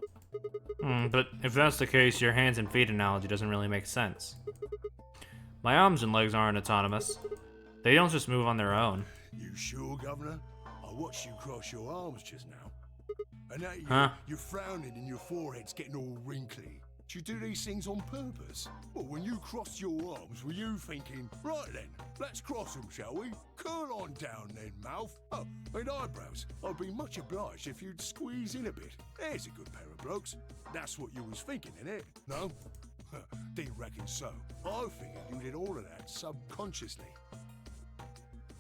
But if that's the case, your hands and feet analogy doesn't really make sense. My arms and legs aren't autonomous. They don't just move on their own. You sure, Governor? I watched you cross your arms just now. And now you're frowning and your forehead's getting all wrinkly. Do you do these things on purpose? Well, when you crossed your arms, were you thinking, right then, let's cross them, shall we? Curl on down then, mouth. Oh, and eyebrows. I'd be much obliged if you'd squeeze in a bit. There's a good pair of blokes. That's what you was thinking, innit? No? Didn't reckon so. I figured you did all of that subconsciously.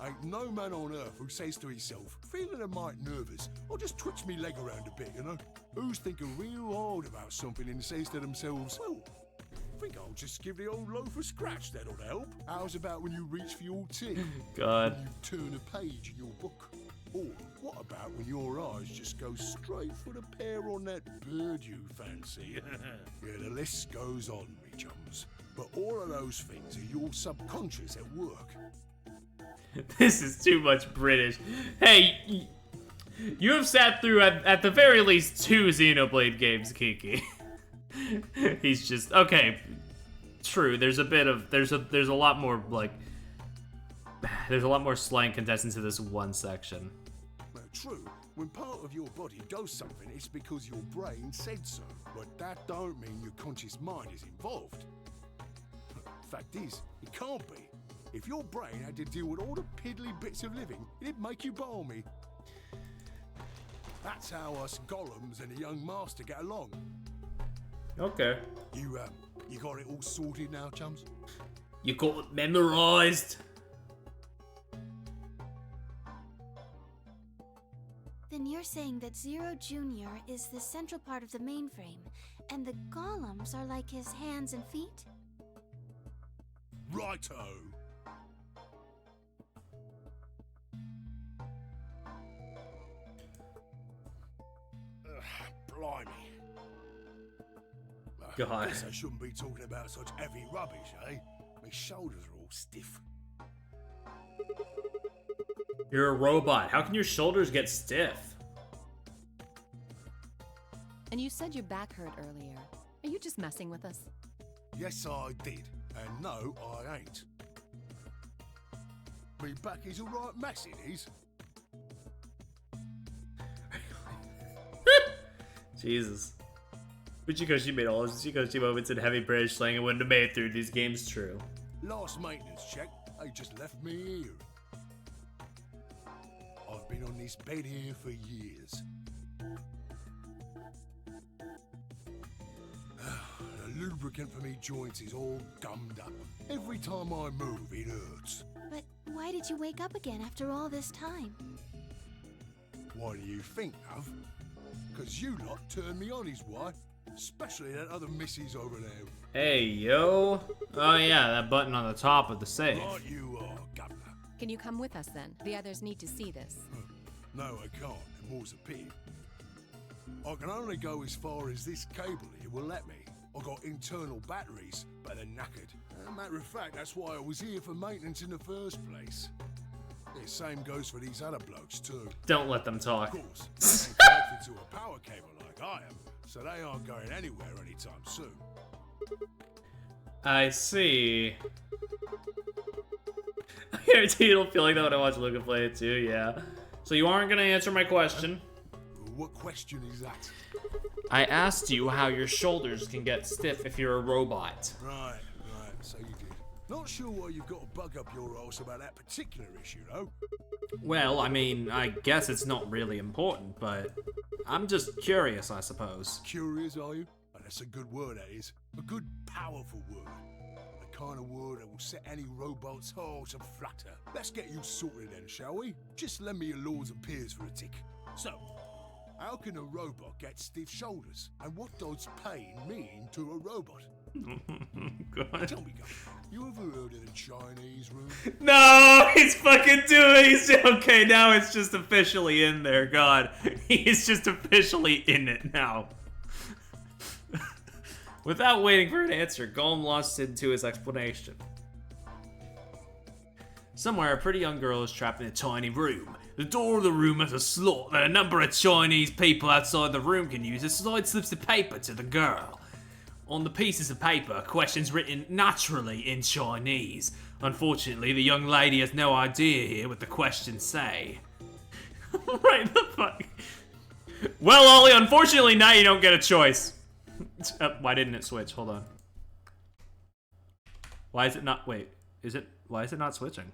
Ain't no man on earth who says to himself, feeling a mite nervous, I'll just twitch me leg around a bit, you know? Who's thinking real hard about something and says to themselves, well, I think I'll just give the old loaf a scratch, that'll help. How's about when you reach for your tea? God. When you turn a page in your book? Or what about when your eyes just go straight for the pear on that bird you fancy? Yeah, the list goes on, me chums. But all of those things are your subconscious at work. This is too much British. Hey, you have sat through at the very least 2 Xenoblade games, Kiki. He's just okay. True. There's a bit of there's a lot more like there's a lot more slang condensed into this one section. True. When part of your body does something, it's because your brain said so. But that don't mean your conscious mind is involved. Fact is, it can't be. If your brain had to deal with all the piddly bits of living, it'd make you balmy. That's how us golems and the young master get along. Okay. You got it all sorted now, chums? You got it memorized. Then you're saying that Zero Jr. is the central part of the mainframe, and the golems are like his hands and feet? Righto! Blimey. God. Guess I shouldn't be talking about such heavy rubbish, eh? My shoulders are all stiff. You're a robot. How can your shoulders get stiff? And you said your back hurt earlier. Are you just messing with us? Yes, I did. And no, I ain't. Me back is all right mess, it is. Jesus. Michiko, she made all those Michiko moments in heavy British slang and wouldn't have made it through these games true. Last maintenance check, they just left me here. I've been on this bed here for years. The lubricant for me joints is all gummed up. Every time I move, it hurts. But why did you wake up again after all this time? What do you think, love? Because you lot turned me on, is why. Especially that other missus over there. Hey, yo. Oh, yeah, that button on the top of the safe. Right you are, Governor. Can you come with us then? The others need to see this. No, I can't, and more's a pity. I can only go as far as this cable here will let me. I got internal batteries, but they're knackered. Matter of fact, that's why I was here for maintenance in the first place. The same goes for these other blokes too. Don't let them talk. Of course, they ain't connected to a power cable like I am, so they aren't going anywhere anytime soon. I see. I guarantee you'll feel like that when I watch Luca play it too, yeah. So you aren't gonna answer my question. What question is that? I asked you how your shoulders can get stiff if you're a robot. Right, so you did. Not sure why you've got to bug up your arse about that particular issue, though. Well, I mean, I guess it's not really important, but I'm just curious, I suppose. Curious, are you? Oh, that's a good word, that is. A good, powerful word. The kind of word that will set any robot's heart a flutter. Let's get you sorted then, shall we? Just lend me your lords and peers for a tick. So, how can a robot get stiff shoulders? And what does pain mean to a robot? God. Tell me, guys, you ever heard of the Chinese room? No, he's fucking doing it. Okay, now it's just officially in there. God, he's just officially in it now. Without waiting for an answer, Golem launched into his explanation. Somewhere, a pretty young girl is trapped in a tiny room. The door of the room has a slot that a number of Chinese people outside the room can use to slide slips of paper to the girl. On the pieces of paper are questions written naturally in Chinese. Unfortunately, the young lady has no idea here what the questions say. Right the fuck? Well, Ollie, unfortunately now you don't get a choice. Why didn't it switch? Hold on. Why is it not? Wait, why is it not switching?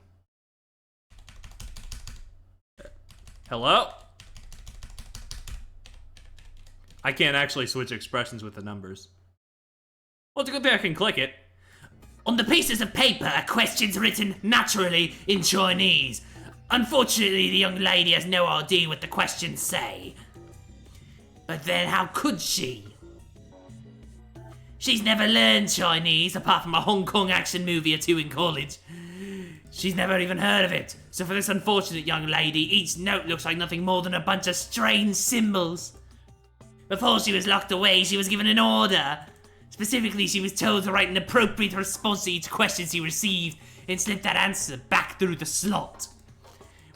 Hello? I can't actually switch expressions with the numbers. Well, it's a good thing I can click it. On the pieces of paper are questions written naturally in Chinese. Unfortunately, the young lady has no idea what the questions say. But then how could she? She's never learned Chinese apart from a Hong Kong action movie or two in college. She's never even heard of it. So for this unfortunate young lady, each note looks like nothing more than a bunch of strange symbols. Before she was locked away, she was given an order. Specifically, she was told to write an appropriate response to each question she received and slip that answer back through the slot.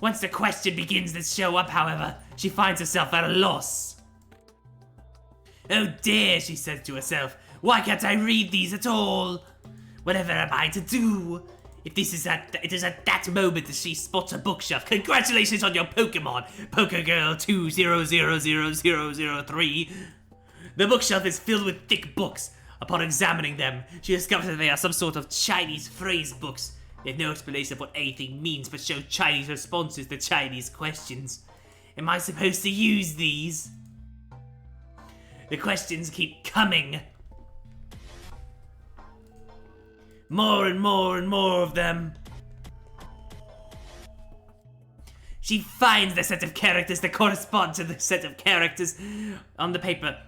Once the question begins to show up, however, she finds herself at a loss. Oh dear, she says to herself, why can't I read these at all? Whatever am I to do? It is at that moment that she spots a bookshelf. Congratulations on your Pokemon, Pokegirl 2000003. The bookshelf is filled with thick books. Upon examining them, she discovers that they are some sort of Chinese phrase books. They have no explanation of what anything means, but show Chinese responses to Chinese questions. Am I supposed to use these? The questions keep coming. More and more and more of them. She finds the set of characters that correspond to the set of characters on the paper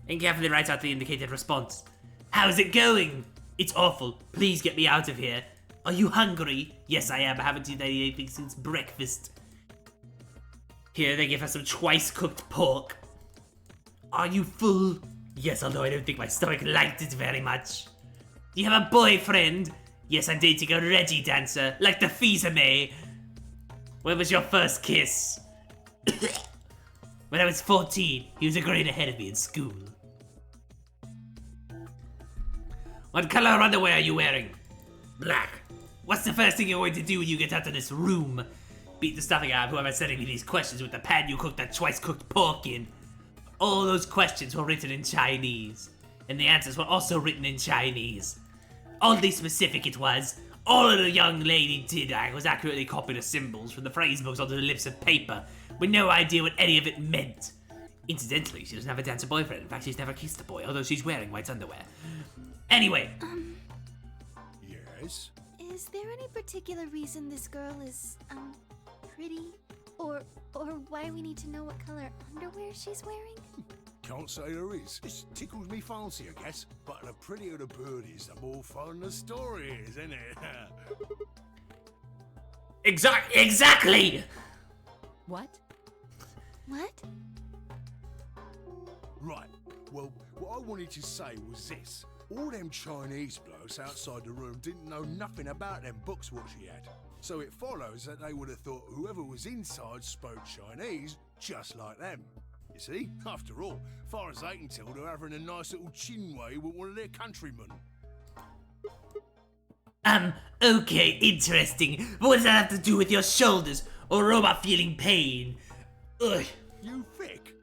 and carefully writes out the indicated response. How's it going? It's awful. Please get me out of here. Are you hungry? Yes, I am. I haven't eaten anything since breakfast. Here, they give her some twice-cooked pork. Are you full? Yes, although I don't think my stomach liked it very much. Do you have a boyfriend? Yes, I'm dating a Reggie dancer, like the Fils-Aimé. When was your first kiss? When I was 14, he was a grade ahead of me in school. What color underwear are you wearing? Black. What's the first thing you're going to do when you get out of this room? Beat the stuffing out of whoever's sending me these questions with the pan you cooked that twice-cooked pork in. All those questions were written in Chinese, and the answers were also written in Chinese. Oddly specific it was. All the young lady did was accurately copy the symbols from the phrase books onto the lips of paper, with no idea what any of it meant. Incidentally, she doesn't have a dancer boyfriend. In fact, she's never kissed a boy, although she's wearing white underwear. Anyway. Yes? Is there any particular reason this girl is, pretty? Or why we need to know what color underwear she's wearing? Can't say there is. It tickles me fancy, I guess. But the prettier the bird is, the more fun the story is, isn't it? Exactly! What? What? Right. Well, what I wanted to say was this. All them Chinese blokes outside the room didn't know nothing about them books what she had. So it follows that they would have thought whoever was inside spoke Chinese just like them. You see? After all, far as they can tell, they're having a nice little chinway with one of their countrymen. Okay, interesting. But what does that have to do with your shoulders or robot feeling pain? Ugh. You thick?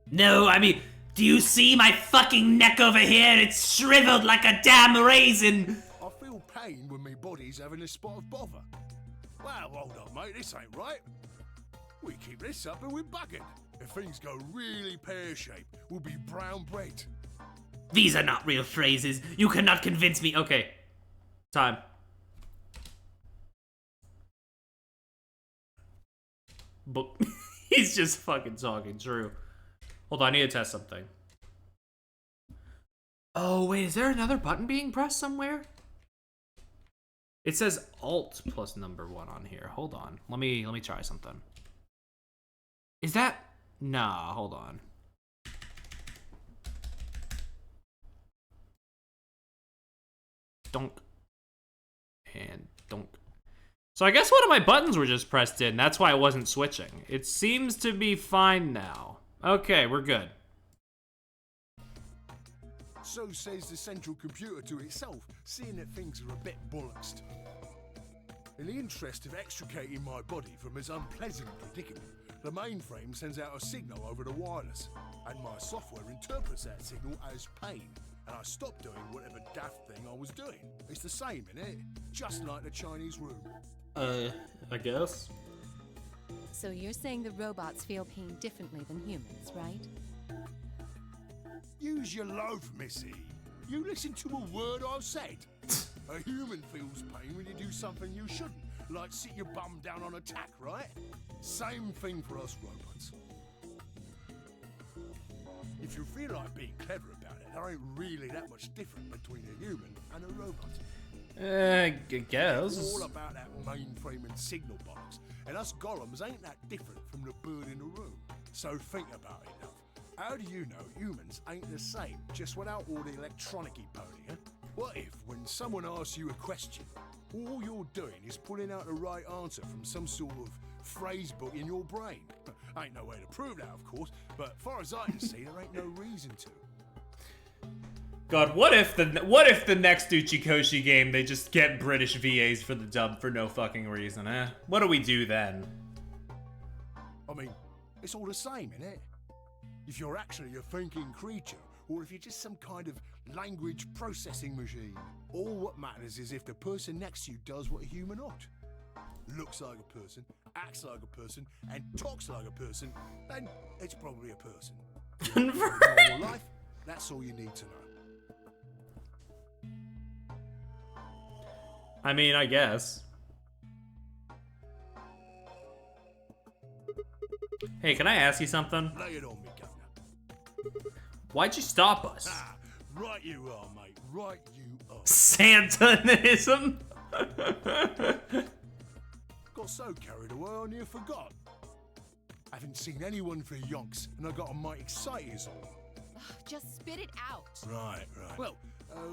No, I mean, do you see my fucking neck over here? It's shriveled like a damn raisin. I feel pain when my body's having a spot of bother. Well, hold on, mate, this ain't right. We keep this up and we're buggered. If things go really pear-shaped, we'll be brown bread. These are not real phrases. You cannot convince me. Okay. Time. But he's just fucking talking true. Hold on, I need to test something. Oh, wait, is there another button being pressed somewhere? It says Alt plus number 1 on here. Hold on. Let me try something. Is that... Nah, hold on. Donk. And donk. So I guess one of my buttons were just pressed in. That's why I wasn't switching. It seems to be fine now. Okay, we're good. So says the central computer to itself, seeing that things are a bit bollocksed. In the interest of extricating my body from this unpleasant predicament, the mainframe sends out a signal over the wireless, and my software interprets that signal as pain, and I stop doing whatever daft thing I was doing. It's the same, innit? Just like the Chinese room. I guess. So you're saying the robots feel pain differently than humans, right? Use your loaf, missy. You listen to a word I've said. A human feels pain when you do something you shouldn't, like sit your bum down on a tack, right? Same thing for us robots. If you feel like being clever about it, there ain't really that much different between a human and a robot. I guess. It's all about that mainframe and signal box, and us golems ain't that different from the bird in the room. So think about it, love. How do you know humans ain't the same, just without all the electronic-y pony, huh? What if, when someone asks you a question, all you're doing is pulling out the right answer from some sort of phrase book in your brain? Ain't no way to prove that, of course, but far as I can see, there ain't no reason to. God, what if the next Uchikoshi game they just get British VAs for the dub for no fucking reason, eh? What do we do then? I mean, it's all the same, innit? If you're actually a thinking creature, or if you're just some kind of language processing machine. All what matters is if the person next to you does what a human ought. Looks like a person, acts like a person, and talks like a person, then it's probably a person. In normal life, that's all you need to know. I mean, I guess. Hey, can I ask you something? Lay it on me, Governor. Why'd you stop us? Ah, right you are, mate. Right you are. Santanism? Got so carried away I near forgot. Haven't seen anyone for yonks, and I got a mighty excited as all. Just spit it out. Right. Well,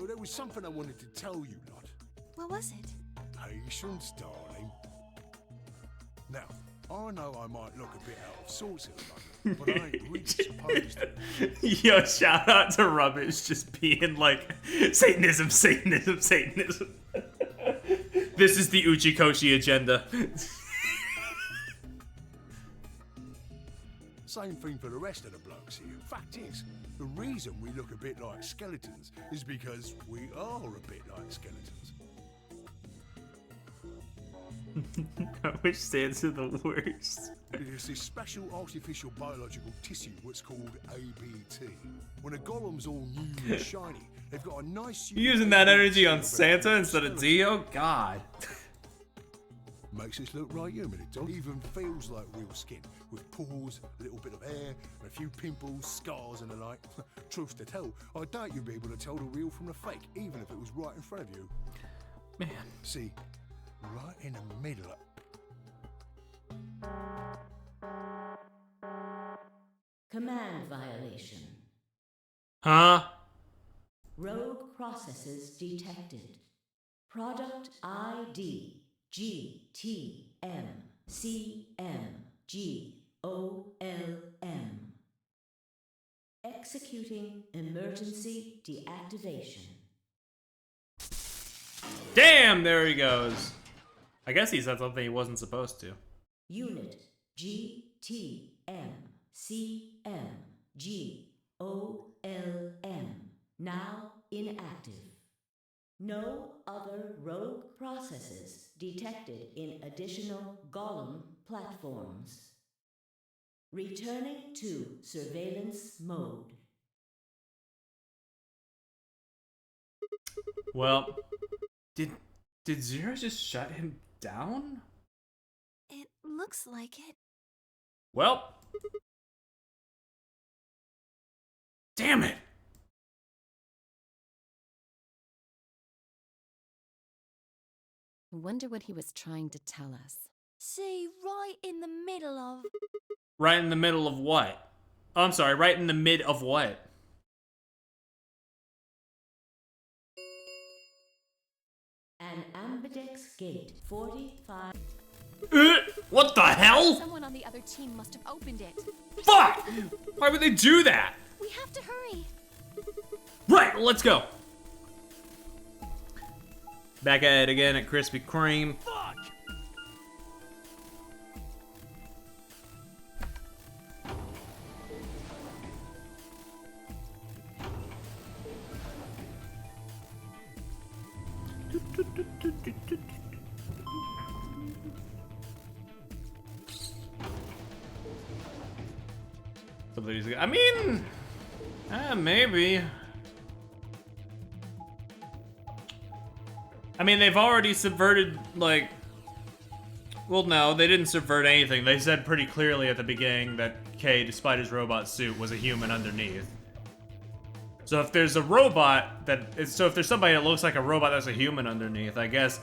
there was something I wanted to tell you lot. What was it? Patience, darling. Now, I know I might look a bit out of sorts at the moment, but I ain't really supposed to. Yo, shout out to Rubbish just being like, Satanism. This is the Uchikoshi agenda. Same thing for the rest of the blokes here. Fact is, the reason we look a bit like skeletons is because we are a bit like skeletons. I wish stands are the worst. It is this special artificial biological tissue what's called ABT. When a golem's all new and shiny, they've got a nice... You using that energy on Santa instead of Dio? God. Makes us look right human, it does. Even feels like real skin, with pores, a little bit of hair, and a few pimples, scars and the like. Truth to tell, I doubt you'd be able to tell the real from the fake, even if it was right in front of you. Man. See, right in the middle of... Command violation. Huh? Rogue processes detected. Product ID GTMCMGOLM. Executing emergency deactivation. Damn, there he goes. I guess he said something he wasn't supposed to. Unit GTMCMGOLM. Now inactive. No other rogue processes detected in additional Golem platforms. Returning to surveillance mode. Well, did Zero just shut him down? It looks like it. Well, damn it. I wonder what he was trying to tell us. See, right in the middle of... Right in the middle of what? Oh, I'm sorry, right in the mid of what? An Ambidex Gate 45. What the hell? Someone on the other team must have opened it. Fuck! Why would they do that? We have to hurry. Right, let's go. Back at it again at Krispy Kreme. Fuck! Somebody's. I mean, maybe. I mean, they've already subverted, like. Well, no, they didn't subvert anything. They said pretty clearly at the beginning that Kay, despite his robot suit, was a human underneath. So if there's a robot so if there's somebody that looks like a robot that's a human underneath, I guess,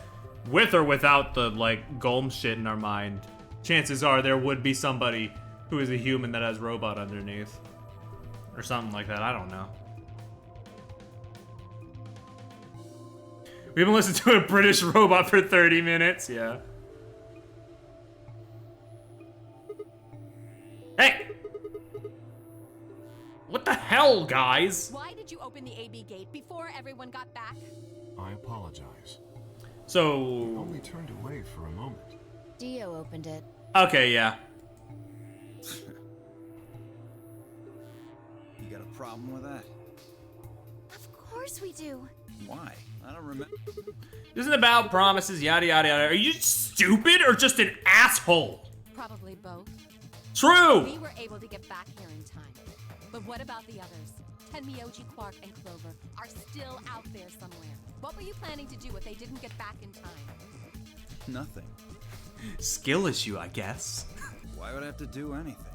with or without the, like, Golem shit in our mind, chances are there would be somebody who is a human that has robot underneath. Or something like that, I don't know. We haven't listened to a British robot for 30 minutes, yeah. Hey! What the hell, guys? Why did you open the AB gate before everyone got back? I apologize. So... Only turned away for a moment. Dio opened it. Okay, yeah. You got a problem with that? Of course we do. Why? I don't remember. Isn't about promises, yada yada yada. Are you stupid or just an asshole? Probably both. True! We were able to get back here in time. But what about the others? Tenmyoji, Quark, and Clover are still out there somewhere. What were you planning to do if they didn't get back in time? Nothing. Skill issue, I guess. Why would I have to do anything?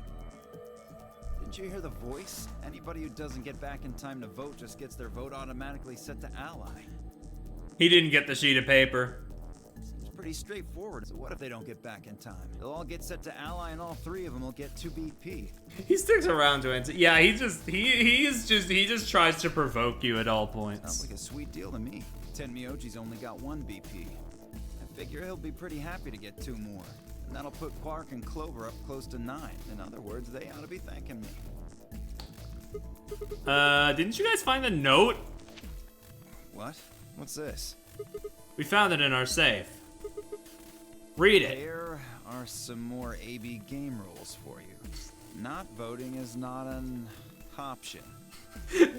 Didn't you hear the voice? Anybody who doesn't get back in time to vote just gets their vote automatically set to ally. He didn't get the sheet of paper. Seems pretty straightforward. So what if they don't get back in time? They'll all get set to ally and all three of them will get 2 BP. He sticks around to it. Yeah, he just tries to provoke you at all points. Sounds like a sweet deal to me. Tenmyoji's only got 1 BP. I figure he'll be pretty happy to get 2 more. And that'll put Quark and Clover up close to 9. In other words, they ought to be thanking me. Didn't you guys find the note? What? What's this? We found it in our safe. Read it. Here are some more AB game rules for you. Not voting is not an option.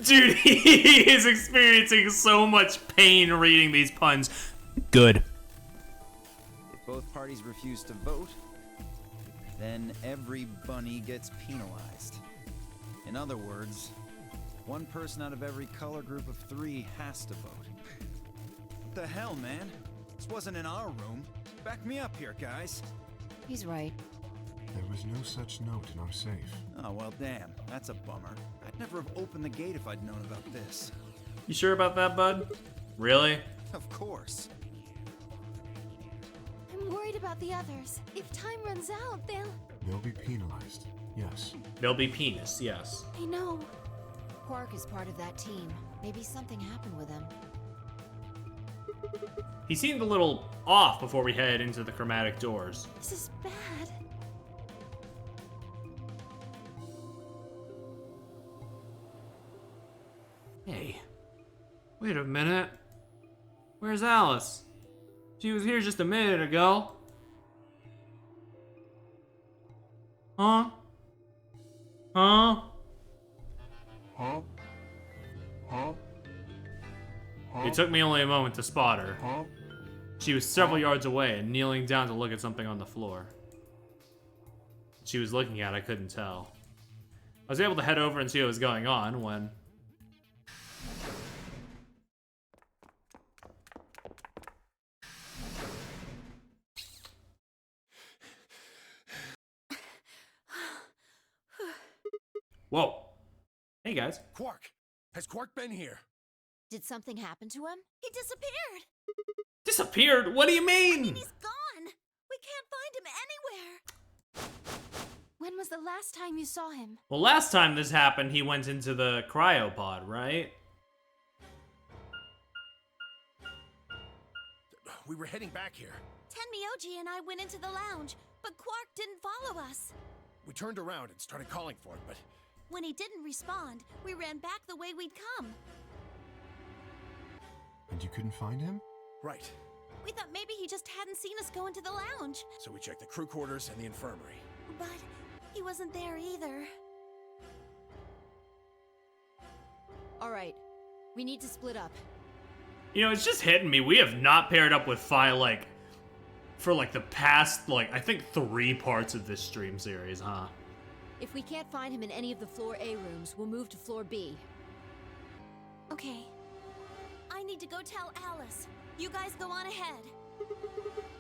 Dude, he is experiencing so much pain reading these puns. Good. If both parties refuse to vote, then every bunny gets penalized. In other words, 1 person out of every color group of 3 has to vote. What the hell, man? This wasn't in our room. Back me up here, guys. He's right. There was no such note in our safe. Oh, well, damn. That's a bummer. I'd never have opened the gate if I'd known about this. You sure about that, bud? Really? Of course. I'm worried about the others. If time runs out, They'll be penalized. Yes. There'll be penis, yes. I know. Quark is part of that team. Maybe something happened with him. He seemed a little off before we head into the chromatic doors. This is bad. Hey, wait a minute. Where's Alice? She was here just a minute ago. Huh? Huh? Huh? Huh? It took me only a moment to spot her. Huh? She was several yards away and kneeling down to look at something on the floor. What she was looking at, I couldn't tell. I was able to head over and see what was going on when... Whoa. Hey, guys. Quark! Has Quark been here? Did something happen to him? He disappeared. Disappeared? What do you mean? He's gone. We can't find him anywhere. When was the last time you saw him? Well, last time this happened, he went into the cryopod, right? We were heading back here. Tenmyoji and I went into the lounge, but Quark didn't follow us. We turned around and started calling for him, but When he didn't respond, we ran back the way we'd come. And you couldn't find him? right. We thought maybe he just hadn't seen us go into the lounge. So we checked the crew quarters and the infirmary. But he wasn't there either. All right, we need to split up. You know, it's just hitting me. We have not paired up with Fi, like, for, like, the past, like, I think 3 parts of this stream series, huh? If we can't find him in any of the floor A rooms, we'll move to floor B. Okay. I need to go tell Alice. You guys go on ahead.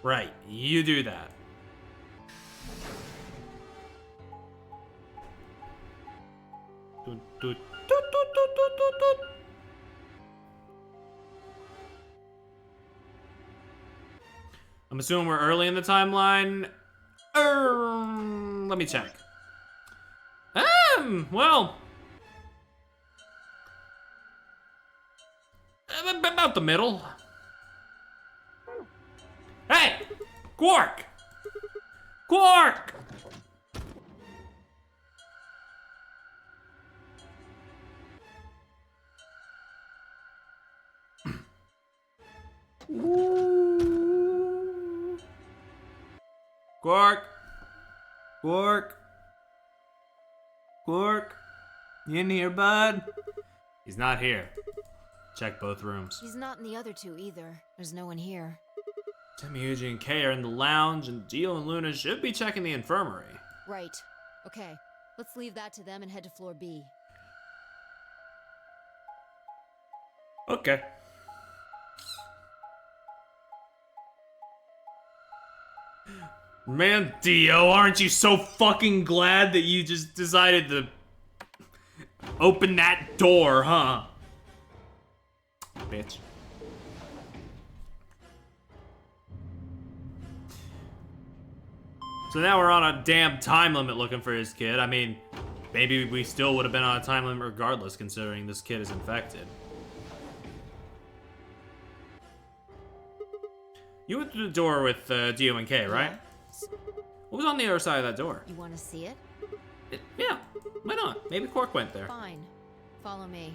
Right, you do that. Doot, doot, doot, doot, doot, doot, doot, doot. I'm assuming we're early in the timeline. Let me check. Well, about the middle. Hey, Quark! Quark! Quark! Quark! Quark! You in here, bud? He's not here. Check both rooms. He's not in the other 2 either. There's no one here. Tenmyoji and Kay are in the lounge, and Dio and Luna should be checking the infirmary. Right. Okay, let's leave that to them and head to floor B. Okay. Man, Dio, aren't you so fucking glad that you just decided to open that door, huh? Bitch. So now we're on a damn time limit looking for his kid. I mean, maybe we still would have been on a time limit regardless, considering this kid is infected. You went through the door with Dio and Kay, right? Yes. What was on the other side of that door? You want to see it? Yeah, why not? Maybe Quark went there. Fine. Follow me.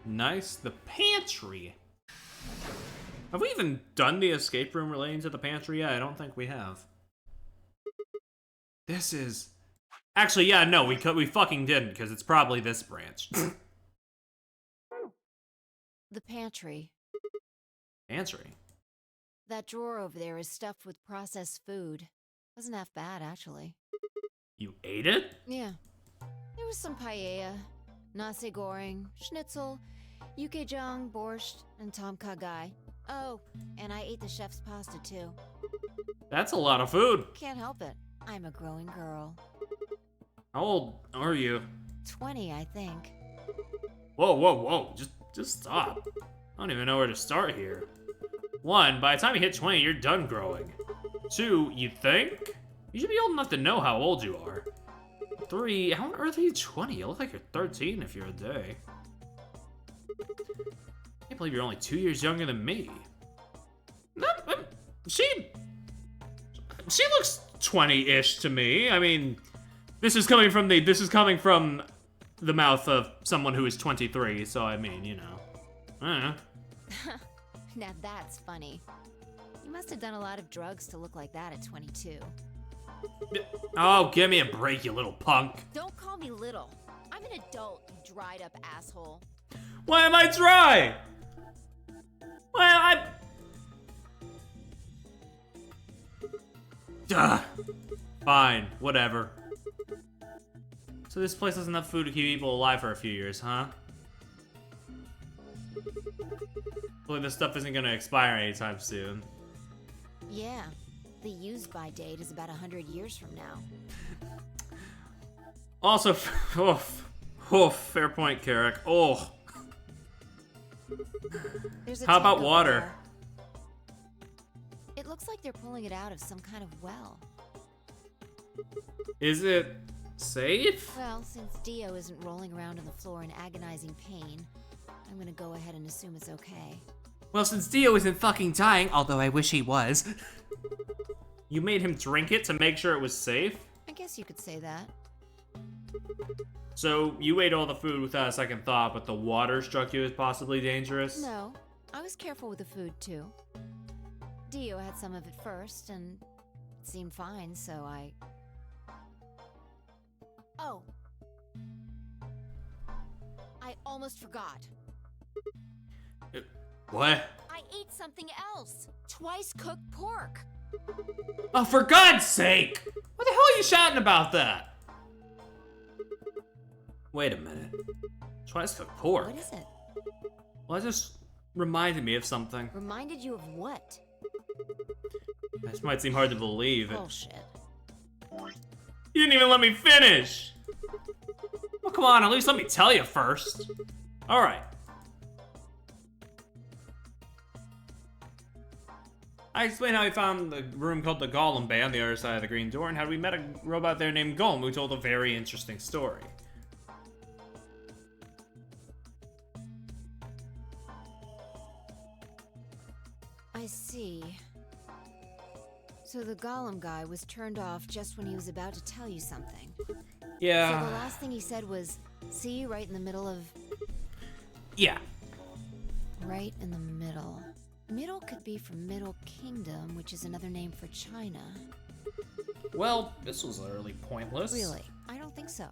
Nice. The pantry. Have we even done the escape room relating to the pantry yet? I don't think we have. This is... Actually, yeah, no, we fucking didn't, because it's probably this branch. The pantry. Pantry? That drawer over there is stuffed with processed food. Wasn't half bad, actually. You ate it? Yeah. There was some paella, nasi goreng, schnitzel, yukejang, borscht, and tom kha gai. Oh, and I ate the chef's pasta, too. That's a lot of food. Can't help it. I'm a growing girl. How old are you? 20, I think. Whoa, whoa, whoa. Just stop. I don't even know where to start here. 1, by the time you hit 20, you're done growing. 2, you think? You should be old enough to know how old you are. 3, how on earth are you 20? You look like you're 13 if you're a day. I can't believe you're only 2 years younger than me. She looks 20-ish to me. I mean, this is coming from the mouth of someone who is 23, so I mean, you know. I don't know. Now that's funny. You must have done a lot of drugs to look like that at 22. Oh, give me a break, you little punk. Don't call me little. I'm an adult, you dried up asshole. Why am I dry? Why Fine, whatever. So this place has enough food to keep people alive for a few years, huh? Hopefully this stuff isn't gonna expire anytime soon. Yeah, the use-by date is about 100 years from now. Also, fair point, Carrick. Oh. There's a How about tank over water? there. It looks like they're pulling it out of some kind of well. Is it safe? Well, since Dio isn't rolling around on the floor in agonizing pain, I'm gonna go ahead and assume it's okay. Well, since Dio isn't fucking dying, although I wish he was. You made him drink it to make sure it was safe? I guess you could say that. So, you ate all the food without a second thought, but the water struck you as possibly dangerous? No, I was careful with the food too. Dio had some of it first, and it seemed fine, so I... Oh. I almost forgot. What? I ate something else. Twice cooked pork. Oh, for God's sake! What the hell are you shouting about that? Wait a minute. Twice cooked pork? What is it? Well, that just reminded me of something. Reminded you of what? This might seem hard to believe. Bullshit. You didn't even let me finish! Well, come on, at least let me tell you first. Alright. I explained how we found the room called the Golem Bay on the other side of the green door, and how we met a robot there named Golem who told a very interesting story. I see. So the Golem guy was turned off just when he was about to tell you something. Yeah. So the last thing he said was, see you right in the middle of... Yeah. Right in the middle. Middle could be from Middle Kingdom, which is another name for China. Well, this was utterly pointless. Really? I don't think so.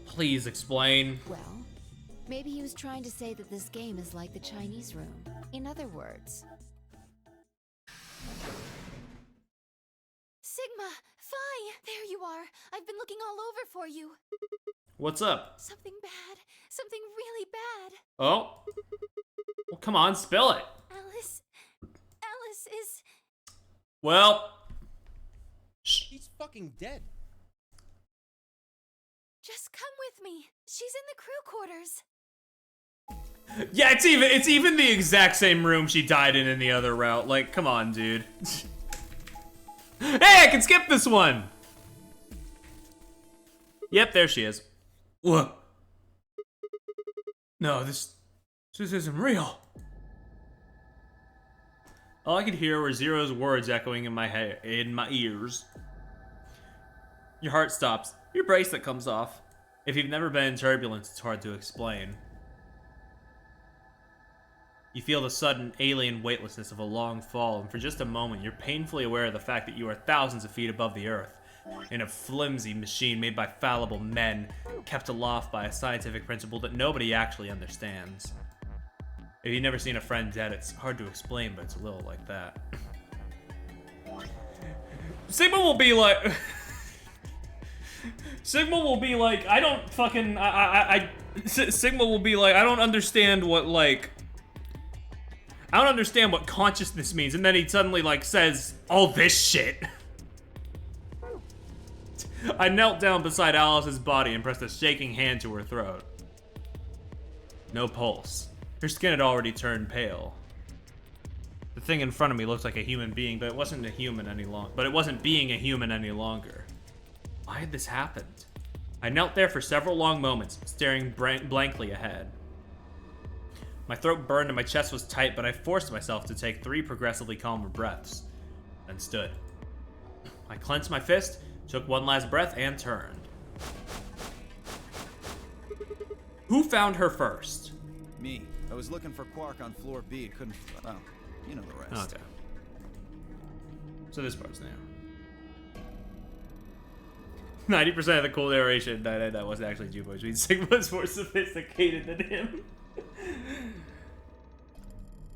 Please explain. Well, maybe he was trying to say that this game is like the Chinese room. In other words... Sigma! Phi! There you are! I've been looking all over for you! What's up? Something bad. Something really bad. Oh? Well, come on, spill it. Alice is... Well... She's fucking dead. Just come with me. She's in the crew quarters. Yeah, it's even the exact same room she died in the other route. Like, come on, dude. Hey, I can skip this one! Yep, there she is. What? No, this isn't real. All I could hear were Zero's words echoing in my head, in my ears. Your heart stops. Your bracelet comes off. If you've never been in turbulence, it's hard to explain. You feel the sudden alien weightlessness of a long fall, and for just a moment, you're painfully aware of the fact that you are thousands of feet above the Earth, in a flimsy machine made by fallible men, kept aloft by a scientific principle that nobody actually understands. If you've never seen a friend dead, it's hard to explain, but it's a little like that. Sigma will be like... Sigma will be like, I don't fucking... Sigma will be like, I don't understand what, like... I don't understand what consciousness means, and then he suddenly, like, says all this shit. I knelt down beside Alice's body and pressed a shaking hand to her throat. No pulse. Her skin had already turned pale. The thing in front of me looked like a human being, but it wasn't a human any longer. But it wasn't being a human any longer. Why had this happened? I knelt there for several long moments, staring blankly ahead. My throat burned and my chest was tight, but I forced myself to take 3 progressively calmer breaths, then stood. I clenched my fist, took one last breath, and turned. Who found her first? Me. I was looking for Quark on floor B and couldn't... Well, you know the rest. Okay. So this part's new. 90% of the cool narration that wasn't actually Jubo, which means Sigma's more sophisticated than him.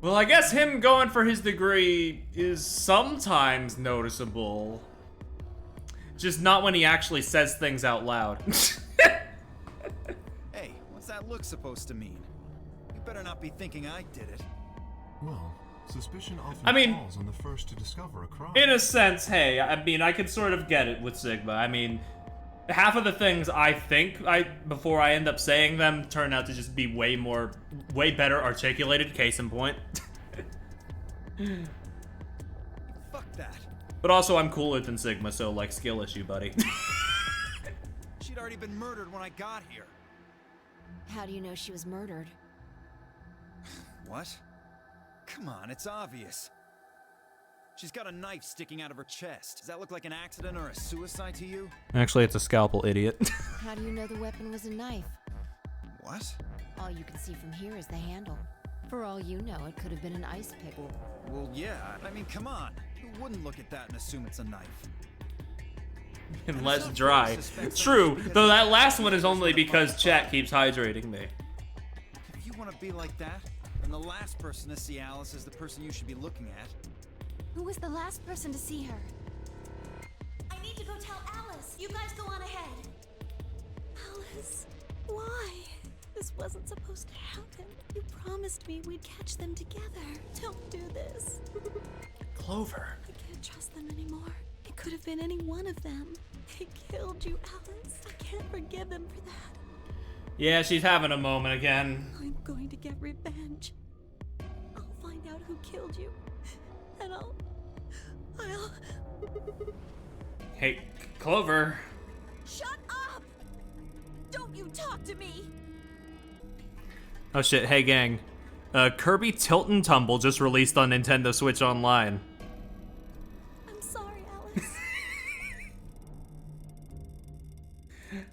Well, I guess him going for his degree is sometimes noticeable. Just not when he actually says things out loud. Hey, what's that look supposed to mean? You better not be thinking I did it. Well, suspicion often falls on the first to discover a crime. In a sense, hey, I mean, I could sort of get it with Sigma. I mean, half of the things I think before I end up saying them turn out to just be way better articulated, case in point. Fuck that. But also, I'm cooler than Sigma, so, like, skill issue, buddy. She'd already been murdered when I got here. How do you know she was murdered? What? Come on, it's obvious. She's got a knife sticking out of her chest. Does that look like an accident or a suicide to you? Actually, it's a scalpel, idiot. How do you know the weapon was a knife? What? All you can see from here is the handle. For all you know, it could have been an ice pick. Well, yeah. I mean, come on. Who wouldn't look at that and assume it's a knife? And less dry. True, though that last one is only because chat keeps hydrating me. If you want to be like that, then the last person to see Alice is the person you should be looking at. Who was the last person to see her? I need to go tell Alice. You guys go on ahead. Alice, why? This wasn't supposed to happen. You promised me we'd catch them together. Don't do this. Clover. I can't trust them anymore. It could have been any one of them. They killed you, Alice. I can't forgive them for that. Yeah, she's having a moment again. I'm going to get revenge. I'll find out who killed you. And I'll... Hey, Clover. Shut up! Don't you talk to me! Oh shit, hey gang. Kirby Tilt and Tumble just released on Nintendo Switch Online. I'm sorry, Alice.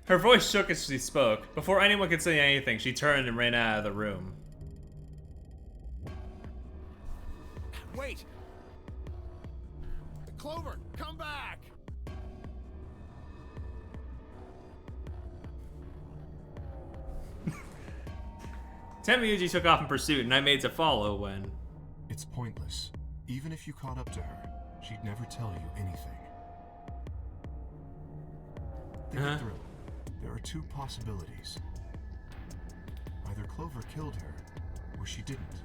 Her voice shook as she spoke. Before anyone could say anything, she turned and ran out of the room. Wait! Clover, come back! Temiyuji took off in pursuit, and I made to follow when... It's pointless. Even if you caught up to her, she'd never tell you anything. Think it through. There are two possibilities. Either Clover killed her, or she didn't.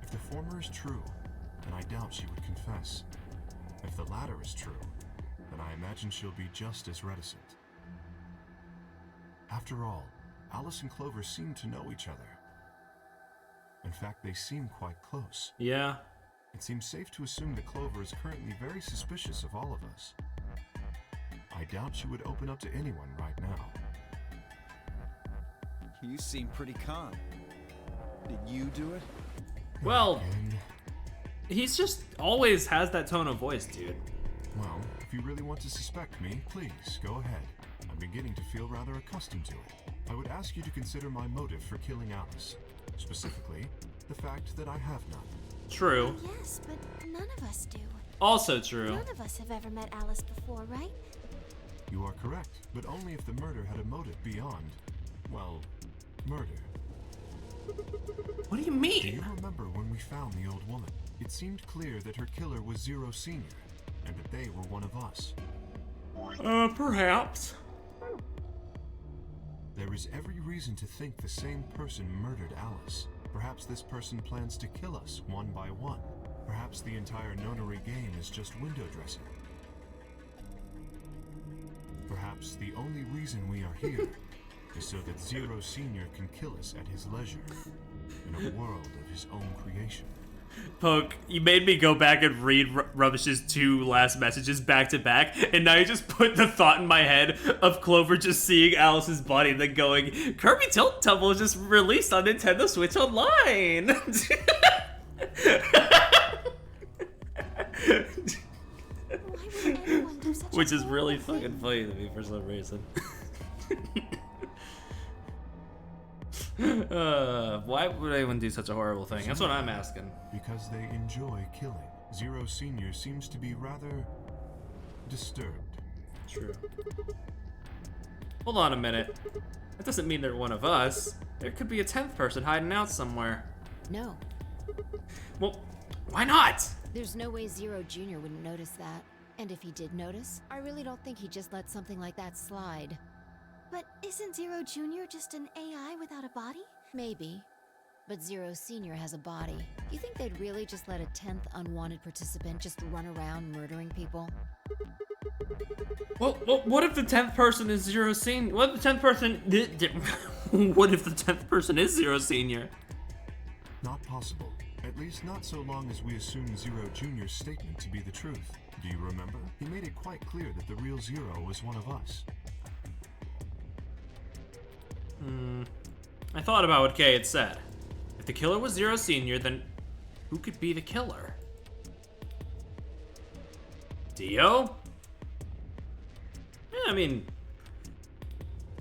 If the former is true, then I doubt she would confess. If the latter is true, then I imagine she'll be just as reticent. After all, Alice and Clover seem to know each other. In fact, they seem quite close. Yeah. It seems safe to assume that Clover is currently very suspicious of all of us. I doubt she would open up to anyone right now. You seem pretty calm. Did you do it? Well, he's just always has that tone of voice, dude. Well, if you really want to suspect me, please, go ahead. I'm beginning to feel rather accustomed to it. I would ask you to consider my motive for killing Alice. Specifically, the fact that I have none. True. Yes, but none of us do. Also true. None of us have ever met Alice before, right? You are correct, but only if the murder had a motive beyond, well, murder. What do you Do mean? you remember when we found the old woman? It seemed clear that her killer was Zero Senior, and that they were one of us. Perhaps. There is every reason to think the same person murdered Alice. Perhaps this person plans to kill us one by one. Perhaps the entire nonary game is just window dressing. Perhaps the only reason we are here is so that Zero Senior can kill us at his leisure, in a world of his own creation. Poke, you made me go back and read Rubbish's two last messages back to back, and now you just put the thought in my head of Clover just seeing Alice's body and then going, Kirby Tilt Tumble was just released on Nintendo Switch Online! Which is really fucking funny to me for some reason. Why would anyone do such a horrible thing? That's what I'm asking. Because they enjoy killing. Zero Senior seems to be rather disturbed. True. Hold on a minute. That doesn't mean they're one of us. There could be a 10th person hiding out somewhere. No. Well, why not? There's no way Zero Jr. wouldn't notice that. And if he did notice, I really don't think he'd just let something like that slide. But isn't Zero Jr. just an AI without a body? Maybe. But Zero Senior has a body. You think they'd really just let a 10th unwanted participant just run around murdering people? Well, what if the 10th person is Zero Senior? What if the 10th person... what if the 10th person is Zero Senior? Not possible. At least not so long as we assume Zero Jr.'s statement to be the truth. Do you remember? He made it quite clear that the real Zero was one of us. I thought about what Kay had said. If the killer was Zero Senior, then who could be the killer? Dio? Yeah, I mean,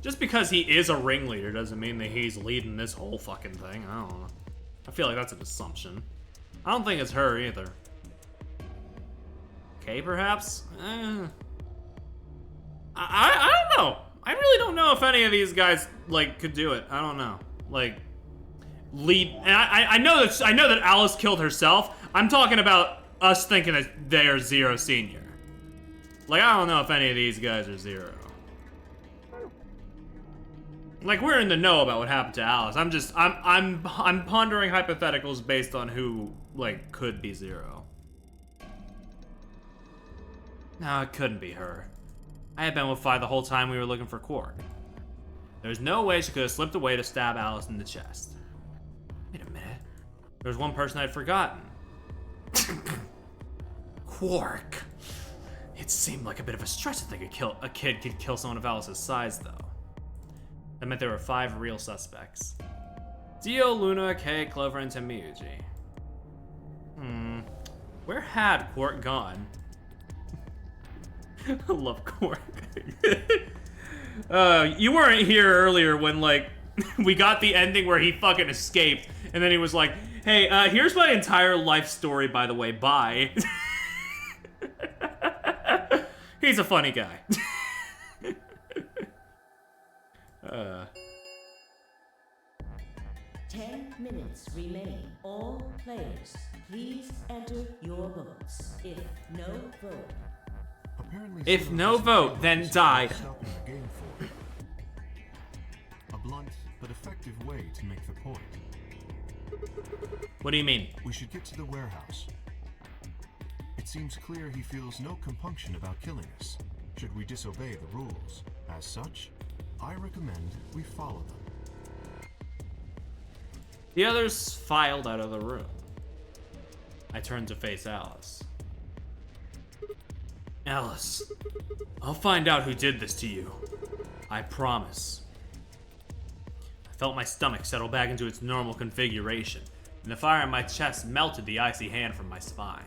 just because he is a ringleader doesn't mean that he's leading this whole fucking thing. I don't know. I feel like that's an assumption. I don't think it's her either. Kay, perhaps? I don't know. I really don't know if any of these guys, like, could do it. I don't know. Like, lead. And I know that Alice killed herself. I'm talking about us thinking that they are Zero Senior. Like, I don't know if any of these guys are Zero. Like, we're in the know about what happened to Alice. I'm pondering hypotheticals based on who, like, could be Zero. No, it couldn't be her. I had been with Fi the whole time we were looking for Quark. There's no way she could have slipped away to stab Alice in the chest. Wait a minute. There was one person I'd forgotten. Quark. It seemed like a bit of a stretch to think a kid could kill someone of Alice's size, though. That meant there were 5 real suspects. Dio, Luna, Kay, Clover, and Temiuji. Where had Quark gone? I love Quark. You weren't here earlier when, like, we got the ending where he fucking escaped, and then he was like, hey, here's my entire life story, by the way, bye. He's a funny guy. 10 minutes remain. All players, please enter your votes. If no vote, then die. Stopping the game for it. A blunt but effective way to make the point. What do you mean? We should get to the warehouse. It seems clear he feels no compunction about killing us, should we disobey the rules. As such, I recommend we follow them. The others filed out of the room. I turned to face Alice. Alice, I'll find out who did this to you. I promise. I felt my stomach settle back into its normal configuration, and the fire in my chest melted the icy hand from my spine.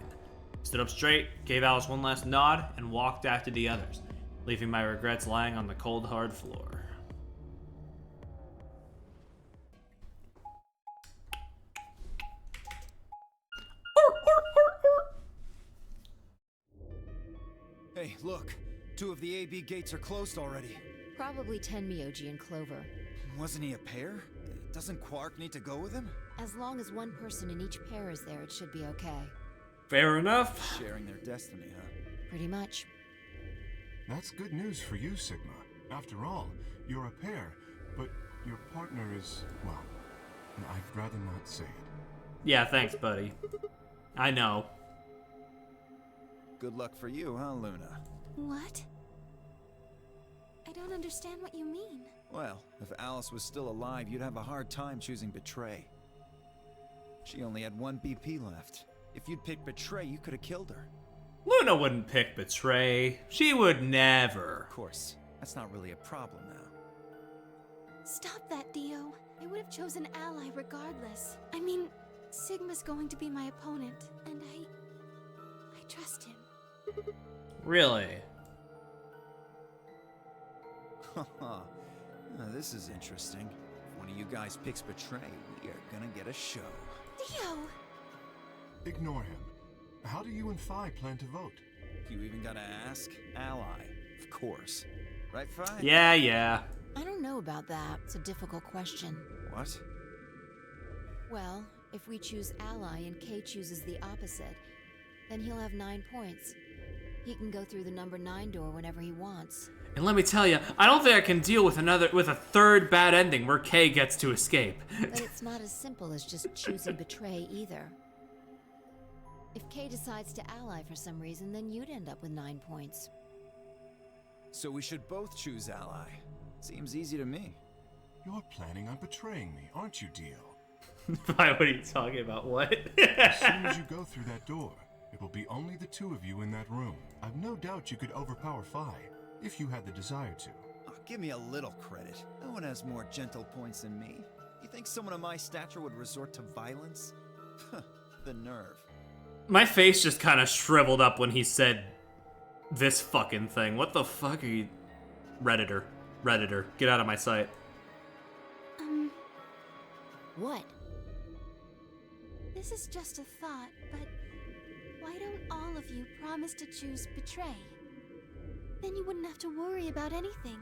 I stood up straight, gave Alice one last nod, and walked after the others, leaving my regrets lying on the cold, hard floor. Hey, look. 2 of the AB gates are closed already. Probably Tenmyoji and Clover. Wasn't he a pair? Doesn't Quark need to go with him? As long as one person in each pair is there, it should be okay. Fair enough. Sharing their destiny, huh? Pretty much. That's good news for you, Sigma. After all, you're a pair, but your partner is, well, I'd rather not say it. Yeah, thanks, buddy. I know. Good luck for you, huh, Luna? What? I don't understand what you mean. Well, if Alice was still alive, you'd have a hard time choosing Betray. She only had 1 BP left. If you'd picked Betray, you could have killed her. Luna wouldn't pick Betray. She would never. Of course, that's not really a problem now. Stop that, Dio. I would have chosen Ally regardless. I mean, Sigma's going to be my opponent, and I trust him. Really? Haha. This is interesting. If one of you guys picks Betray, we are gonna get a show. Dio! Ignore him. How do you and Phi plan to vote? You even gotta ask? Ally, of course. Right, Phi? Yeah. I don't know about that. It's a difficult question. What? Well, if we choose Ally and Kay chooses the opposite, then he'll have 9 points. He can go through the number 9 door whenever he wants. And let me tell you, I don't think I can deal with a third bad ending where Kay gets to escape. But it's not as simple as just choosing Betray either. If Kay decides to ally for some reason, then you'd end up with 9 points. So we should both choose Ally. Seems easy to me. You're planning on betraying me, aren't you, Dio? What are you talking about? What? As soon as you go through that door, It will be only the two of you in that room. I've no doubt you could overpower Phi, if you had the desire to. Oh, give me a little credit. No one has more gentle points than me. You think someone of my stature would resort to violence? The nerve. My face just kind of shriveled up when he said this fucking thing. What the fuck are you... Redditor. Redditor. Get out of my sight. What? This is just a thought, but why don't all of you promise to choose betray? Then you wouldn't have to worry about anything.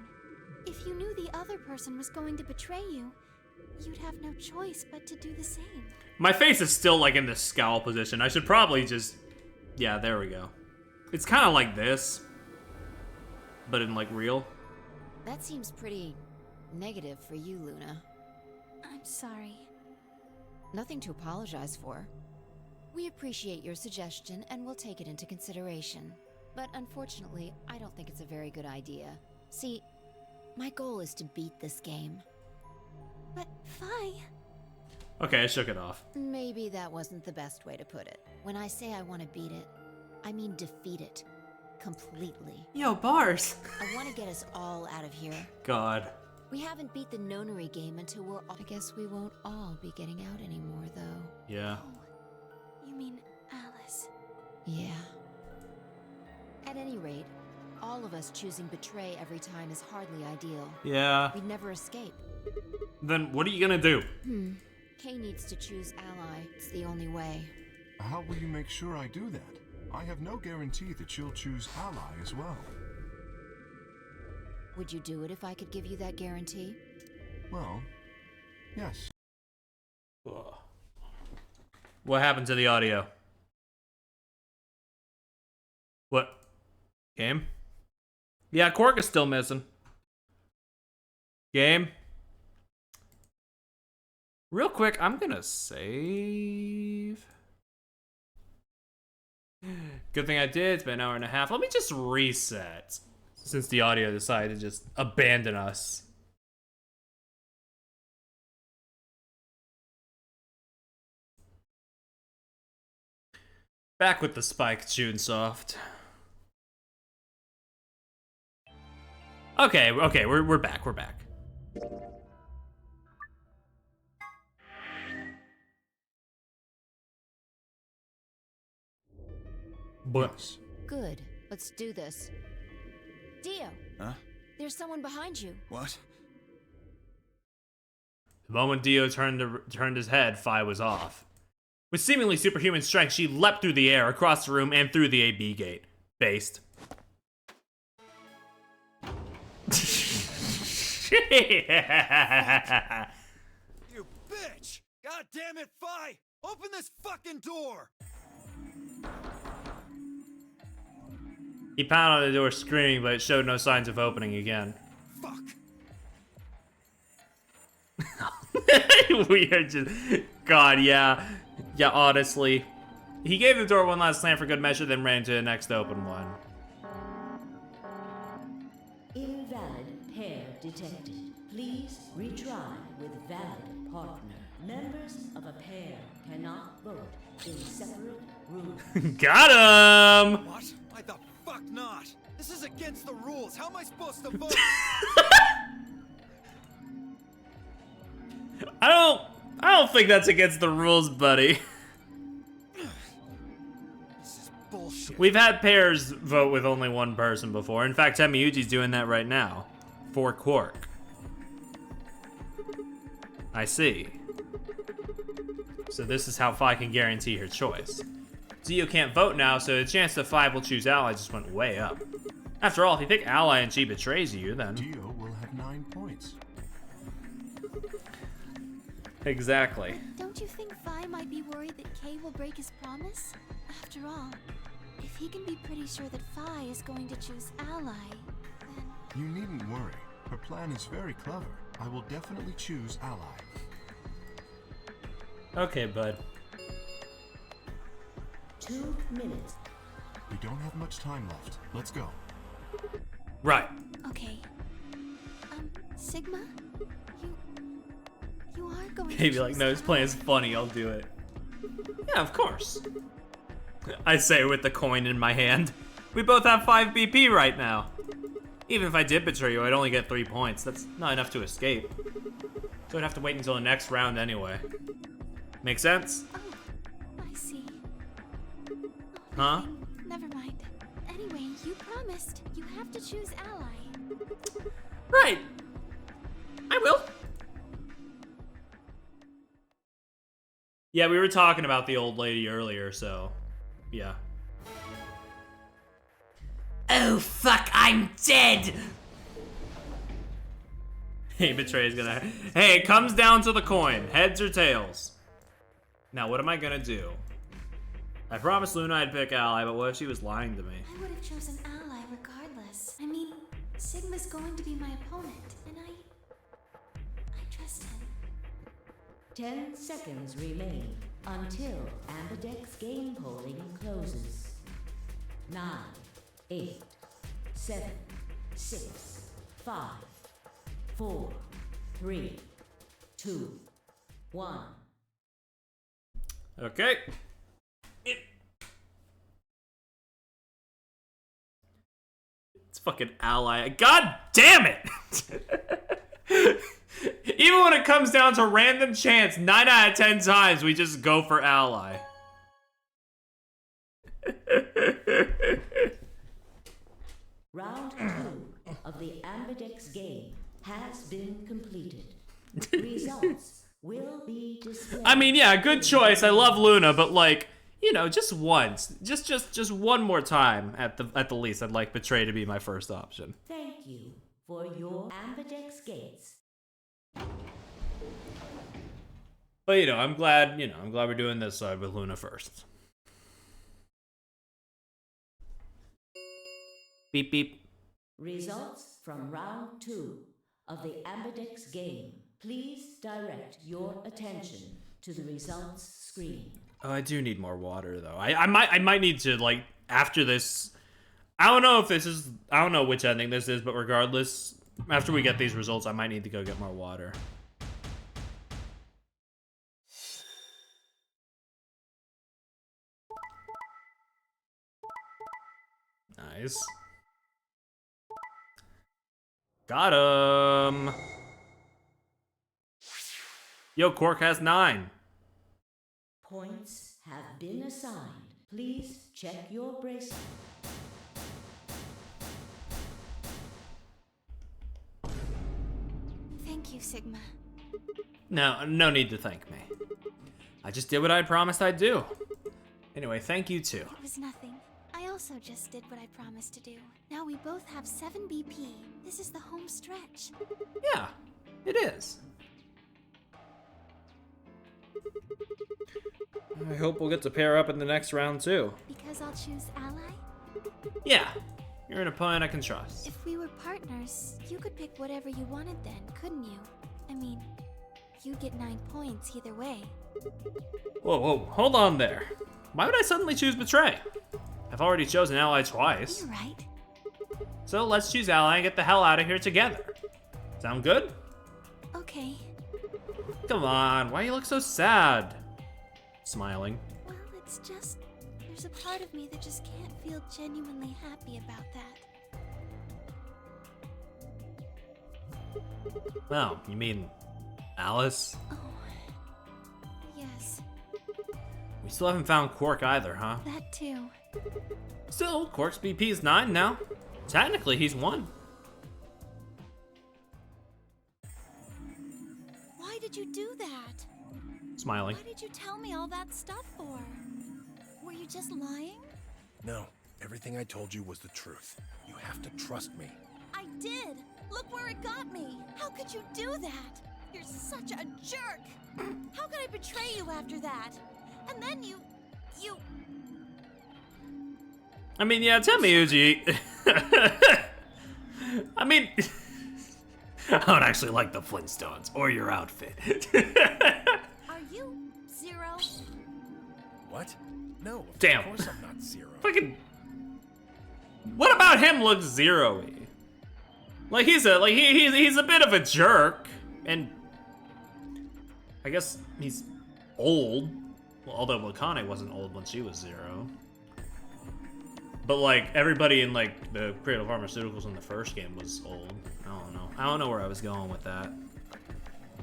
If you knew the other person was going to betray you, you'd have no choice but to do the same. My face is still like in the scowl position. I should probably just... Yeah, there we go. It's kind of like this, but in like real. That seems pretty negative for you, Luna. I'm sorry. Nothing to apologize for. We appreciate your suggestion and we'll take it into consideration. But unfortunately, I don't think it's a very good idea. See, my goal is to beat this game. But Phi... Okay, I shook it off. Maybe that wasn't the best way to put it. When I say I want to beat it, I mean defeat it. Completely. Yo, bars! I want to get us all out of here. God. We haven't beat the nonary game until we're all... I guess we won't all be getting out anymore, though. Yeah. You mean Alice? Yeah. At any rate, all of us choosing betray every time is hardly ideal. Yeah. We'd never escape. Then what are you gonna do? Kay needs to choose ally. It's the only way. How will you make sure I do that? I have no guarantee that she'll choose ally as well. Would you do it if I could give you that guarantee? Well, yes. Ugh. What happened to the audio? What? Game? Yeah, Quark is still missing. Game? Real quick, I'm gonna save. Good thing I did. It's been an hour and a half. Let me just reset. Since the audio decided to just abandon us. Back with the spiked shooting soft. Okay, we're back, we're back. But Good. Let's do this. Dio! Huh? There's someone behind you. What? the moment Dio turned his head, Phi was off. With seemingly superhuman strength, she leapt through the air, across the room, and through the AB gate. Based. You bitch! God damn it, Phi! Open this fucking door! He pounded on the door screaming, but it showed no signs of opening again. Fuck! We are just... God, yeah. Yeah, honestly. He gave the door one last slam for good measure, then ran to the next open one. Invalid pair detected. Please retry with valid partner. Members of a pair cannot vote in separate rooms. Got him! What? Why the fuck not? This is against the rules. How am I supposed to vote? I don't think that's against the rules, buddy. This is bullshit. We've had pairs vote with only one person before. In fact, Temiyuji's doing that right now. For Quark. I see. So this is how Phi can guarantee her choice. Dio can't vote now, so the chance that Phi will choose ally just went way up. After all, if you pick ally and she betrays you, then... Dio will have 9 points. Exactly. Don't you think Phi might be worried that Kay will break his promise? After all, if he can be pretty sure that Phi is going to choose ally, then... You needn't worry. Her plan is very clever. I will definitely choose ally. Okay, bud. 2 minutes. We don't have much time left. Let's go. Right. Okay. Sigma? You are going to Maybe like, choose no, this plan ally. is funny, I'll do it. Yeah, of course. I say with the coin in my hand. We both have 5 BP right now. Even if I did betray you, I'd only get 3 points. That's not enough to escape. So I'd have to wait until the next round anyway. Make sense? Oh, I see. Huh? Never mind. Anyway, you promised. You have to choose ally. Right. I will. Yeah, we were talking about the old lady earlier, so yeah. Oh fuck, I'm dead! Hey, Betray's gonna... Hey, it comes down to the coin. Heads or tails? Now, what am I gonna do? I promised Luna I'd pick ally, but what if she was lying to me? I would have chosen ally regardless. I mean, Sigma's going to be my opponent, and I trust him. 10 seconds remain until Ambidex game polling closes. 9, 8, 7, 6, 5, 4, 3, 2, 1. Okay. It's fucking ally. God damn it! Even when it comes down to random chance, 9 out of 10 times we just go for ally. Round 2 of the Ambidex game has been completed. Results will be displayed. I mean, yeah, good choice. I love Luna, but like, you know, just once, just one more time at the least, I'd like Betray to be my first option. Thank you for your Ambidex gates. But you know, I'm glad we're doing this side with Luna first. Beep beep. Results from round 2 of the Ambidex game. Please direct your attention to the results screen. Oh, I do need more water though. I might need to, like, after this. I don't know which ending this is, but regardless, after we get these results, I might need to go get more water. Nice. Got him. Yo, Quark has 9. Points have been assigned. Please check your bracelet. Thank you, Sigma. No need to thank me. I just did what I promised I'd do. Anyway, thank you too. It was nothing. I also just did what I promised to do. Now we both have 7 BP. This is the home stretch. Yeah, it is. I hope we'll get to pair up in the next round too. Because I'll choose ally? Yeah, you're an opponent I can trust. If we were partners, you could pick whatever you wanted then, couldn't you? I mean, you'd get 9 points either way. Whoa, hold on there. Why would I suddenly choose Betray? I've already chosen ally twice. You're right. So let's choose ally and get the hell out of here together. Sound good? Okay. Come on, why you look so sad? Smiling. Well, it's just... there's a part of me that just can't feel genuinely happy about that. Oh, you mean Alice? Oh. Yes. We still haven't found Quark either, huh? That too. Still, Quark's BP is 9 now. Technically, he's 1. Why did you do that? Smiling. Why did you tell me all that stuff for? Were you just lying? No, everything I told you was the truth. You have to trust me. I did. Look where it got me. How could you do that? You're such a jerk. How could I betray you after that? And then you... I mean, yeah, tell me, Uji. I mean, I don't actually like the Flintstones or your outfit. Are you Zero? What? No, Damn. of course I'm not Zero. Fucking. What about him looks zero-y? Like he's a bit of a jerk, and I guess he's old. Well, although Wakane wasn't old when she was 0. But like everybody in like the Cradle Pharmaceuticals in the first game was old. I don't know where I was going with that.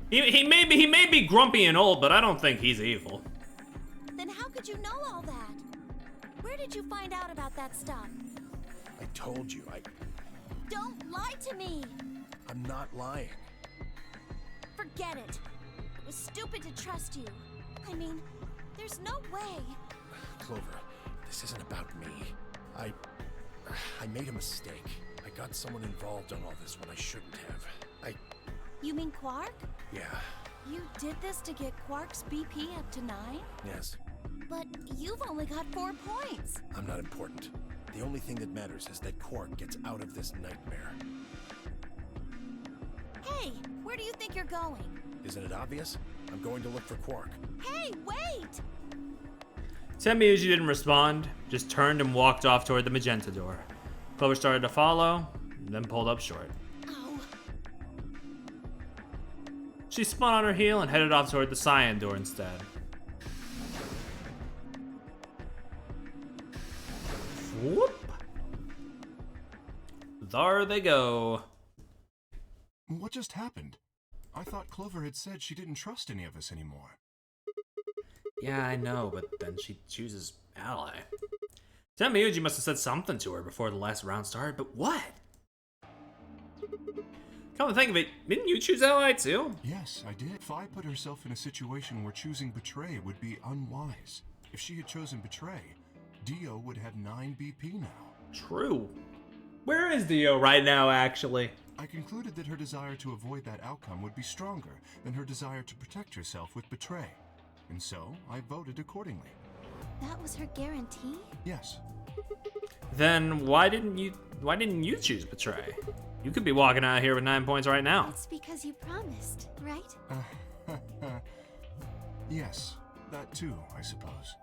He may be grumpy and old, but I don't think he's evil. Then how could you know all that? Where did you find out about that stuff? I told you, Don't lie to me! I'm not lying. Forget it. It was stupid to trust you. I mean, there's no way. Clover, this isn't about me. I made a mistake. I got someone involved on all this when I shouldn't have. You mean Quark? Yeah, You did this to get Quark's BP up to 9? yes. But you've only got 4 points. I'm not important. The only thing that matters is that Quark gets out of this nightmare. Hey, where do you think you're going? Isn't it obvious? I'm going to look for Quark. Hey, wait! Tenmyuji didn't respond, just turned and walked off toward the magenta door. Clover started to follow, then pulled up short. Oh, She spun on her heel and headed off toward the cyan door instead. Whoop! There they go. What just happened? I thought Clover had said she didn't trust any of us anymore. Yeah, I know, but then she chooses ally. Tenmyuji must have said something to her before the last round started, but what? Come to think of it, didn't you choose ally too? Yes, I did. Fi put herself in a situation where choosing Betray would be unwise. If she had chosen Betray, Dio would have 9 BP now. True. Where is Dio right now, actually? I concluded that her desire to avoid that outcome would be stronger than her desire to protect herself with Betray. And so, I voted accordingly. that was her guarantee? Yes. Then why didn't you choose Betray? You could be walking out of here with 9 points right now. It's because you promised, right? Yes, that too, I suppose.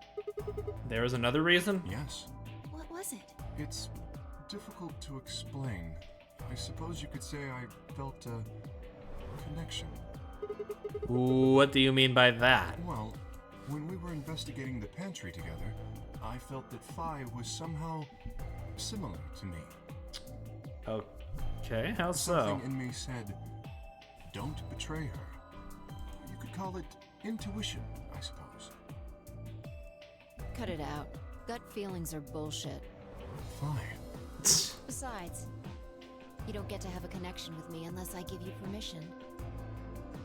There is another reason? Yes. What was it? It's difficult to explain. I suppose you could say I felt a connection. What do you mean by that? Well, when we were investigating the pantry together, I felt that Fi was somehow similar to me. Okay, how so? Something in me said, don't betray her. You could call it intuition, I suppose. Cut it out. Gut feelings are bullshit. Fi. Besides, you don't get to have a connection with me unless I give you permission.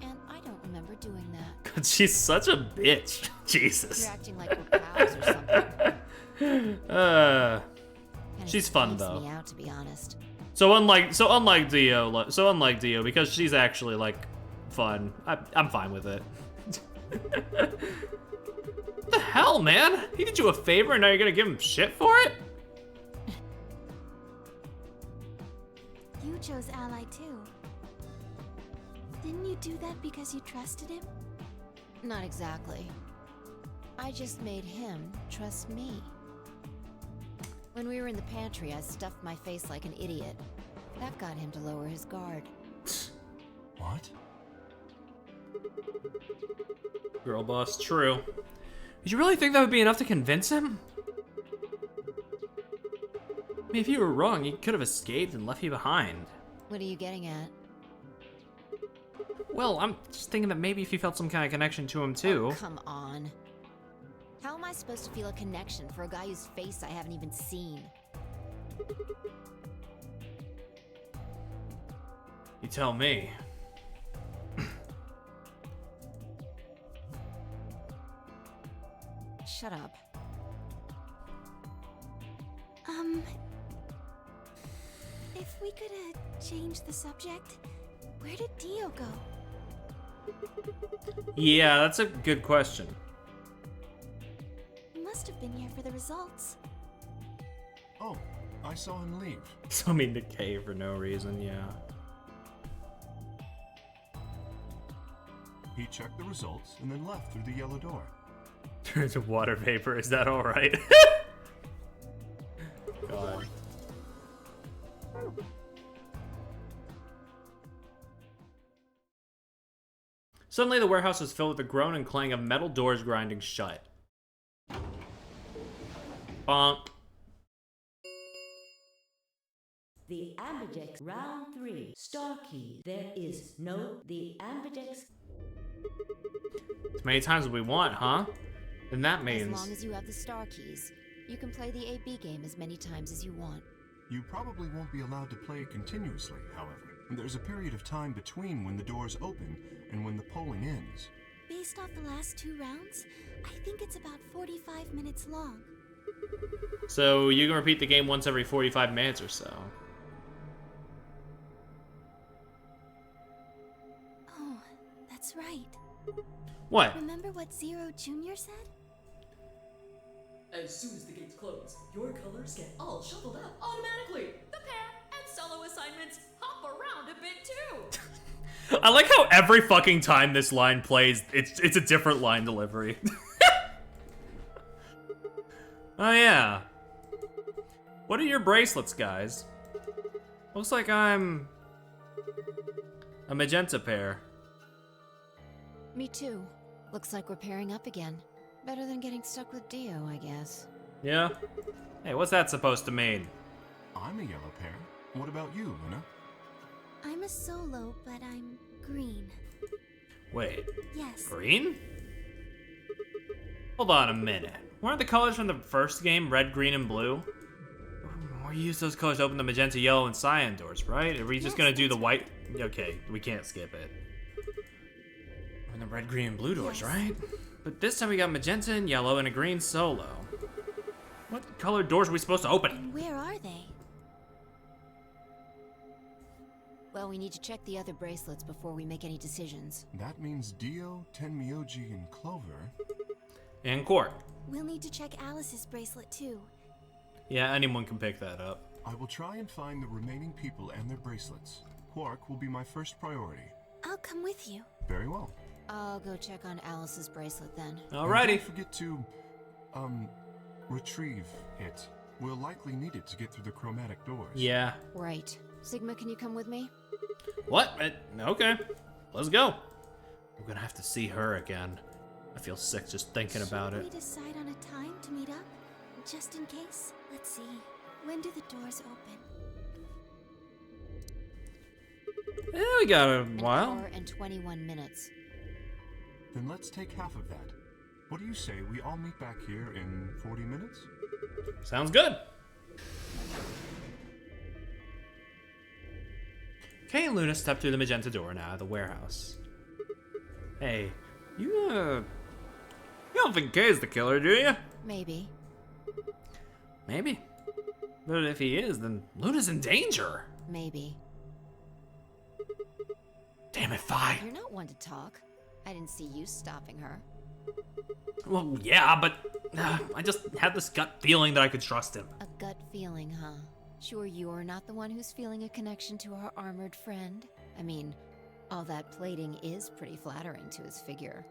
And I don't remember doing that. She's such a bitch. Jesus. You're acting like we're pals or something. Uh, Kinda she's fun freaks though. me out, to be honest. So unlike Dio, because she's actually like fun. I'm fine with it. What the hell, man? He did you a favor and now you're gonna give him shit for it? You chose ally too. Didn't you do that because you trusted him? Not exactly. I just made him trust me. When we were in the pantry, I stuffed my face like an idiot. That got him to lower his guard. What? Girl boss, true. Did you really think that would be enough to convince him? I mean, if you were wrong, he could have escaped and left you behind. What are you getting at? Well, I'm just thinking that maybe if you felt some kind of connection to him too. Oh, come on. How am I supposed to feel a connection for a guy whose face I haven't even seen? You tell me. Shut up. If we could change the subject, where did Dio go? Yeah, that's a good question. He must have been here for the results. Oh, I saw him leave. So mean to K for no reason, yeah. He checked the results and then left through the yellow door. There's a water vapor, is that alright? God. Suddenly the warehouse was filled with the groan and clang of metal doors grinding shut. Bonk. The ambidex round 3. Star key. There is no the ambidex. As many times as we want, huh? Then that As means... long as you have the star keys, you can play the AB game as many times as you want. You probably won't be allowed to play continuously, however. There's a period of time between when the doors open and when the polling ends. Based off the last 2 rounds, I think it's about 45 minutes long. So you can repeat the game once every 45 minutes or so. Oh, that's right. What? Remember what Zero Jr. said? As soon as the gates close, your colors get all shuffled up automatically. The pair and solo assignments hop around a bit too. I like how every fucking time this line plays, it's a different line delivery. Oh yeah. What are your bracelets, guys? Looks like I'm a magenta pair. Me too. Looks like we're pairing up again. Better than getting stuck with Dio, I guess. Yeah? Hey, what's that supposed to mean? I'm a yellow pair. What about you, Luna? I'm a solo, but I'm green. Wait, Yes. green? Hold on a minute. Weren't the colors from the first game red, green, and blue? We used those colors to open the magenta, yellow, and cyan doors, right? Are we just gonna do the white? Okay, we can't skip it. Open the red, green, and blue doors, right? But this time we got magenta and yellow and a green solo. What color doors are we supposed to open? And where are they? Well, we need to check the other bracelets before we make any decisions. That means Dio, Tenmyoji, and Clover. And Quark. We'll need to check Alice's bracelet too. Yeah, anyone can pick that up. I will try and find the remaining people and their bracelets. Quark will be my first priority. I'll come with you. Very well. I'll go check on Alice's bracelet then. And Alrighty. don't forget to, retrieve it. We'll likely need it to get through the chromatic doors. Yeah. Right. Sigma, can you come with me? What? Okay. Let's go. We're gonna have to see her again. I feel sick just thinking about Should it. we decide on a time to meet up? Just in case? Let's see. When do the doors open? Yeah, we got a An while. hour and 21 minutes. Then let's take half of that. What do you say we all meet back here in 40 minutes? Sounds good. Kay and Luna step through the magenta door and out of the warehouse. Hey, you don't think Kay's the killer, do you? Maybe. Maybe. But if he is, then Luna's in danger. Maybe. Damn it, Vi. You're not one to talk. I didn't see you stopping her. Well, yeah, but I just had this gut feeling that I could trust him. A gut feeling, huh? Sure you're not the one who's feeling a connection to our armored friend? I mean, all that plating is pretty flattering to his figure.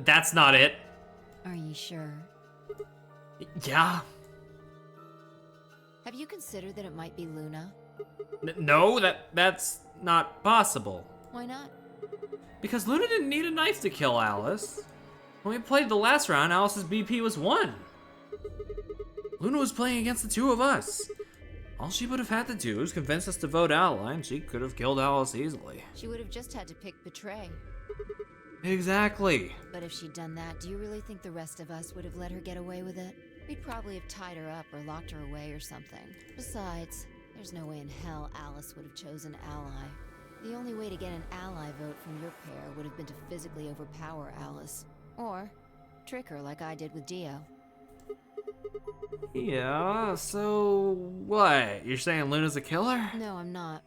That's not it. Are you sure? Yeah. Have you considered that it might be Luna? No, that's not possible. Why not? Because Luna didn't need a knife to kill Alice. When we played the last round, Alice's BP was 1. Luna was playing against the two of us. All she would have had to do is convince us to vote ally, and she could have killed Alice easily. She would have just had to pick Betray. Exactly. But if she'd done that, do you really think the rest of us would have let her get away with it? We'd probably have tied her up or locked her away or something. Besides, there's no way in hell Alice would have chosen ally. The only way to get an ally vote from your pair would have been to physically overpower Alice. Or trick her like I did with Dio. Yeah, so what? You're saying Luna's a killer? No, I'm not.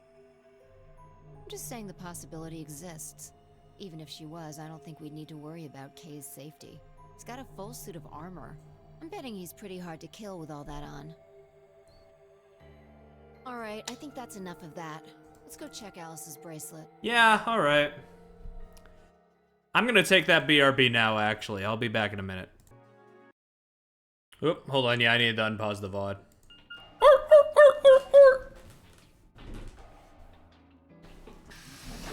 I'm just saying the possibility exists. Even if she was, I don't think we'd need to worry about Kay's safety. He's got a full suit of armor. I'm betting he's pretty hard to kill with all that on. Alright, I think that's enough of that. Let's go check Alice's bracelet. Yeah, alright. I'm gonna take that BRB now, actually. I'll be back in a minute. Oop, hold on. Yeah, I need to unpause the VOD.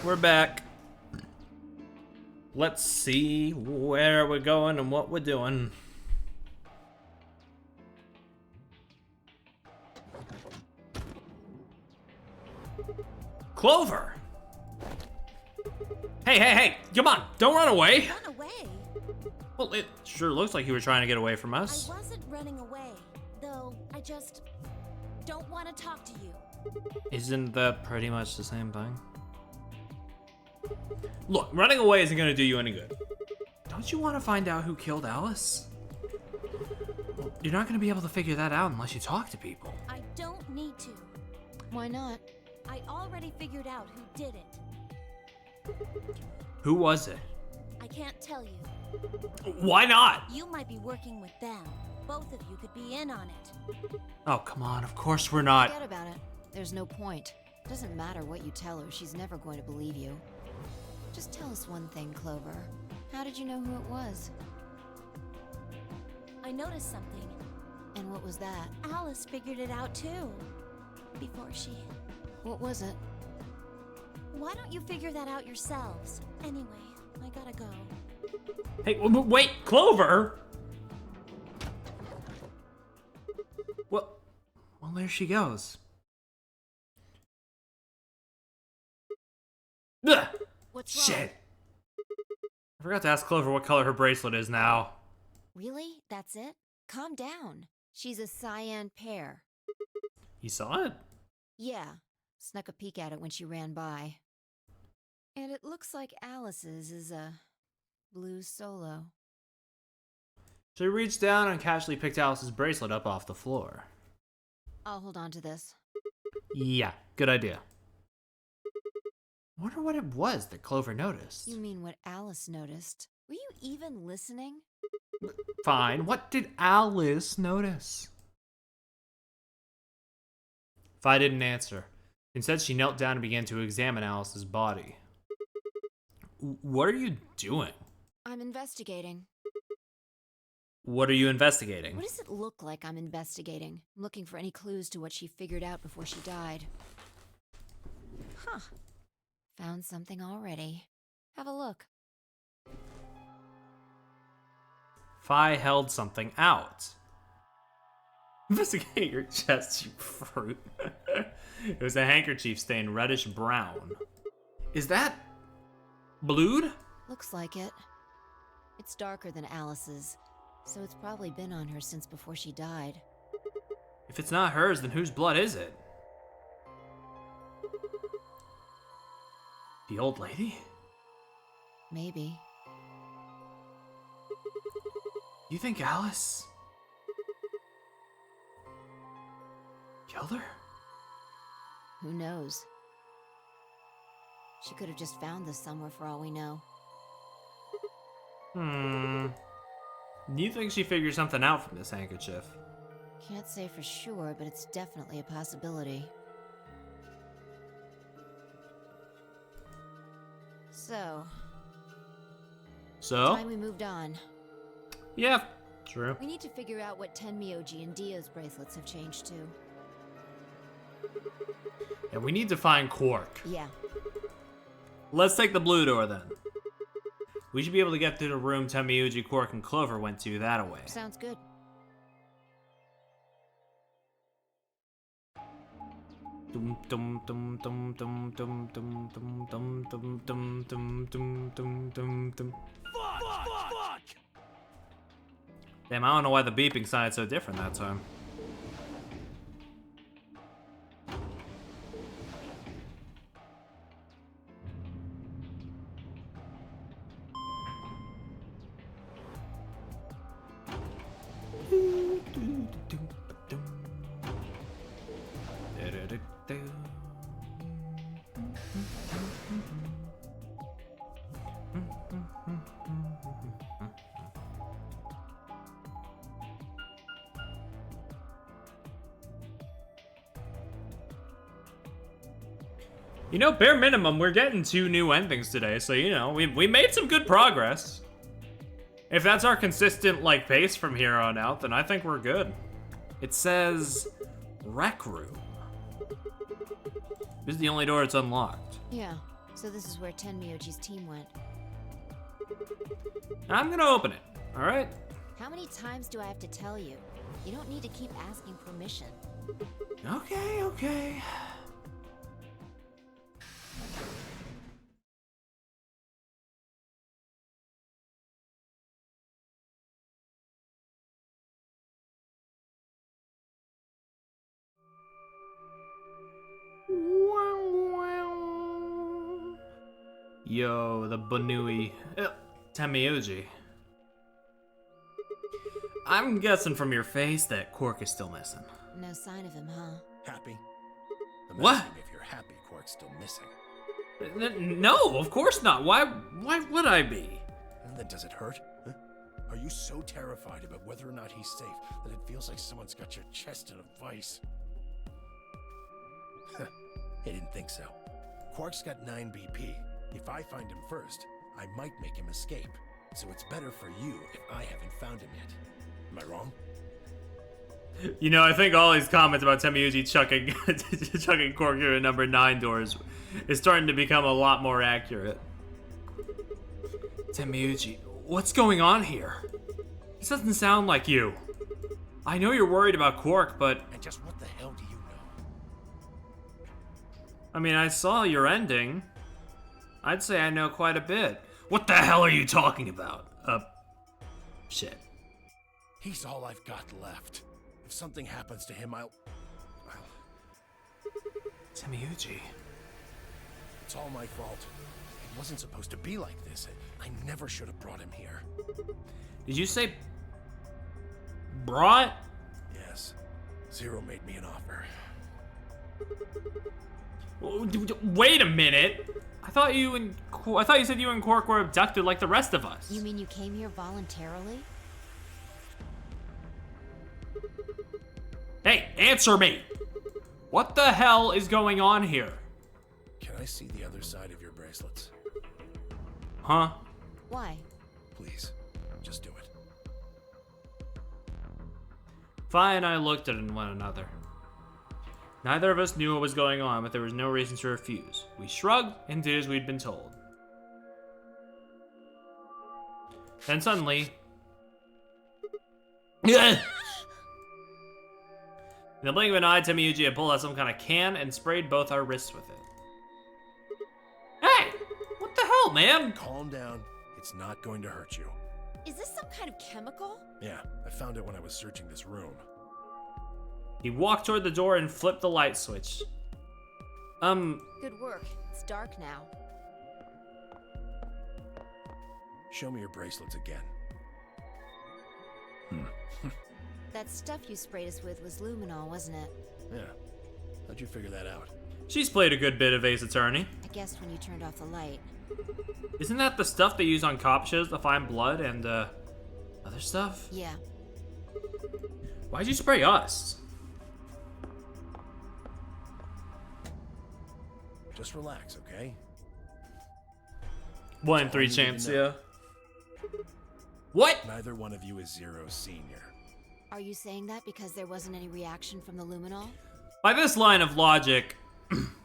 We're back. Let's see where we're going and what we're doing. Clover! Hey, come on, don't run away! Run away? Well, it sure looks like you were trying to get away from us. I wasn't running away, though I just don't want to talk to you. Isn't that pretty much the same thing? Look, running away isn't gonna do you any good. Don't you want to find out who killed Alice? Well, you're not gonna be able to figure that out unless you talk to people. I don't need to. Why not? I already figured out who did it. Who was it? I can't tell you. Why not? You might be working with them. Both of you could be in on it. Oh, come on, of course we're not. Forget about it. There's no point. Doesn't matter what you tell her, she's never going to believe you. Just tell us one thing, Clover. How did you know who it was? I noticed something. And what was that? Alice figured it out too. Before she... What was it? Why don't you figure that out yourselves? Anyway, I gotta go. Hey, wait, Clover! Well, there she goes. Ugh! What's Shit! wrong? I forgot to ask Clover what color her bracelet is now. Really? That's it? Calm down. She's a cyan pear. You saw it? Yeah. Snuck a peek at it when she ran by. And it looks like Alice's is a blue solo. She reached down and casually picked Alice's bracelet up off the floor. I'll hold on to this. Yeah, good idea. Wonder what it was that Clover noticed. You mean what Alice noticed? Were you even listening? Fine, what did Alice notice? Vi didn't answer. Instead, she knelt down and began to examine Alice's body. What are you doing? I'm investigating. What are you investigating? What does it look like I'm investigating? I'm looking for any clues to what she figured out before she died. Huh. Found something already. Have a look. Vi held something out. Investigate your chest, you fruit. It was a handkerchief stained reddish brown. Is that blued? Looks like it. It's darker than Alice's, so it's probably been on her since before she died. If it's not hers, then whose blood is it? The old lady? Maybe. You think Alice killed her? Who knows? She could have just found this somewhere for all we know. Do you think she figured something out from this handkerchief? Can't say for sure, but it's definitely a possibility. So? Time we moved on. Yeah, true. We need to figure out what Tenmyoji and Dia's bracelets have changed to. And we need to find Quark. Yeah. Let's take the blue door then. We should be able to get through the room Tenmyoji, Quark, and Clover went to that way. Sounds good. Dum dum dum dum dum dum dum dum dum dum dum dum dum dum dum dum. Fuck! Damn, I don't know why the beeping sounded so different that time. You know, bare minimum, we're getting 2 new endings today, so you know, we made some good progress. If that's our consistent, like, pace from here on out, then I think we're good. It says Rec Room. This is the only door that's unlocked. Yeah, so this is where Tenmyoji's team went. I'm gonna open it, alright? How many times do I have to tell you? You don't need to keep asking permission. Okay. Yo, the Banui. Temiuji. I'm guessing from your face that Quark is still missing. No sign of him, huh? Happy? I'm What? asking if you're happy Quark's still missing. No, of course not. Why would I be? And then does it hurt? Huh? Are you so terrified about whether or not he's safe that it feels like someone's got your chest in a vice? I didn't think so. Quark's got 9 BP. If I find him first, I might make him escape. So it's better for you if I haven't found him yet. Am I wrong? You know, I think all these comments about Temiuji chucking chucking Quark through number 9 doors is starting to become a lot more accurate. Temiuji, what's going on here? This doesn't sound like you. I know you're worried about Quark, but... And just what the hell do you know? I mean, I saw your ending. I'd say I know quite a bit. What the hell are you talking about? Shit. He's all I've got left. If something happens to him, I'll... Temiuji. It's all my fault. It wasn't supposed to be like this. I never should have brought him here. Did you say... brought? Yes. Zero made me an offer. Wait a minute. I thought you said you and Quark were abducted like the rest of us. You mean you came here voluntarily? Hey, answer me! What the hell is going on here? Can I see the other side of your bracelets? Huh? Why? Please, just do it. Vi and I looked at one another. Neither of us knew what was going on, but there was no reason to refuse. We shrugged and did as we'd been told. Then suddenly... In the blink of an eye, Temiuji had pulled out some kind of can and sprayed both our wrists with it. Hey! What the hell, man? Calm down. It's not going to hurt you. Is this some kind of chemical? Yeah, I found it when I was searching this room. He walked toward the door and flipped the light switch. Good work. It's dark now. Show me your bracelets again. That stuff you sprayed us with was luminol, wasn't it? Yeah. How'd you figure that out? She's played a good bit of Ace Attorney. I guessed when you turned off the light. Isn't that the stuff they use on cop shows to find blood and, other stuff? Yeah. Why'd you spray us? Just relax, okay? 1 in 3 chance, yeah. What? Neither one of you is Zero Senior. Are you saying that because there wasn't any reaction from the luminol? By this line of logic,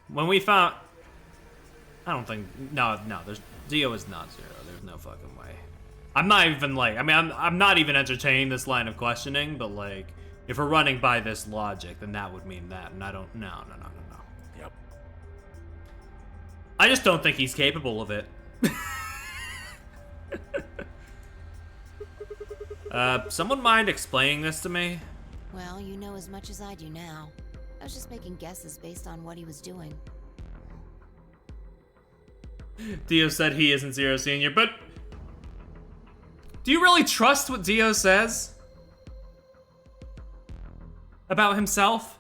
when we found... I don't think... No, Dio is not Zero. There's no fucking way. I'm not even, like... I mean, I'm not even entertaining this line of questioning, but, like, if we're running by this logic, then that would mean that, and I don't... No. Yep. I just don't think he's capable of it. Someone mind explaining this to me? Well, you know as much as I do now. I was just making guesses based on what he was doing. Dio said he isn't Zero Senior, but... Do you really trust what Dio says? About himself?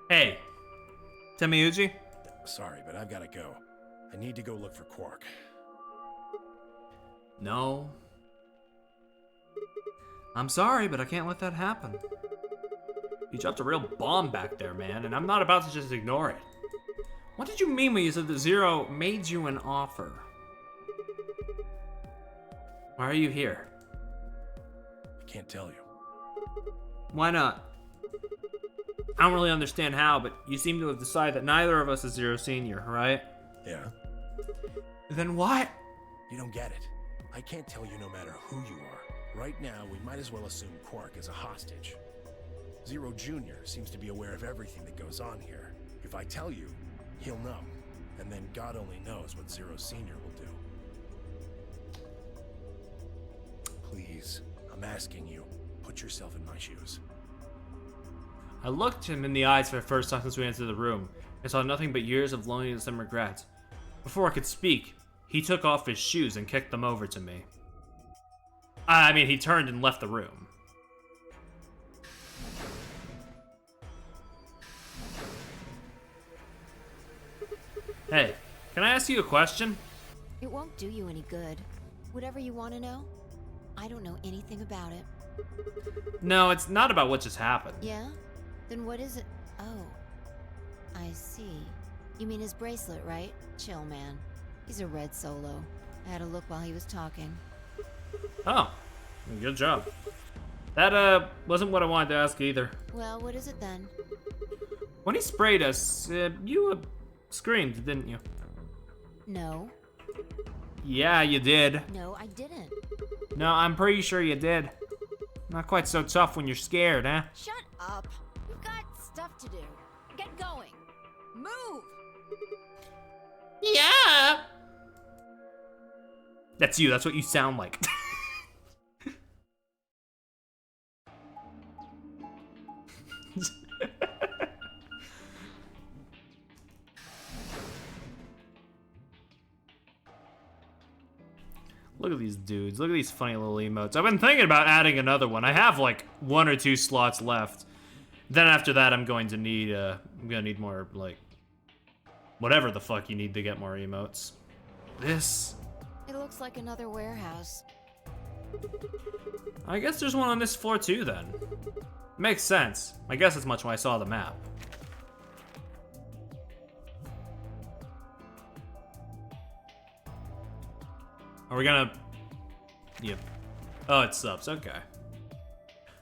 Hey. Temiuji? Sorry, but I've gotta go. I need to go look for Quark. No. I'm sorry, but I can't let that happen. You dropped a real bomb back there, man, and I'm not about to just ignore it. What did you mean when you said that Zero made you an offer? Why are you here? I can't tell you. Why not? I don't really understand how, but you seem to have decided that neither of us is Zero Senior, right? Yeah. Then why? You don't get it. I can't tell you no matter who you are. Right now, we might as well assume Quark is a hostage. Zero Jr. seems to be aware of everything that goes on here. If I tell you, he'll know. And then God only knows what Zero Sr. will do. Please, I'm asking you, put yourself in my shoes. I looked him in the eyes for the first time since we entered the room. I saw nothing but years of loneliness and regret. Before I could speak, he took off his shoes and kicked them over to me. I mean, he turned and left the room. Hey, can I ask you a question? It won't do you any good. Whatever you want to know, I don't know anything about it. No, it's not about what just happened. Yeah? Then what is it? Oh. I see. You mean his bracelet, right? Chill, man. He's a red solo. I had a look while he was talking. Oh, good job. That, wasn't what I wanted to ask either. Well, what is it then? When he sprayed us, you, screamed, didn't you? No. Yeah, you did. No, I didn't. No, I'm pretty sure you did. Not quite so tough when you're scared, huh? Shut up. We've got stuff to do. Get going. Move! Yeah! That's you, that's what you sound like. Look at these dudes. Look at these funny little emotes. I've been thinking about adding another one. I have like 1 or 2 slots left. Then after that, I'm going to need more, like, whatever the fuck you need to get more emotes. This. It looks like another warehouse. I guess there's one on this floor too then. Makes sense. I guess as much when I saw the map. Are we gonna... Yep. Oh, it's subs, okay.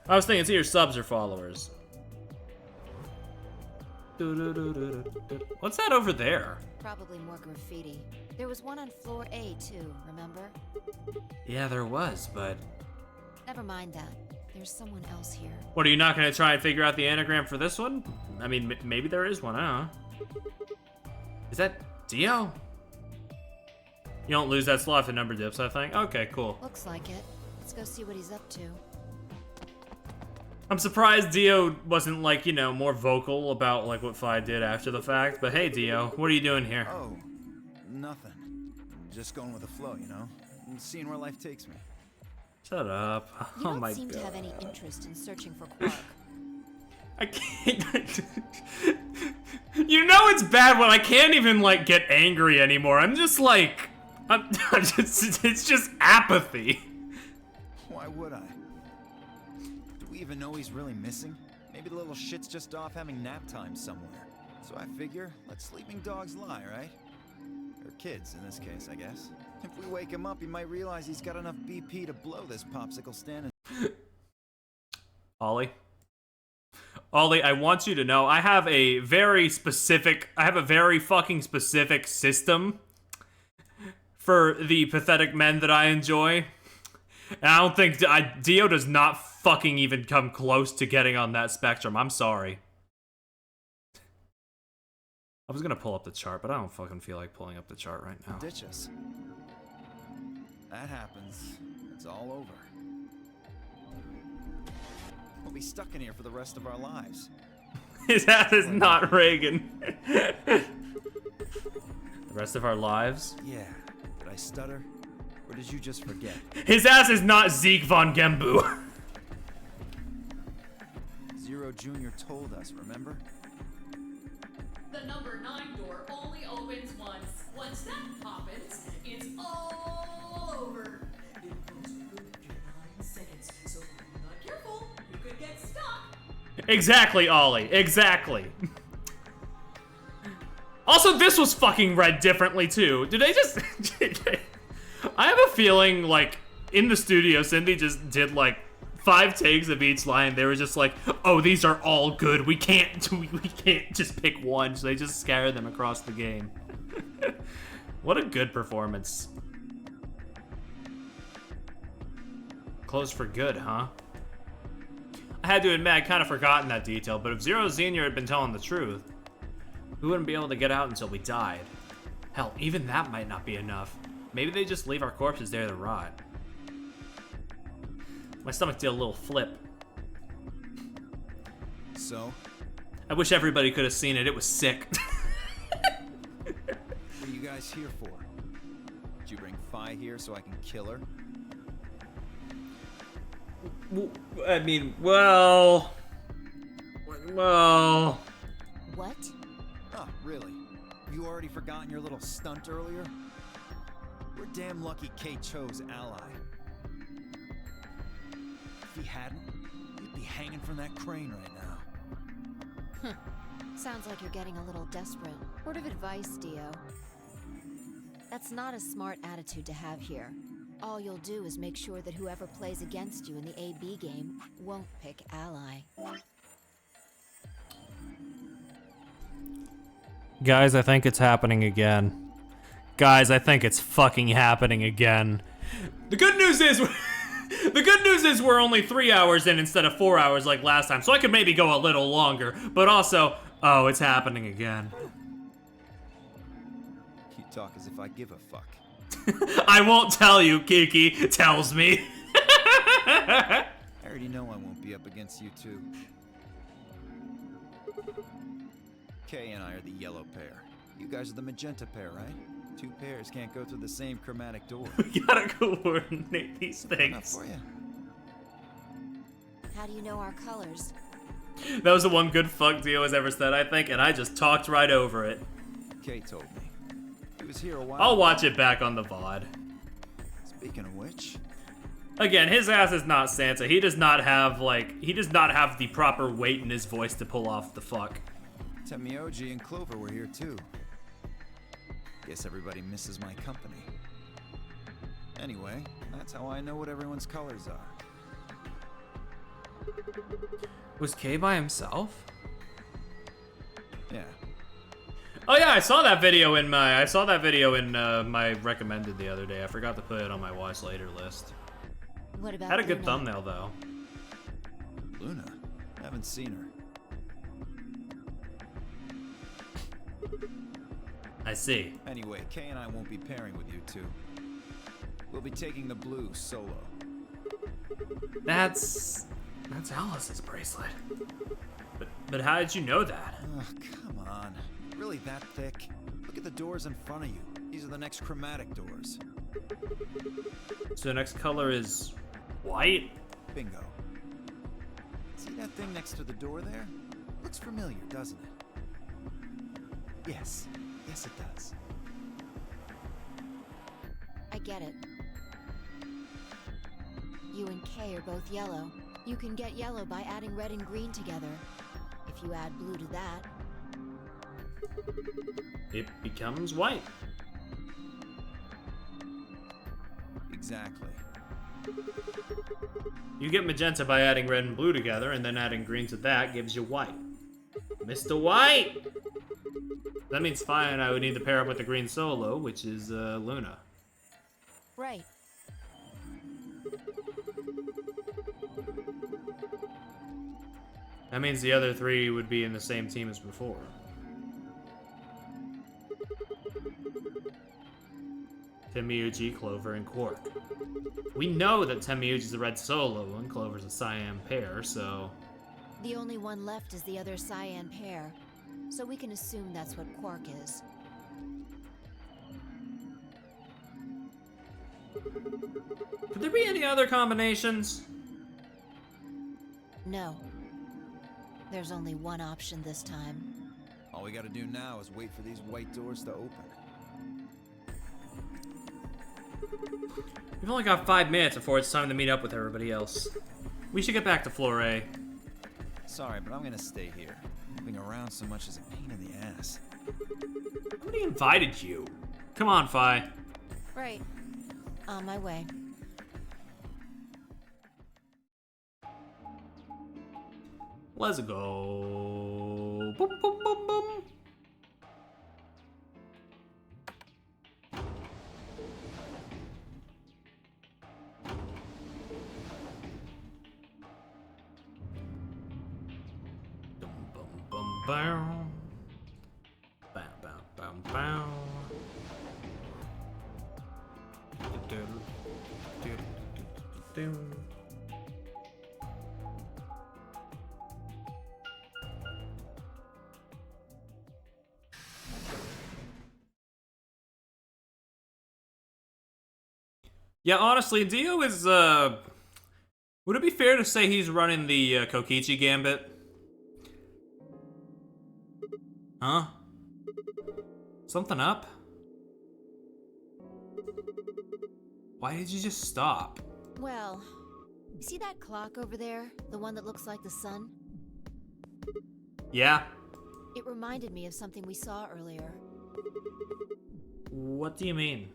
I was thinking it's either subs or followers. What's that over there? Probably more graffiti. There was one on floor A too, remember? Yeah, there was, but... Never mind that. There's someone else here. What, are you not gonna try and figure out the anagram for this one? I mean, maybe there is one, I don't know. Is that Dio? You don't lose that slot if the number dips, I think. Okay, cool. Looks like it. Let's go see what he's up to. I'm surprised Dio wasn't, like, you know, more vocal about, like, what Fi did after the fact. But hey, Dio, what are you doing here? Oh, nothing. Just going with the flow, you know? And seeing where life takes me. Shut up. You Oh my don't seem god. to have any interest in searching for Quark. I can't... You know it's bad when I can't even, like, get angry anymore. I'm just, like... I'm just... It's just apathy. Why would I? Do we even know he's really missing? Maybe the little shit's just off having nap time somewhere. So I figure, let sleeping dogs lie, right? Or kids, in this case, I guess. If we wake him up, he might realize he's got enough BP to blow this popsicle stand and... Ollie, I want you to know I have a very fucking specific system for the pathetic men that I enjoy. And I don't think Dio does not fucking even come close to getting on that spectrum. I'm sorry. I was gonna pull up the chart, but I don't fucking feel like pulling up the chart right now. Ditch us. That happens. It's all over. We'll be stuck in here for the rest of our lives. His ass is not Reagan. The rest of our lives? Yeah. Did I stutter? Or did you just forget? His ass is not Zeke von Gembu. Zero Jr. told us, remember? The number 9 door only opens once. Once that happens, it's all over. It goes good in 9 seconds, so if you're not careful, you could get stuck. Exactly, Ollie. Exactly. Also, this was fucking read differently, too. Did they just... I have a feeling, like, in the studio, Cindy just did, like, 5 takes of each line. They were just like, oh, these are all good. We can't just pick one. So they just scare them across the game. What a good performance. Closed for good, huh? I had to admit, I kind of forgotten that detail, but if Zero Senior had been telling the truth, we wouldn't be able to get out until we died. Hell, even that might not be enough. Maybe they just leave our corpses there to rot. My stomach did a little flip. So, I wish everybody could have seen it. It was sick. What are you guys here for? Did you bring Fi here so I can kill her? I mean, well... What? Oh, really? Have you already forgotten your little stunt earlier? We're damn lucky Kay chose Ally. If he hadn't, you'd be hanging from that crane right now. Sounds like you're getting a little desperate. Word of advice, Dio. That's not a smart attitude to have here. All you'll do is make sure that whoever plays against you in the AB game won't pick Ally. Guys, I think it's happening again. Guys, I think it's fucking happening again. The good news is... The good news is we're only 3 hours in instead of 4 hours like last time, so I could maybe go a little longer. But also, oh, it's happening again. You talk as if I give a fuck. I won't tell you, Kiki tells me. I already know I won't be up against you two. Kay and I are the yellow pair. You guys are the magenta pair, right? Two pairs can't go through the same chromatic door. We gotta coordinate these things. Not for you. How do you know our colors? That was the one good fuck Dio has ever said, I think, and I just talked right over it. Kay told me. He was here a while I'll ago. watch it back on the VOD. Speaking of which... Again, his ass is not Sansa. He does not have, the proper weight in his voice to pull off the fuck. Temioji and Clover were here too. Guess everybody misses my company. Anyway, that's how I know what everyone's colors are. Was Kay by himself? Yeah. Oh yeah, I saw that video in my my recommended the other day. I forgot to put it on my watch later list. What about Had a good Luna? thumbnail though. Luna? Haven't seen her. I see. Anyway, Kay and I won't be pairing with you two. We'll be taking the blue solo. That's Alice's bracelet. But how did you know that? Oh, come on. Really that thick? Look at the doors in front of you. These are the next chromatic doors. So the next color is white? Bingo. See that thing next to the door there? Looks familiar, doesn't it? Yes. Yes, it does. I get it. You and Kay are both yellow. You can get yellow by adding red and green together. If you add blue to that... It becomes white. Exactly. You get magenta by adding red and blue together, and then adding green to that gives you white. Mr. White! That means fine, I would need to pair up with the green solo, which is Luna. Right. That means the other three would be in the same team as before. Temiyuji, Clover, and Quark. We know that Temiyuji's the red solo and Clover's a cyan pair, so... The only one left is the other cyan pair, so we can assume that's what Quark is. Could there be any other combinations? No. There's only one option this time. All we gotta do now is wait for these white doors to open. We've only got 5 minutes before it's time to meet up with everybody else. We should get back to floor A. Sorry, but I'm gonna stay here. Moving around so much is a pain in the ass. Nobody invited you. Come on, Fi. Right. On my way. Let's go. Boom, boom, boom, boom. Bow. Bow, bow, bow, bow. Yeah, honestly, Dio is, would it be fair to say he's running the Kokichi Gambit? Huh? Something up? Why did you just stop? Well, you see that clock over there? The one that looks like the sun? Yeah? It reminded me of something we saw earlier. What do you mean?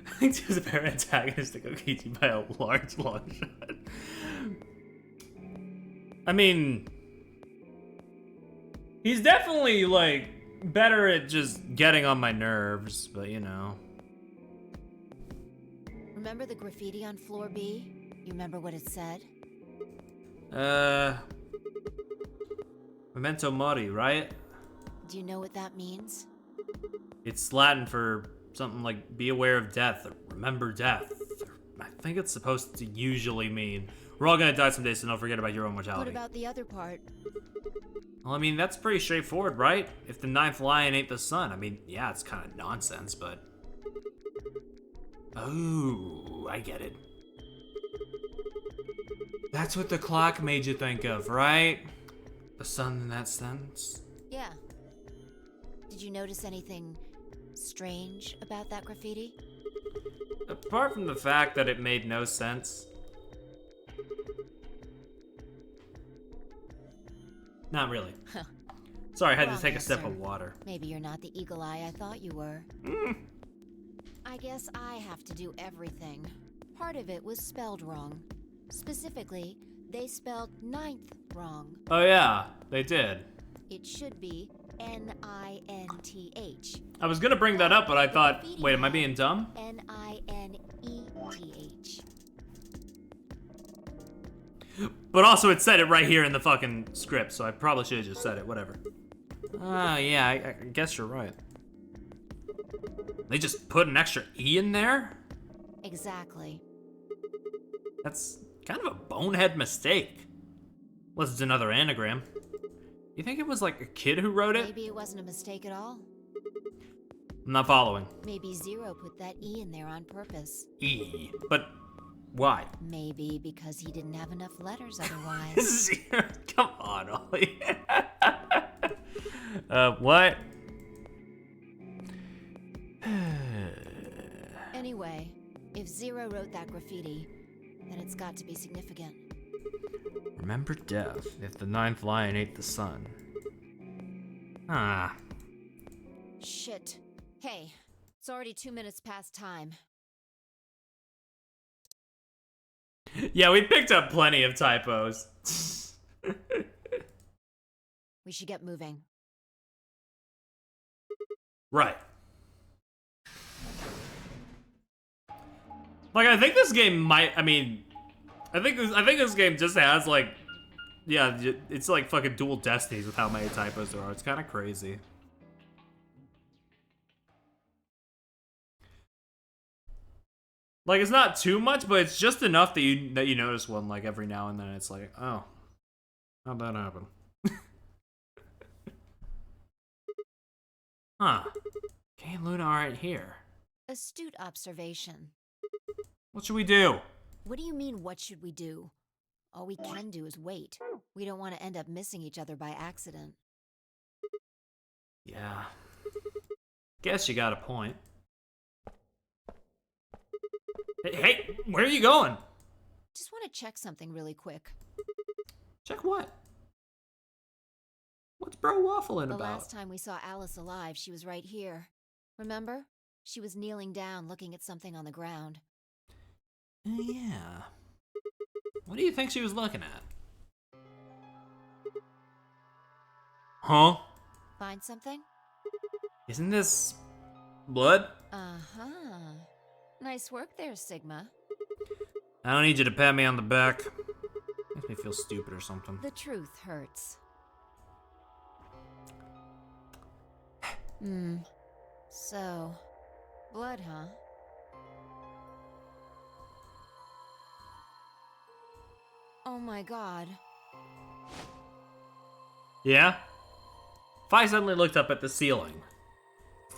I think he was a pair antagonist to Kokichi by a large shot. I mean, he's definitely, like, better at just getting on my nerves, but you know. Remember the graffiti on floor B? You remember what it said? Memento Mori, right? Do you know what that means? It's Latin for something like be aware of death, or remember death. I think it's supposed to usually mean we're all gonna die someday, so don't forget about your own mortality. What about the other part? Well, I mean, that's pretty straightforward, right? If the ninth lion ain't the sun, I mean, yeah, it's kind of nonsense, but... Oh, I get it. That's what the clock made you think of, right? The sun in that sense? Yeah. Did you notice anything strange about that graffiti? Apart from the fact that it made no sense. Not really. Sorry, I had to take a sip of water. Maybe you're not the eagle eye I thought you were. I guess I have to do everything. Part of it was spelled wrong. Specifically, they spelled ninth wrong. Oh yeah, they did. It should be N-I-N-T-H. I was gonna bring that up, but I thought, wait, am I being dumb? N-I-N-E-T-H. But also it said it right here in the fucking script, so I probably should have just said it, whatever. Yeah, I guess you're right. They just put an extra E in there? Exactly. That's kind of a bonehead mistake. Unless it's another anagram. You think it was like a kid who wrote it? Maybe it wasn't a mistake at all. I'm not following. Maybe Zero put that E in there on purpose. E. But why? Maybe because he didn't have enough letters otherwise. Zero. Come on, Ollie. What? Anyway, if Zero wrote that graffiti, then it's got to be significant. Remember death if the ninth lion ate the sun. Ah. Shit. Hey, it's already 2 minutes past time. Yeah, we picked up plenty of typos. We should get moving. Right. Like, I think this game might, I mean, I think this game just has, like, yeah, it's like fucking dual destinies with how many typos there are. It's kind of crazy. Like, it's not too much, but it's just enough that you notice one, like, every now and then. It's like, oh, how'd that happen? Huh. Kay and Luna aren't here. Astute observation. What should we do? What do you mean, what should we do? All we can do is wait. We don't want to end up missing each other by accident. Yeah. Guess you got a point. Hey, where are you going? Just want to check something really quick. Check what? What's bro waffling The about? last time we saw Alice alive, she was right here. Remember? She was kneeling down, looking at something on the ground. Yeah. What do you think she was looking at? Huh? Find something? Isn't this blood? Uh-huh. Nice work there, Sigma. I don't need you to pat me on the back. Makes me feel stupid or something. The truth hurts. So, blood, huh? Oh my god. Yeah? Fi suddenly looked up at the ceiling.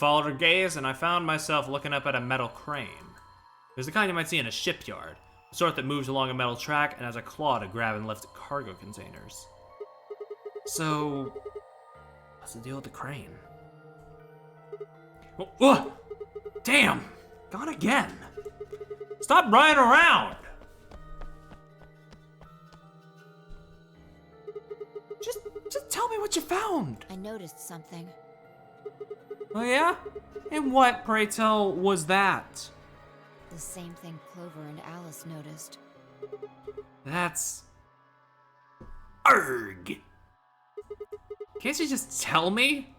followed her gaze, and I found myself looking up at a metal crane. It was the kind you might see in a shipyard, the sort that moves along a metal track and has a claw to grab and lift cargo containers. So, what's the deal with the crane? Oh, damn! Gone again! Stop running around! Just tell me what you found! I noticed something. Oh yeah? And what, pray tell, was that? The same thing Clover and Alice noticed. That's... Arg! Can't you just tell me?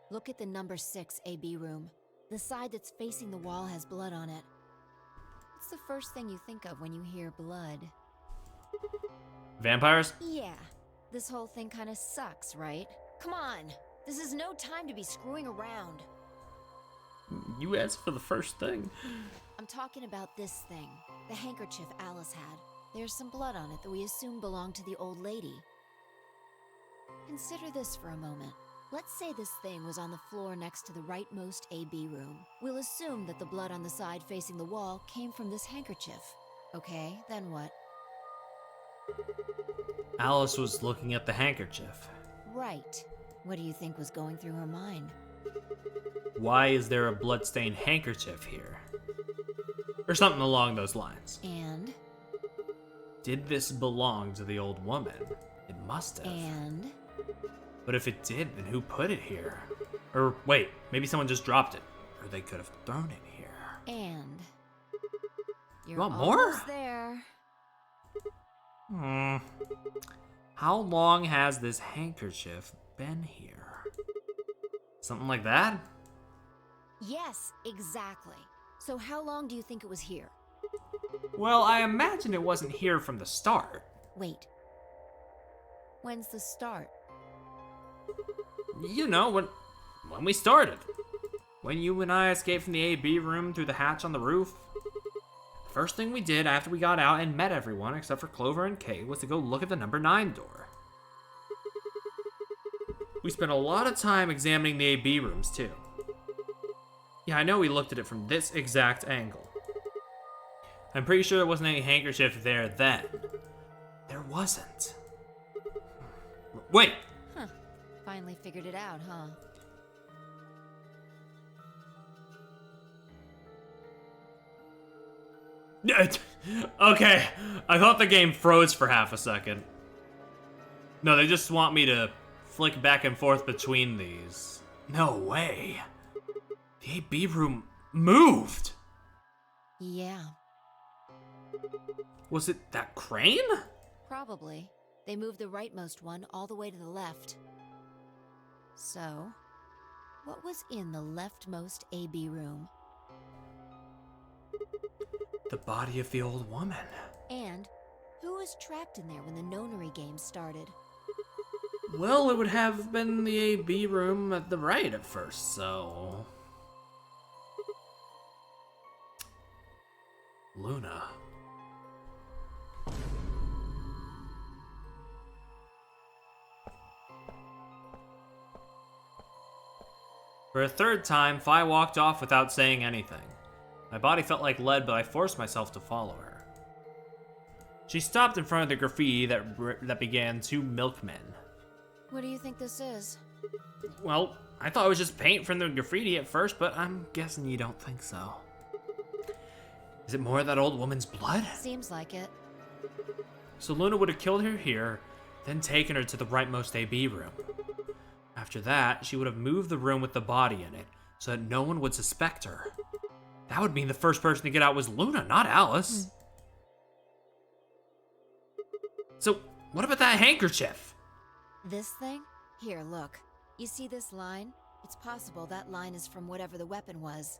Look at the number 6 AB room. The side that's facing the wall has blood on it. What's the first thing you think of when you hear blood? Vampires? Yeah. This whole thing kind of sucks, right? Come on! This is no time to be screwing around. You asked for the first thing. I'm talking about this thing. The handkerchief Alice had. There's some blood on it that we assume belonged to the old lady. Consider this for a moment. Let's say this thing was on the floor next to the rightmost AB room. We'll assume that the blood on the side facing the wall came from this handkerchief. Okay, then what? Alice was looking at the handkerchief. Right. What do you think was going through her mind? Why is there a bloodstained handkerchief here? Or something along those lines. And? Did this belong to the old woman? It must have. And? But if it did, then who put it here? Or wait, maybe someone just dropped it. Or they could have thrown it here. And? You're You want more? almost there. How long has this handkerchief been here? Something like that? Yes, exactly. So how long do you think it was here? Well, I imagine it wasn't here from the start. Wait. When's the start? You know, when we started. When you and I escaped from the AB room through the hatch on the roof. First thing we did after we got out and met everyone except for Clover and Kay was to go look at the number 9 door. We spent a lot of time examining the AB rooms too. Yeah, I know we looked at it from this exact angle. I'm pretty sure there wasn't any handkerchief there then. There wasn't. Wait! Huh. Finally figured it out, huh? Okay, I thought the game froze for half a second. No, they just want me to flick back and forth between these. No way. The AB room moved. Yeah. Was it that crane? Probably. They moved the rightmost one all the way to the left. So, what was in the leftmost AB room? The body of the old woman. And who was trapped in there when the nonary game started? Well, it would have been the AB room at the right at first, so... Luna. For a third time, Fi walked off without saying anything. My body felt like lead, but I forced myself to follow her. She stopped in front of the graffiti that began 2 milkmen. What do you think this is? Well, I thought it was just paint from the graffiti at first, but I'm guessing you don't think so. Is it more of that old woman's blood? Seems like it. So Luna would have killed her here, then taken her to the rightmost AB room. After that, she would have moved the room with the body in it, so that no one would suspect her. That would mean the first person to get out was Luna, not Alice. So, what about that handkerchief? This thing? Here, look. You see this line? It's possible that line is from whatever the weapon was,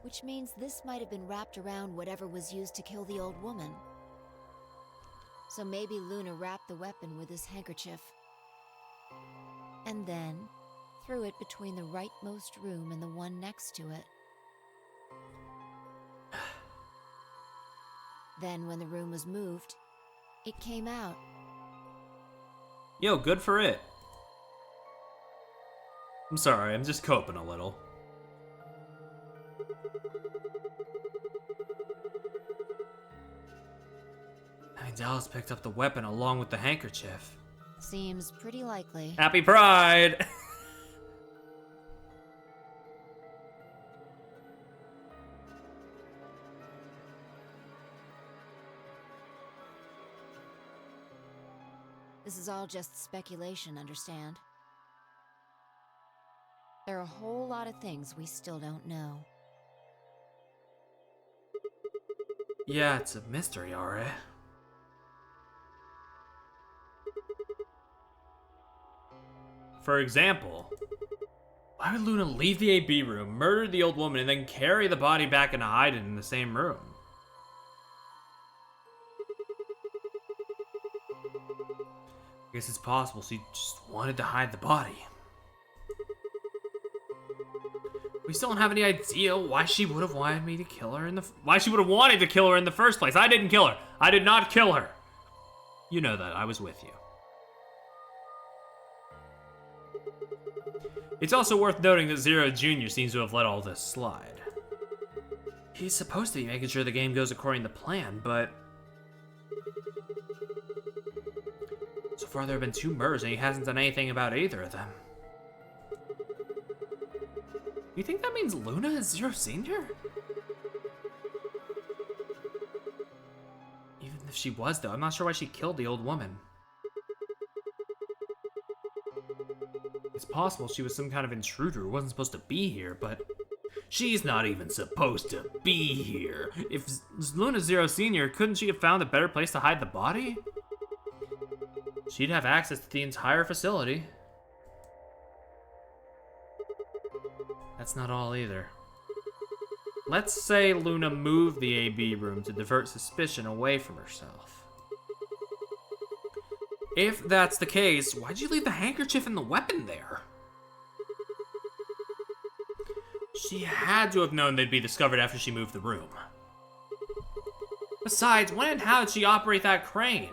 which means this might have been wrapped around whatever was used to kill the old woman. So maybe Luna wrapped the weapon with this handkerchief. And then threw it between the rightmost room and the one next to it. Then when the room was moved, it came out. Yo, good for it. I'm sorry, I'm just coping a little. I mean, Dallas picked up the weapon along with the handkerchief. Seems pretty likely. Happy Pride! This is all just speculation, understand? There are a whole lot of things we still don't know. Yeah, it's a mystery, alright. For example, why would Luna leave the AB room, murder the old woman, and then carry the body back and hide it in the same room? I guess it's possible she just wanted to hide the body. We still don't have any idea why she would have wanted me to kill her why she would have wanted to kill her in the first place. I didn't kill her. I did not kill her. You know that. I was with you. It's also worth noting that Zero Jr. seems to have let all this slide. He's supposed to be making sure the game goes according to plan, but so far there have been 2 murders and he hasn't done anything about either of them. You think that means Luna is Zero Senior? Even if she was, though, I'm not sure why she killed the old woman. It's possible she was some kind of intruder who wasn't supposed to be here, but she's not even supposed to be here. If Luna's Zero Senior, couldn't she have found a better place to hide the body? She'd have access to the entire facility. That's not all either. Let's say Luna moved the AB room to divert suspicion away from herself. If that's the case, why'd you leave the handkerchief and the weapon there? She had to have known they'd be discovered after she moved the room. Besides, when and how did she operate that crane?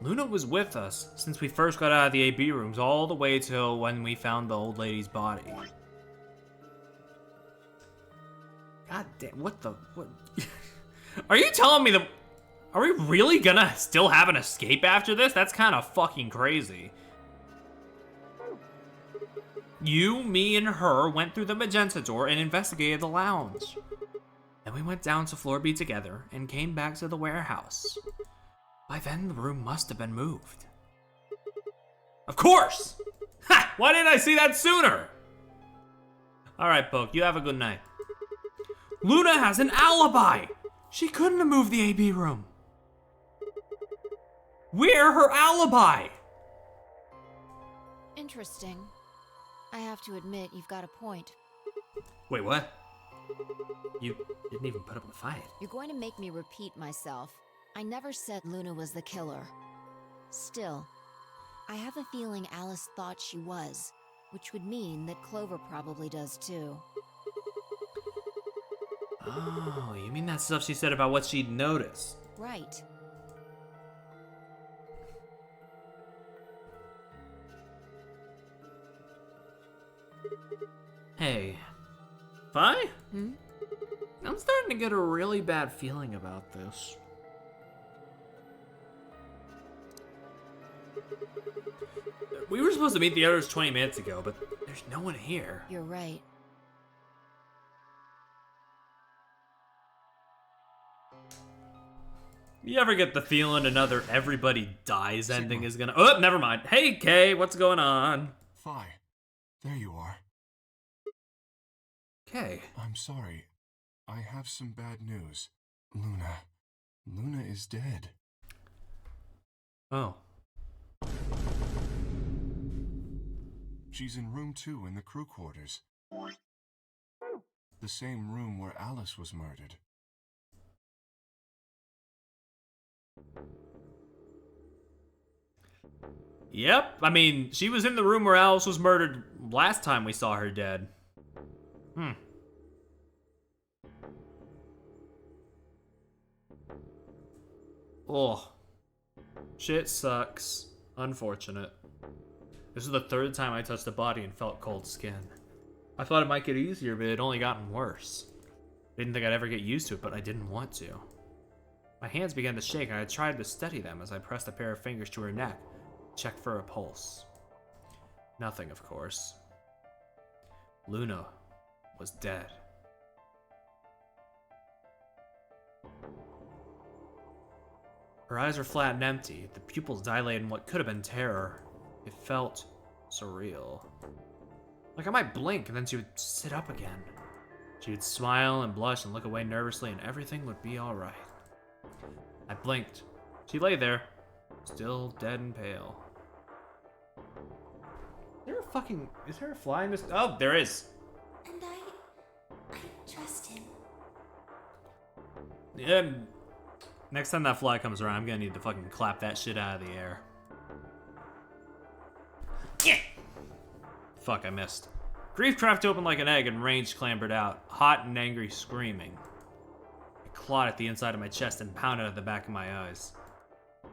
Luna was with us since we first got out of the AB rooms all the way till when we found the old lady's body. God damn, what? Are you telling me that... Are we really gonna still have an escape after this? That's kind of fucking crazy. You, me, and her went through the magenta door and investigated the lounge. Then we went down to floor B together and came back to the warehouse. By then, the room must have been moved. Of course! Ha! Why didn't I see that sooner? Alright, Poke, you have a good night. Luna has an alibi! She couldn't have moved the AB room. We're her alibi! Interesting. I have to admit, you've got a point. Wait, what? You didn't even put up a fight. You're going to make me repeat myself. I never said Luna was the killer. Still, I have a feeling Alice thought she was, which would mean that Clover probably does too. Oh, you mean that stuff she said about what she'd noticed? Right. Hey, Fi? Hmm? I'm starting to get a really bad feeling about this. We were supposed to meet the others 20 minutes ago, but there's no one here. You're right. You ever get the feeling another everybody dies ending is gonna... Oh, never mind. Hey, Kay, what's going on? Fi, there you are. Kay. I'm sorry. I have some bad news. Luna is dead. Oh. She's in room 2 in the crew quarters. The same room where Alice was murdered. Yep, I mean, she was in the room where Alice was murdered last time we saw her dead. Oh. Shit sucks. Unfortunate. This is the third time I touched the body and felt cold skin. I thought it might get easier, but it had only gotten worse. I didn't think I'd ever get used to it, but I didn't want to. My hands began to shake, and I tried to steady them as I pressed a pair of fingers to her neck, checked for a pulse. Nothing, of course. Luna was dead. Her eyes were flat and empty, the pupils dilated in what could have been terror. It felt surreal. Like I might blink and then she would sit up again. She would smile and blush and look away nervously and everything would be alright. I blinked. She lay there, still dead and pale. Is there a fly in this? Oh, there is. And I trust him. Yeah. Next time that fly comes around, I'm gonna need to fucking clap that shit out of the air. Yeah. Fuck, I missed. Grief cracked open like an egg and Range clambered out, hot and angry, screaming. It clawed at the inside of my chest and pounded at the back of my eyes. I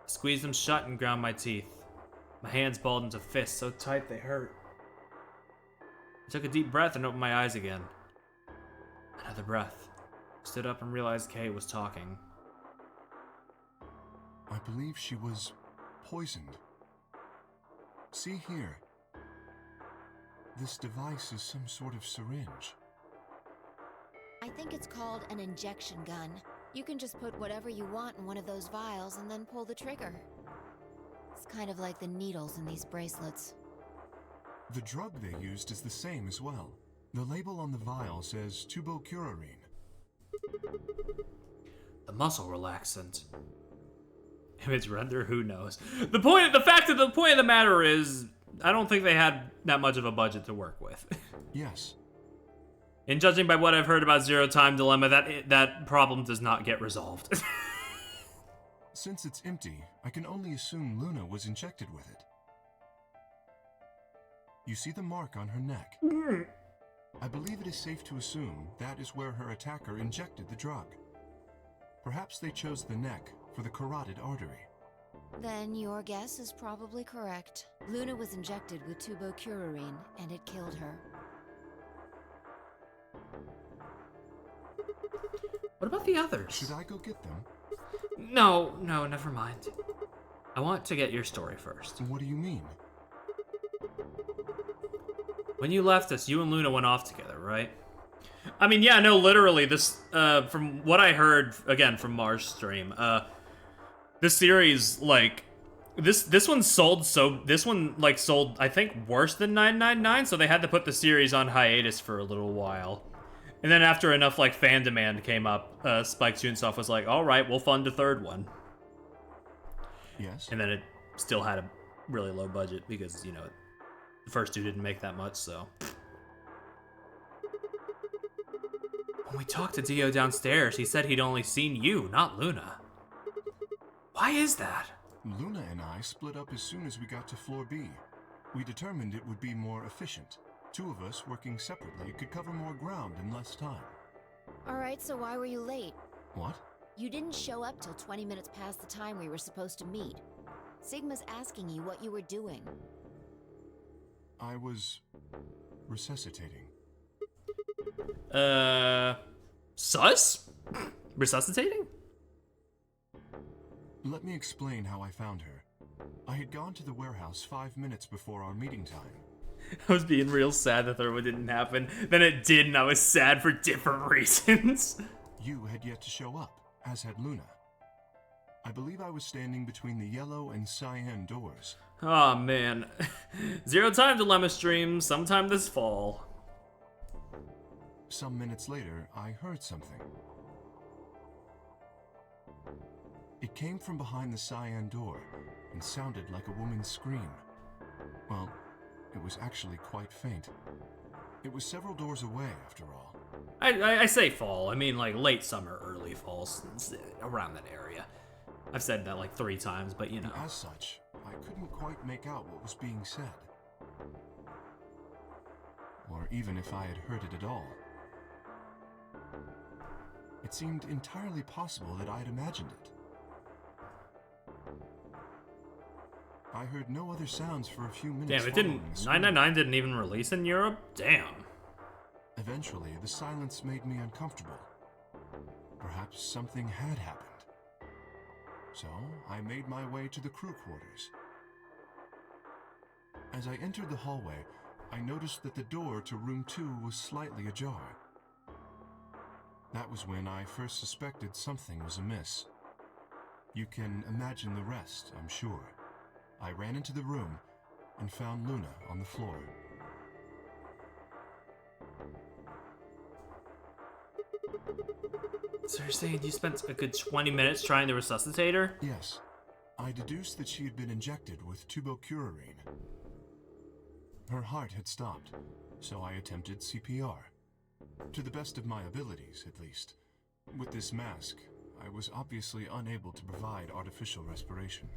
squeezed them shut and ground my teeth. My hands balled into fists so tight they hurt. I took a deep breath and opened my eyes again. Another breath. Stood up and realized Kay was talking. I believe she was poisoned. See here. This device is some sort of syringe. I think it's called an injection gun. You can just put whatever you want in one of those vials and then pull the trigger. It's kind of like the needles in these bracelets. The drug they used is the same as well. The label on the vial says tubocurarine. The muscle relaxant. If it's render, who knows? The point of the matter is, I don't think they had that much of a budget to work with. Yes. And judging by what I've heard about Zero Time Dilemma, that problem does not get resolved. Since it's empty, I can only assume Luna was injected with it. You see the mark on her neck? I believe it is safe to assume that is where her attacker injected the drug. Perhaps they chose the neck for the carotid artery. Then your guess is probably correct. Luna was injected with tubocurarine, and it killed her. What about the others? Should I go get them? No, never mind. I want to get your story first. What do you mean? When you left us, you and Luna went off together, right? I mean, yeah, no, literally, this, from what I heard, again, from Mars' stream, this series, like, this one sold, I think, worse than 999, so they had to put the series on hiatus for a little while. And then after enough, like, fan demand came up, Spike Chunsoft was like, alright, we'll fund a third one. Yes. And then it still had a really low budget because, you know, the first two didn't make that much, so. When we talked to Dio downstairs, he said he'd only seen you, not Luna. Why is that? Luna and I split up as soon as we got to floor B. We determined it would be more efficient. Two of us working separately could cover more ground in less time. Alright, so why were you late? What? You didn't show up till 20 minutes past the time we were supposed to meet. Sigma's asking you what you were doing. I was resuscitating. Sus? Resuscitating? Let me explain how I found her. I had gone to the warehouse 5 minutes before our meeting time. I was being real sad that third one didn't happen. Then it did, and I was sad for different reasons. You had yet to show up, as had Luna. I believe I was standing between the yellow and cyan doors. Aw, man. Zero Time Dilemma stream sometime this fall. Some minutes later, I heard something. It came from behind the cyan door and sounded like a woman's scream. Well, it was actually quite faint. It was several doors away, after all. I say fall. I mean, like, late summer, early fall, around that area. I've said that like 3 times, but you know. As such, I couldn't quite make out what was being said. Or even if I had heard it at all. It seemed entirely possible that I had imagined it. I heard no other sounds for a few minutes. Damn, it didn't. 999 didn't even release in Europe? Damn. Eventually, the silence made me uncomfortable. Perhaps something had happened. So, I made my way to the crew quarters. As I entered the hallway, I noticed that the door to room 2 was slightly ajar. That was when I first suspected something was amiss. You can imagine the rest, I'm sure. I ran into the room and found Luna on the floor. So you're saying you spent a good 20 minutes trying to resuscitate her? Yes. I deduced that she had been injected with tubocurarine. Her heart had stopped, so I attempted CPR. To the best of my abilities, at least. With this mask, I was obviously unable to provide artificial respiration.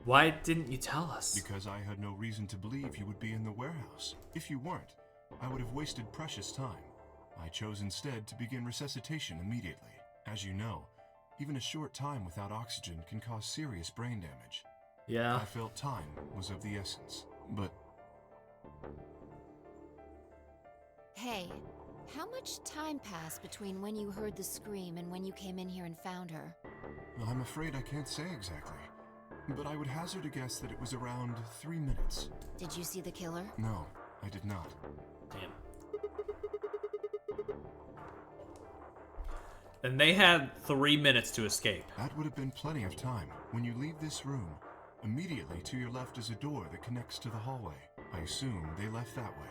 Why didn't you tell us? Because I had no reason to believe you would be in the warehouse. If you weren't, I would have wasted precious time. I chose instead to begin resuscitation immediately. As you know, even a short time without oxygen can cause serious brain damage. Yeah. I felt time was of the essence, but... Hey, how much time passed between when you heard the scream and when you came in here and found her? I'm afraid I can't say exactly, but I would hazard a guess that it was around 3 minutes. Did you see the killer? No, I did not. Damn. And they had 3 minutes to escape. That would have been plenty of time. When you leave this room, immediately to your left is a door that connects to the hallway. I assume they left that way.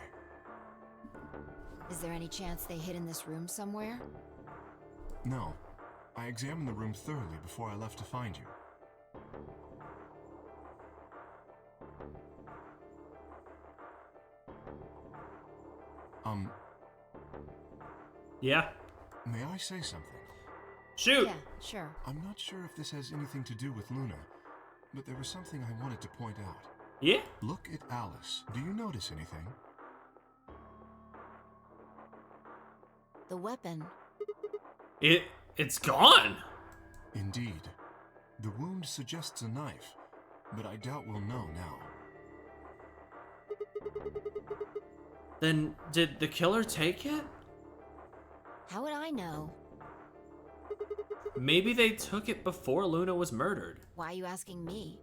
Is there any chance they hid in this room somewhere? No. I examined the room thoroughly before I left to find you. Yeah? May I say something? Shoot! Yeah, sure. I'm not sure if this has anything to do with Luna, but there was something I wanted to point out. Yeah? Look at Alice. Do you notice anything? The weapon. It's gone! Indeed. The wound suggests a knife, but I doubt we'll know now. Then, did the killer take it? How would I know? Maybe they took it before Luna was murdered. Why are you asking me?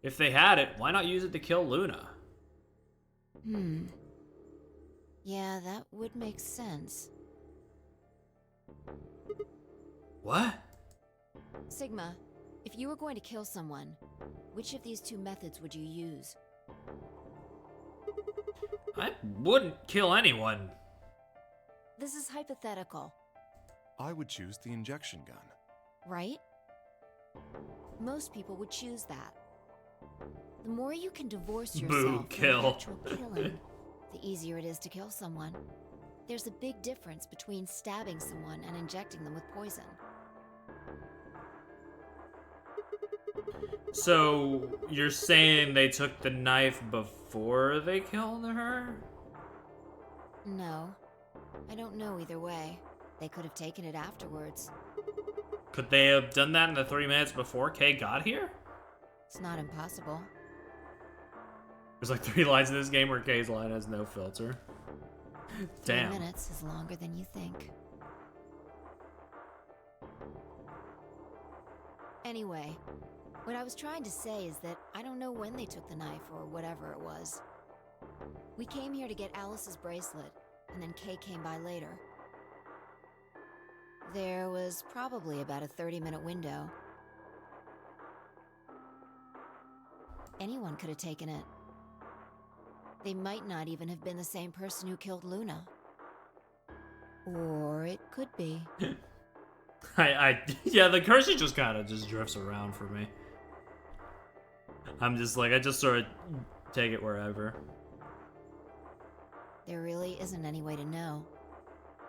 If they had it, why not use it to kill Luna? Yeah, that would make sense. What? Sigma, if you were going to kill someone, which of these two methods would you use? I wouldn't kill anyone. This is hypothetical, I would choose the injection gun. right? Most people would choose that. The more you can divorce Boo, yourself from kill. the actual killing, the easier it is to kill someone. There's a big difference between stabbing someone and injecting them with poison. So, you're saying they took the knife before they killed her? No, I don't know either way. They could have taken it afterwards. Could they have done that in the 3 minutes before Kay got here? It's not impossible. There's like 3 lines in this game where Kay's line has no filter. 3 Damn. minutes is longer than you think. Anyway, what I was trying to say is that I don't know when they took the knife or whatever it was. We came here to get Alice's bracelet, and then Kay came by later. There was probably about a 30-minute window. Anyone could have taken it. They might not even have been the same person who killed Luna. Or it could be. Yeah, the cursor just kind of just drifts around for me. I'm just like, I just sort of take it wherever. There really isn't any way to know.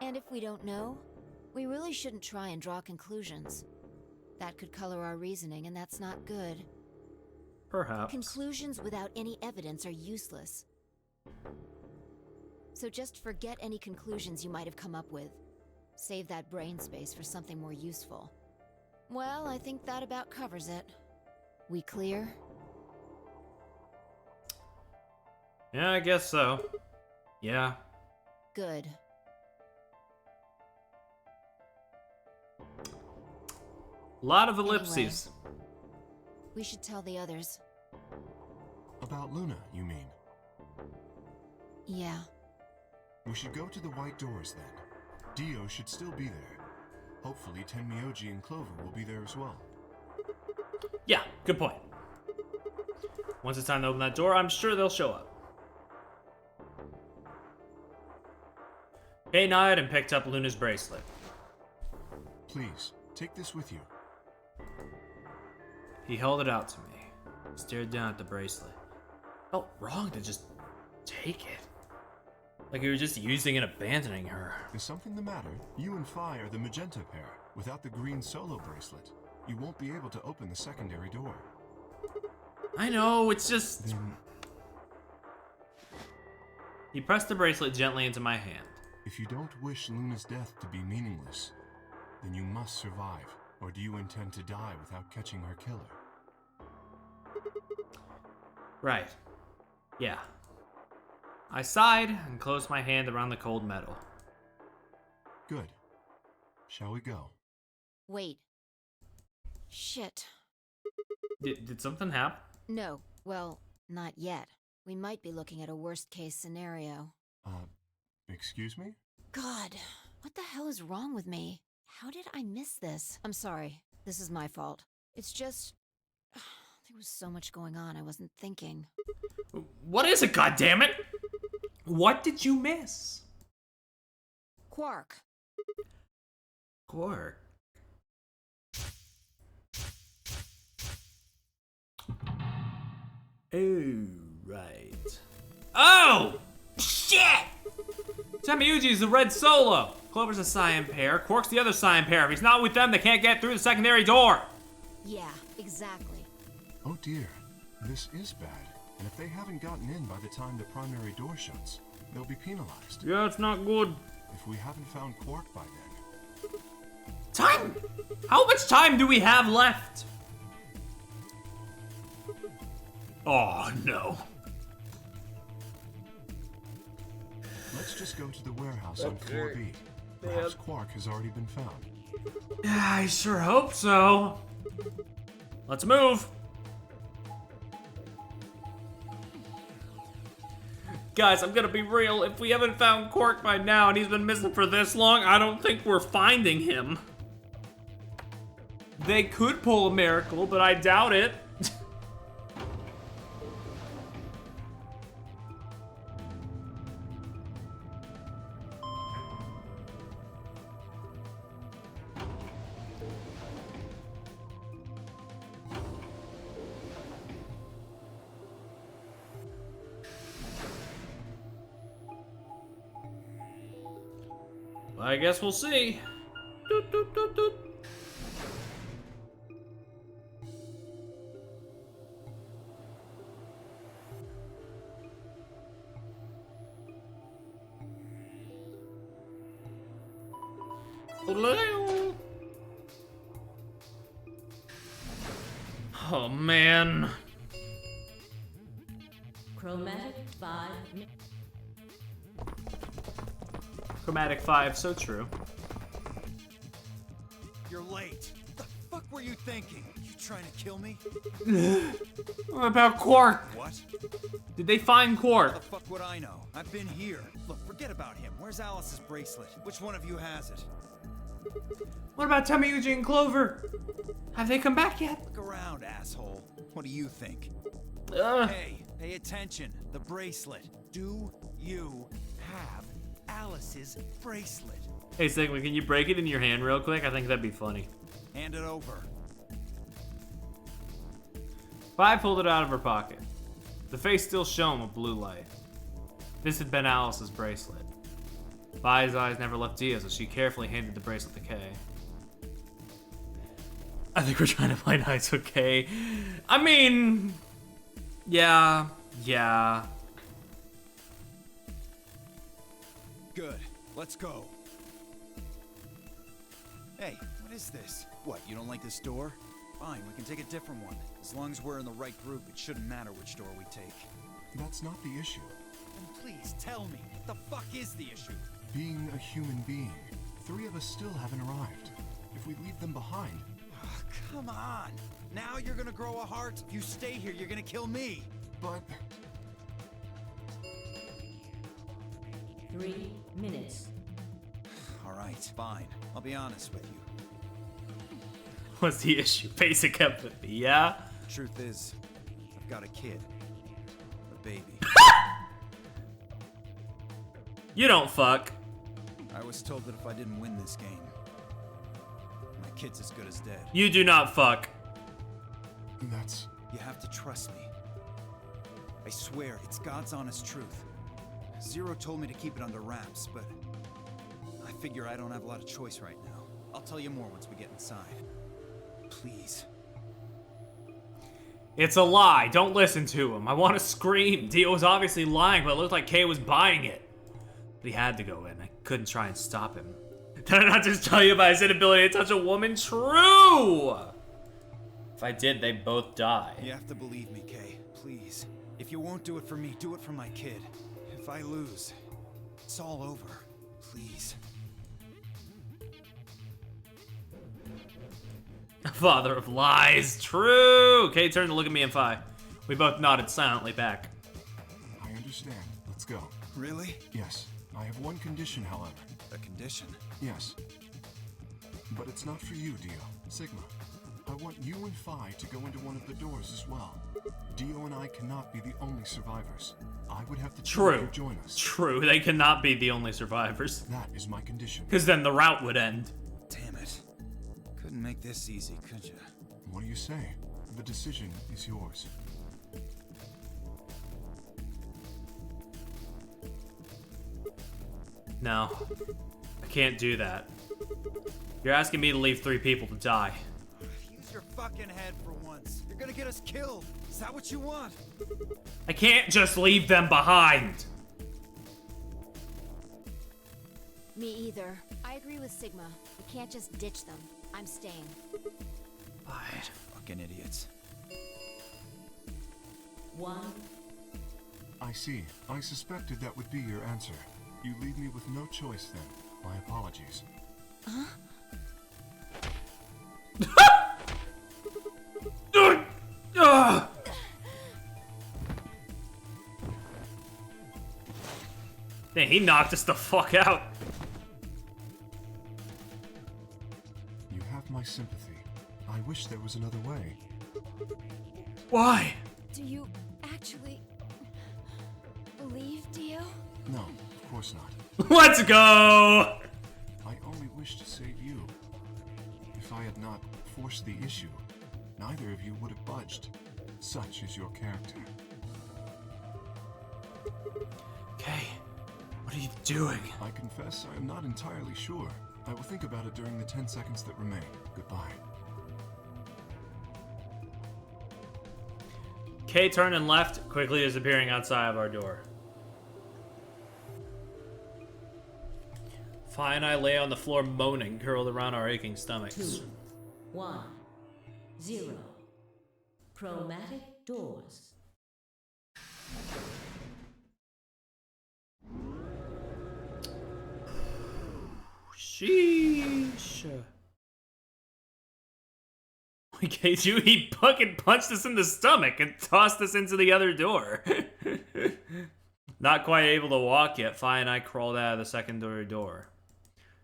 And if we don't know, we really shouldn't try and draw conclusions. That could color our reasoning, and that's not good. Perhaps. Conclusions without any evidence are useless. So just forget any conclusions you might have come up with. Save that brain space for something more useful. Well, I think that about covers it. We clear? Yeah, I guess so. Yeah. Good. A lot of ellipses. We should tell the others. About Luna, you mean? Yeah. We should go to the white doors then. Dio should still be there. Hopefully Tenmyoji and Clover will be there as well. Yeah, good point. Once it's time to open that door, I'm sure they'll show up. Kay nodded and picked up Luna's bracelet. Please, take this with you. He held it out to me, stared down at the bracelet. Felt wrong to just take it. Like he was just using and abandoning her. Is something the matter? You and Phi are the magenta pair. Without the green solo bracelet, you won't be able to open the secondary door. I know, it's just... Then He pressed the bracelet gently into my hand. if you don't wish Luna's death to be meaningless, then you must survive. Or do you intend to die without catching her killer? Right. Yeah. I sighed and closed my hand around the cold metal. Good. Shall we go? Wait. Shit. Did something happen? No, well, not yet. We might be looking at a worst-case scenario. Excuse me? God, what the hell is wrong with me? How did I miss this? I'm sorry. This is my fault. It's just... there was so much going on, I wasn't thinking. What is it, goddammit? What did you miss? Quark. Quark. Oh, right. Oh! Shit! Tenmyuji's the red solo. Clover's a cyan pair. Quark's the other cyan pair. If he's not with them, they can't get through the secondary door. Yeah, exactly. Oh dear, this is bad. And if they haven't gotten in by the time the primary door shuts, they'll be penalized. Yeah, it's not good. If we haven't found Quark by then. Time? How much time do we have left? Oh, no. Let's just go to the warehouse on floor B. Perhaps Quark has already been found. Yeah, I sure hope so. Let's move. Guys, I'm gonna be real. If we haven't found Quark by now and he's been missing for this long, I don't think we're finding him. They could pull a miracle, but I doubt it. I guess we'll see. Doot, doot, doot, doot. Oh man. Chromatic 5. Chromatic 5, so true. You're late. What the fuck were you thinking? You trying to kill me? What about Quark? What? Did they find Quark? How the fuck would I know? I've been here. Look, forget about him. Where's Alice's bracelet? Which one of you has it? What about Tenmyuji and Clover? Have they come back yet? Look around, asshole. What do you think? Hey, pay attention. The bracelet. Do you have Alice's bracelet? Hey, Sigma, can you break it in your hand real quick? I think that'd be funny. Hand it over. Vi pulled it out of her pocket. The face still shone with blue light. This had been Alice's bracelet. Vi's eyes never left Dia, so she carefully handed the bracelet to Kay. I think we're trying to play nice with Kay. I mean... Yeah. Good. Let's go. Hey, what is this? What, you don't like this door? Fine, we can take a different one. As long as we're in the right group, it shouldn't matter which door we take. That's not the issue. Then please tell me, what the fuck is the issue? Being a human being, 3 of us still haven't arrived. If we leave them behind... Come on! Now you're gonna grow a heart? If you stay here, you're gonna kill me! But... 3 minutes. Alright, fine. I'll be honest with you. What's the issue? Basic empathy, yeah? Truth is, I've got a kid. A baby. You don't fuck. I was told that if I didn't win this game, my kid's as good as dead. You do not fuck. That's... You have to trust me. I swear, it's God's honest truth. Zero told me to keep it under wraps, but I figure I don't have a lot of choice right now. I'll tell you more once we get inside. Please. It's a lie. Don't listen to him. I want to scream. Dio was obviously lying, but it looked like Kay was buying it. But he had to go in. I couldn't try and stop him. Did I not just tell you about his inability to touch a woman? True! If I did, they'd both die. You have to believe me, Kay. Please. If you won't do it for me, do it for my kid. If I lose, it's all over. Please. Father of lies. True! Kay turned to look at me and Phi. We both nodded silently back. I understand. Let's go. Really? Yes. I have one condition, however. A condition? Yes. But it's not for you, Dio. Sigma. I want you and Phi to go into one of the doors as well. Dio and I cannot be the only survivors. I would have to True. join us. True, they cannot be the only survivors. That is my condition. Because then the route would end. Damn it. Couldn't make this easy, could you? What do you say? The decision is yours. No. I can't do that. You're asking me to leave 3 people to die. Use your fucking head for once. You're gonna get us killed. Is that what you want? I can't just leave them behind. Me either. I agree with Sigma. We can't just ditch them. I'm staying. Fine. Fucking idiots. 1. I see. I suspected that would be your answer. You leave me with no choice then. My apologies. Huh? Dang, he knocked us the fuck out. You have my sympathy. I wish there was another way. Why? Do you actually believe, Dio? No, of course not. Let's go! I only wish to save you. If I had not forced the issue, neither of you would have budged. Such is your character. Okay, what are you doing? I confess I am not entirely sure. I will think about it during the 10 seconds that remain. Goodbye. Kay turned and left, quickly disappearing outside of our door. Phi and I lay on the floor moaning, curled around our aching stomachs. 2, 1, 0. Chromatic doors. Sheesh. Okay, he fucking punched us in the stomach and tossed us into the other door. Not quite able to walk yet, Phi and I crawled out of the secondary door.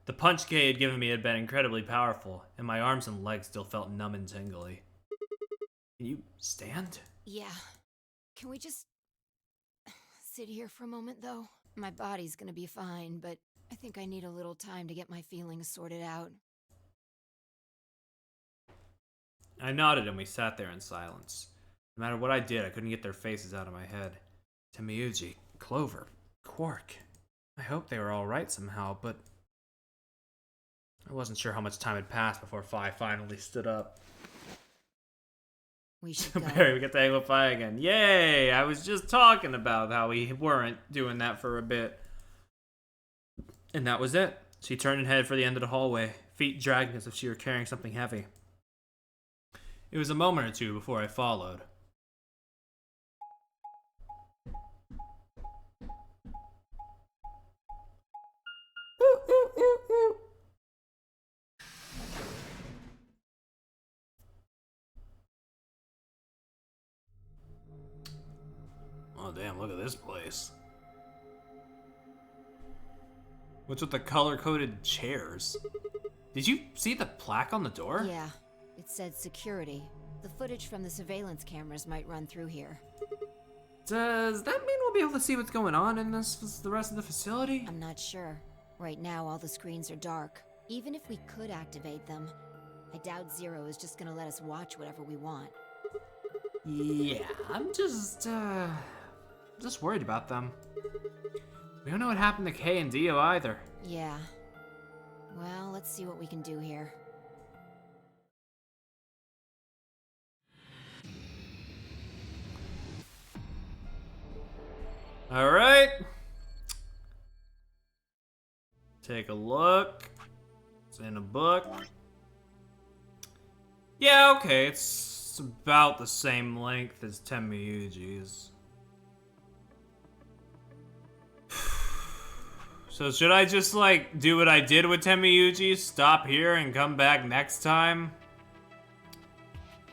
The punch Kay had given me had been incredibly powerful, and my arms and legs still felt numb and tingly. Can you stand? Yeah. Can we just sit here for a moment, though? My body's gonna be fine, but I think I need a little time to get my feelings sorted out. I nodded and we sat there in silence. No matter what I did, I couldn't get their faces out of my head. Temiuji, Clover, Quark. I hoped they were alright somehow, but I wasn't sure how much time had passed before Phi finally stood up. We should go. Barry, we get to hang with Phi again. Yay! I was just talking about how we weren't doing that for a bit. And that was it. She turned and headed for the end of the hallway, feet dragging as if she were carrying something heavy. It was a moment or two before I followed. Oh, damn, look at this place. What's with the color-coded chairs? Did you see the plaque on the door? Yeah, it said security. The footage from the surveillance cameras might run through here. Does that mean we'll be able to see what's going on in the rest of the facility? I'm not sure. Right now, all the screens are dark. Even if we could activate them, I doubt Zero is just gonna let us watch whatever we want. Yeah, I'm just worried about them. We don't know what happened to Kay and Dio either. Yeah. Well, let's see what we can do here. All right. Take a look. It's in a book. Yeah, okay, it's about the same length as Tenmyuji's. So should I just, like, do what I did with Tenmyuji, stop here and come back next time?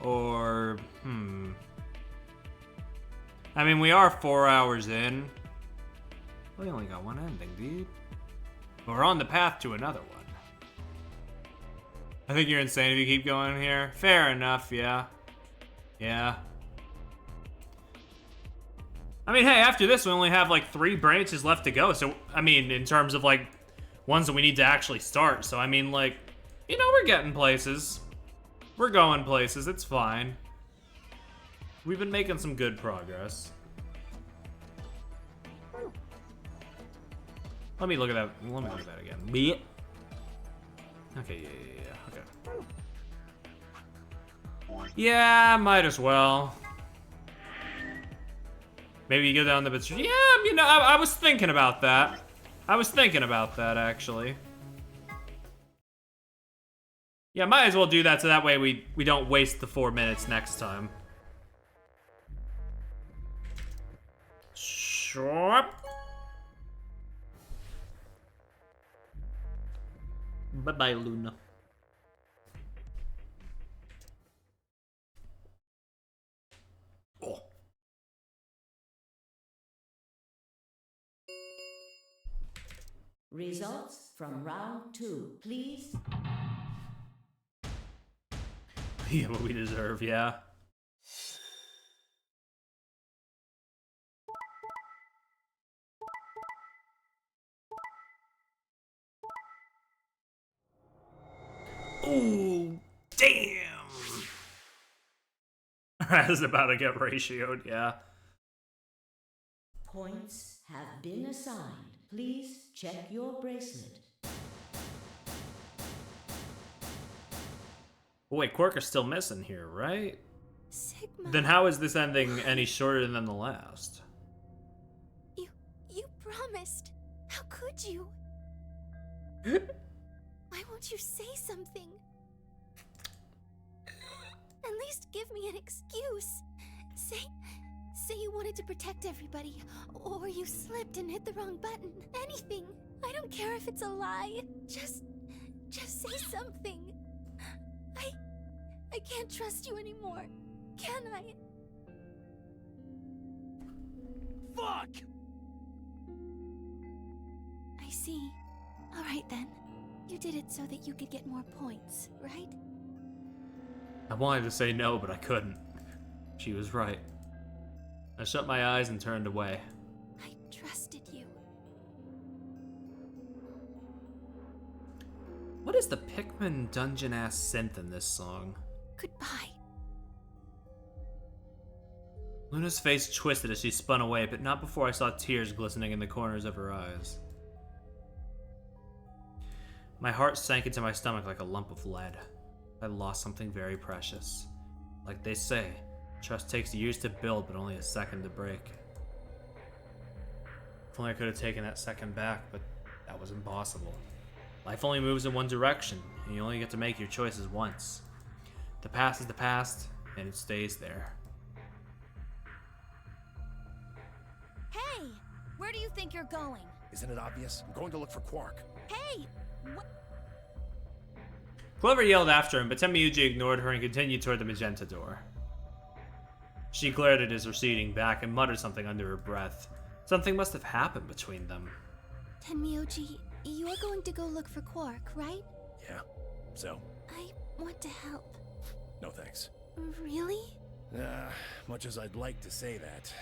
Or, I mean, we are 4 hours in. We only got one ending, dude. But we're on the path to another one. I think you're insane if you keep going here. Fair enough, yeah. Yeah. I mean, hey, after this, we only have, like, 3 branches left to go. So, I mean, in terms of, like, ones that we need to actually start. So, I mean, like, you know, we're getting places. We're going places. It's fine. We've been making some good progress. Let me look at that. Let me look at that again. Blech. Okay, yeah. Okay. Yeah, might as well. Maybe you go down the bit. Yeah, you know, I was thinking about that. Actually. Yeah, might as well do that so that way we don't waste the 4 minutes next time. Sure. Bye-bye, Luna. Oh. Results from round 2, please. Yeah, what we deserve, yeah. Ooh, damn! I was about to get ratioed, yeah. Points have been assigned. Please check your bracelet. Oh, wait, Quark is still missing here, right? Sigma. Then how is this ending any shorter than the last? You promised. How could you? Why won't you say something? At least give me an excuse. Say you wanted to protect everybody, or you slipped and hit the wrong button. Anything. I don't care if it's a lie. Just say something. I can't trust you anymore. Can I? Fuck! I see. All right then. You did it so that you could get more points, right? I wanted to say no, but I couldn't. She was right. I shut my eyes and turned away. I trusted you. What is the Pikmin dungeon-ass synth in this song? Goodbye. Luna's face twisted as she spun away, but not before I saw tears glistening in the corners of her eyes. My heart sank into my stomach like a lump of lead. I lost something very precious. Like they say, trust takes years to build, but only a second to break. If only I could have taken that second back, but that was impossible. Life only moves in one direction, and you only get to make your choices once. The past is the past, and it stays there. Hey! Where do you think you're going? Isn't it obvious? I'm going to look for Quark. Hey! Clover yelled after him, but Tenmyuji ignored her and continued toward the magenta door. She glared at his receding back and muttered something under her breath. Something must have happened between them. Tenmyoji, you're going to go look for Quark, right? Yeah. So? I want to help. No thanks. Really? Much as I'd like to say that,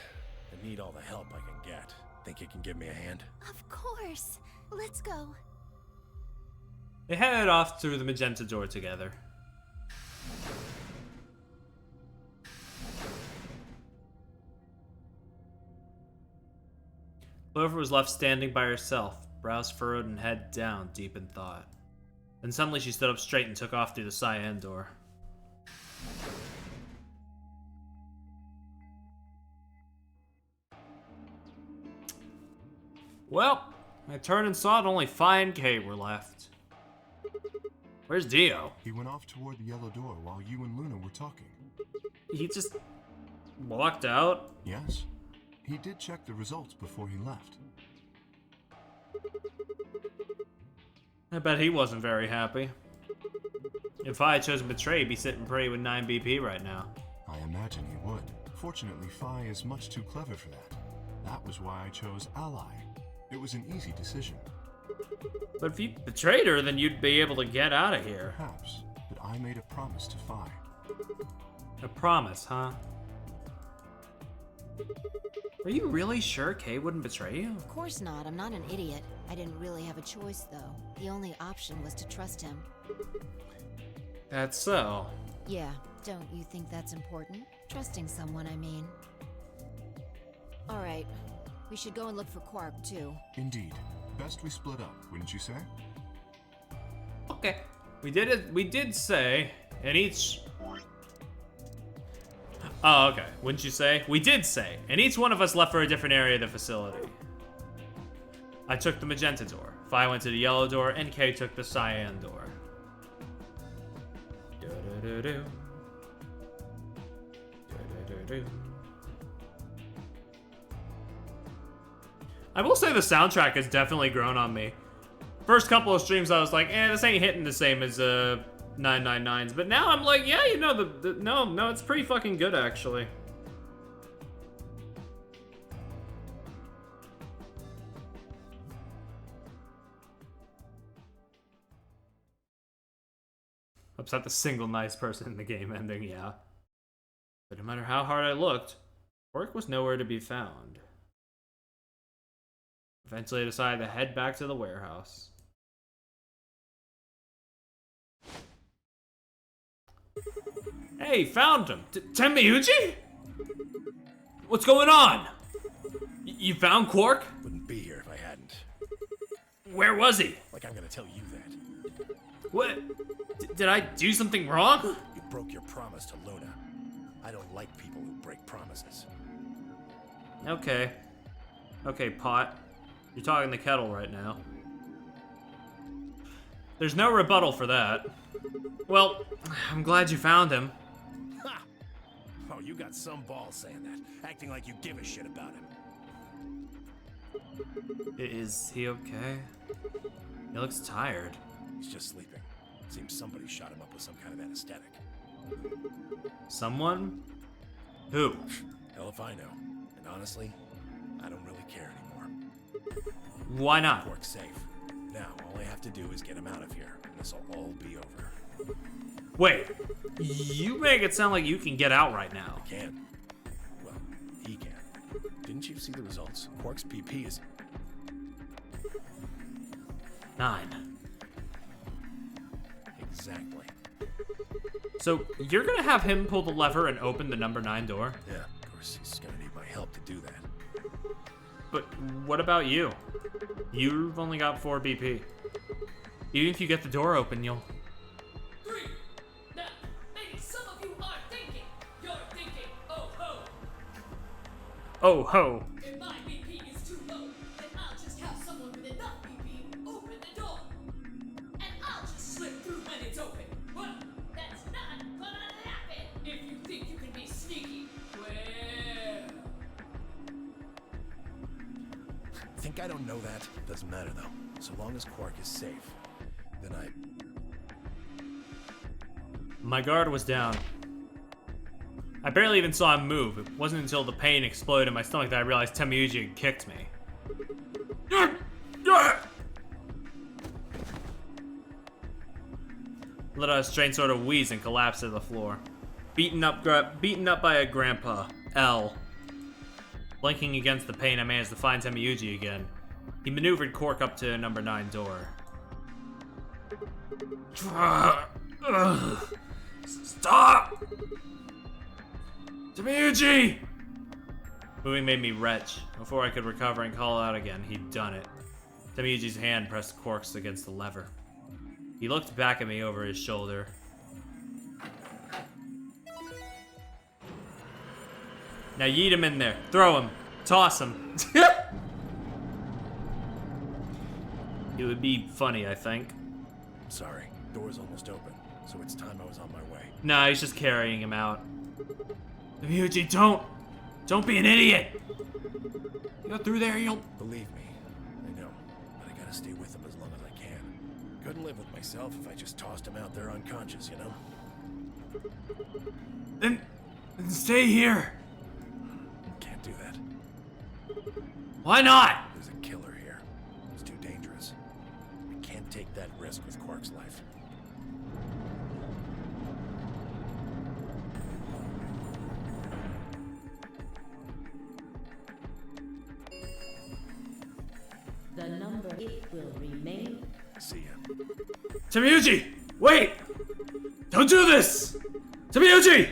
I need all the help I can get. Think you can give me a hand? Of course. Let's go. They headed off through the magenta door together. Clover was left standing by herself, brows furrowed and head down, deep in thought. Then suddenly she stood up straight and took off through the cyan door. Well, I turned and saw it only Phi and Kay were left. Where's Dio? He went off toward the yellow door while you and Luna were talking. He just walked out? Yes. He did check the results before he left. I bet he wasn't very happy. If I had chosen Betray, he'd be sitting pretty with 9 BP right now. I imagine he would. Fortunately, Phi is much too clever for that. That was why I chose Ally. It was an easy decision. But if you betrayed her, then you'd be able to get out of here. Perhaps, but I made a promise to Phi. A promise, huh? Are you really sure Kay wouldn't betray you? Of course not. I'm not an idiot. I didn't really have a choice, though. The only option was to trust him. That's so. Yeah, don't you think that's important? Trusting someone, I mean. Alright, we should go and look for Quark, too. Indeed. Best we split up, wouldn't you say? Okay. We did say, and each... Oh, okay. Wouldn't you say? We did say, and each one of us left for a different area of the facility. I took the magenta door, Phi went to the yellow door, and Kay took the cyan door. Do-do-do-do. Do-do-do-do. I will say the soundtrack has definitely grown on me. First couple of streams I was like, this ain't hitting the same as 999's, but now I'm like, yeah, you know, no, it's pretty fucking good actually. Upset the single nice person in the game ending, yeah. But no matter how hard I looked, Quark was nowhere to be found. Eventually I decided to head back to the warehouse. Hey, found him! Tenmyuji? What's going on? You found Quark? Wouldn't be here if I hadn't. Where was he? Like I'm gonna tell you that. What? Did I do something wrong? You broke your promise to Luna. I don't like people who break promises. Okay. Okay, Pot. You're talking the kettle right now. There's no rebuttal for that. Well, I'm glad you found him. Ha! Oh, you got some balls saying that, acting like you give a shit about him. Is he okay? He looks tired. He's just sleeping. Seems somebody shot him up with some kind of anesthetic. Someone? Who? Hell if I know. And honestly, I don't really care anymore. Why not? Quark's safe. Now, all I have to do is get him out of here, and this'll all be over. Wait, you make it sound like you can get out right now. I can. Well, he can. Didn't you see the results? Quark's PP is 9. Exactly. So, you're gonna have him pull the lever and open the number 9 door? Yeah, of course he's gonna need my help to do that. But what about you? You've only got 4 BP. Even if you get the door open, you'll... 3. Now, maybe some of you are thinking. You're thinking, oh ho. Oh ho. If my BP is too low, then I'll just have someone with enough BP open the door. And I'll just slip through when it's open. Well, that's not gonna happen. If you think you can be sneaky, well... Think I don't know that? Doesn't matter though. So long as Quark is safe, then My guard was down. I barely even saw him move. It wasn't until the pain exploded in my stomach that I realized Temiyuji had kicked me. Let out a strange sort of wheeze and collapsed to the floor. Beaten up by a grandpa, L. Blinking against the pain, I managed to find Temiyuji again. He maneuvered Cork up to number 9 door. Stop! Temiyuji! Moving made me retch. Before I could recover and call out again, he'd done it. Temiyuji's hand pressed Cork's against the lever. He looked back at me over his shoulder. Now yeet him in there. Throw him. Toss him. It would be funny, I think. Sorry, door's almost open, so it's time I was on my way. Nah, he's just carrying him out. Temiyuji, don't be an idiot! You go through there, you'll... Believe me, I know, but I gotta stay with him as long as I can. Couldn't live with myself if I just tossed him out there unconscious, you know? Then stay here. Can't do that. Why not? There's a killer here. It's too dangerous. I can't take that risk with Quark's life. The number it will remain. See ya. Temiyuji! Wait! Don't do this! Temiyuji!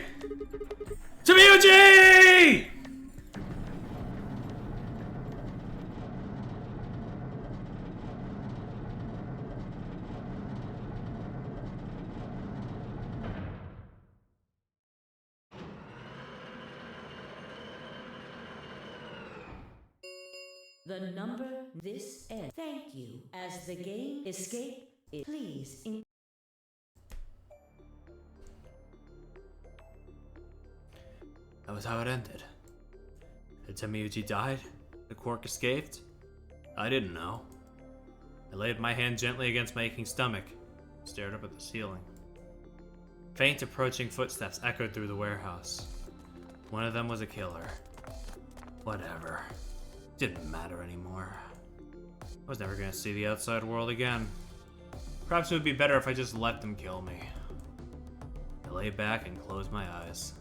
Temiyuji! The number this end. Thank you. As the game escape, please. That was how it ended. Had Temiyuji died? The Quark escaped? I didn't know. I laid my hand gently against my aching stomach, stared up at the ceiling. Faint approaching footsteps echoed through the warehouse. One of them was a killer. Whatever. Didn't matter anymore. I was never gonna see the outside world again. Perhaps it would be better if I just let them kill me. I lay back and closed my eyes.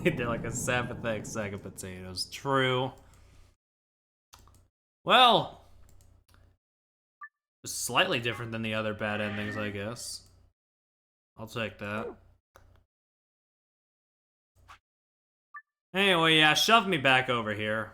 They're like a sympathetic sack of potatoes. True. Well, slightly different than the other bad endings, I guess. I'll take that. Anyway, yeah, shove me back over here.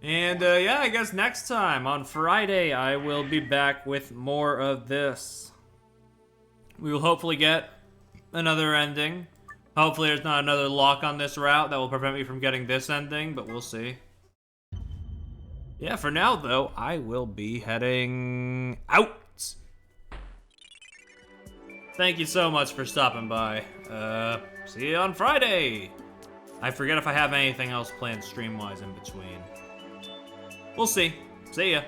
And yeah, I guess next time on Friday I will be back with more of this. We will hopefully get another ending. Hopefully there's not another lock on this route that will prevent me from getting this ending, but we'll see. Yeah, for now though, I will be heading out. Thank you so much for stopping by. See you on Friday. I forget if I have anything else planned stream-wise in between. We'll see. See ya.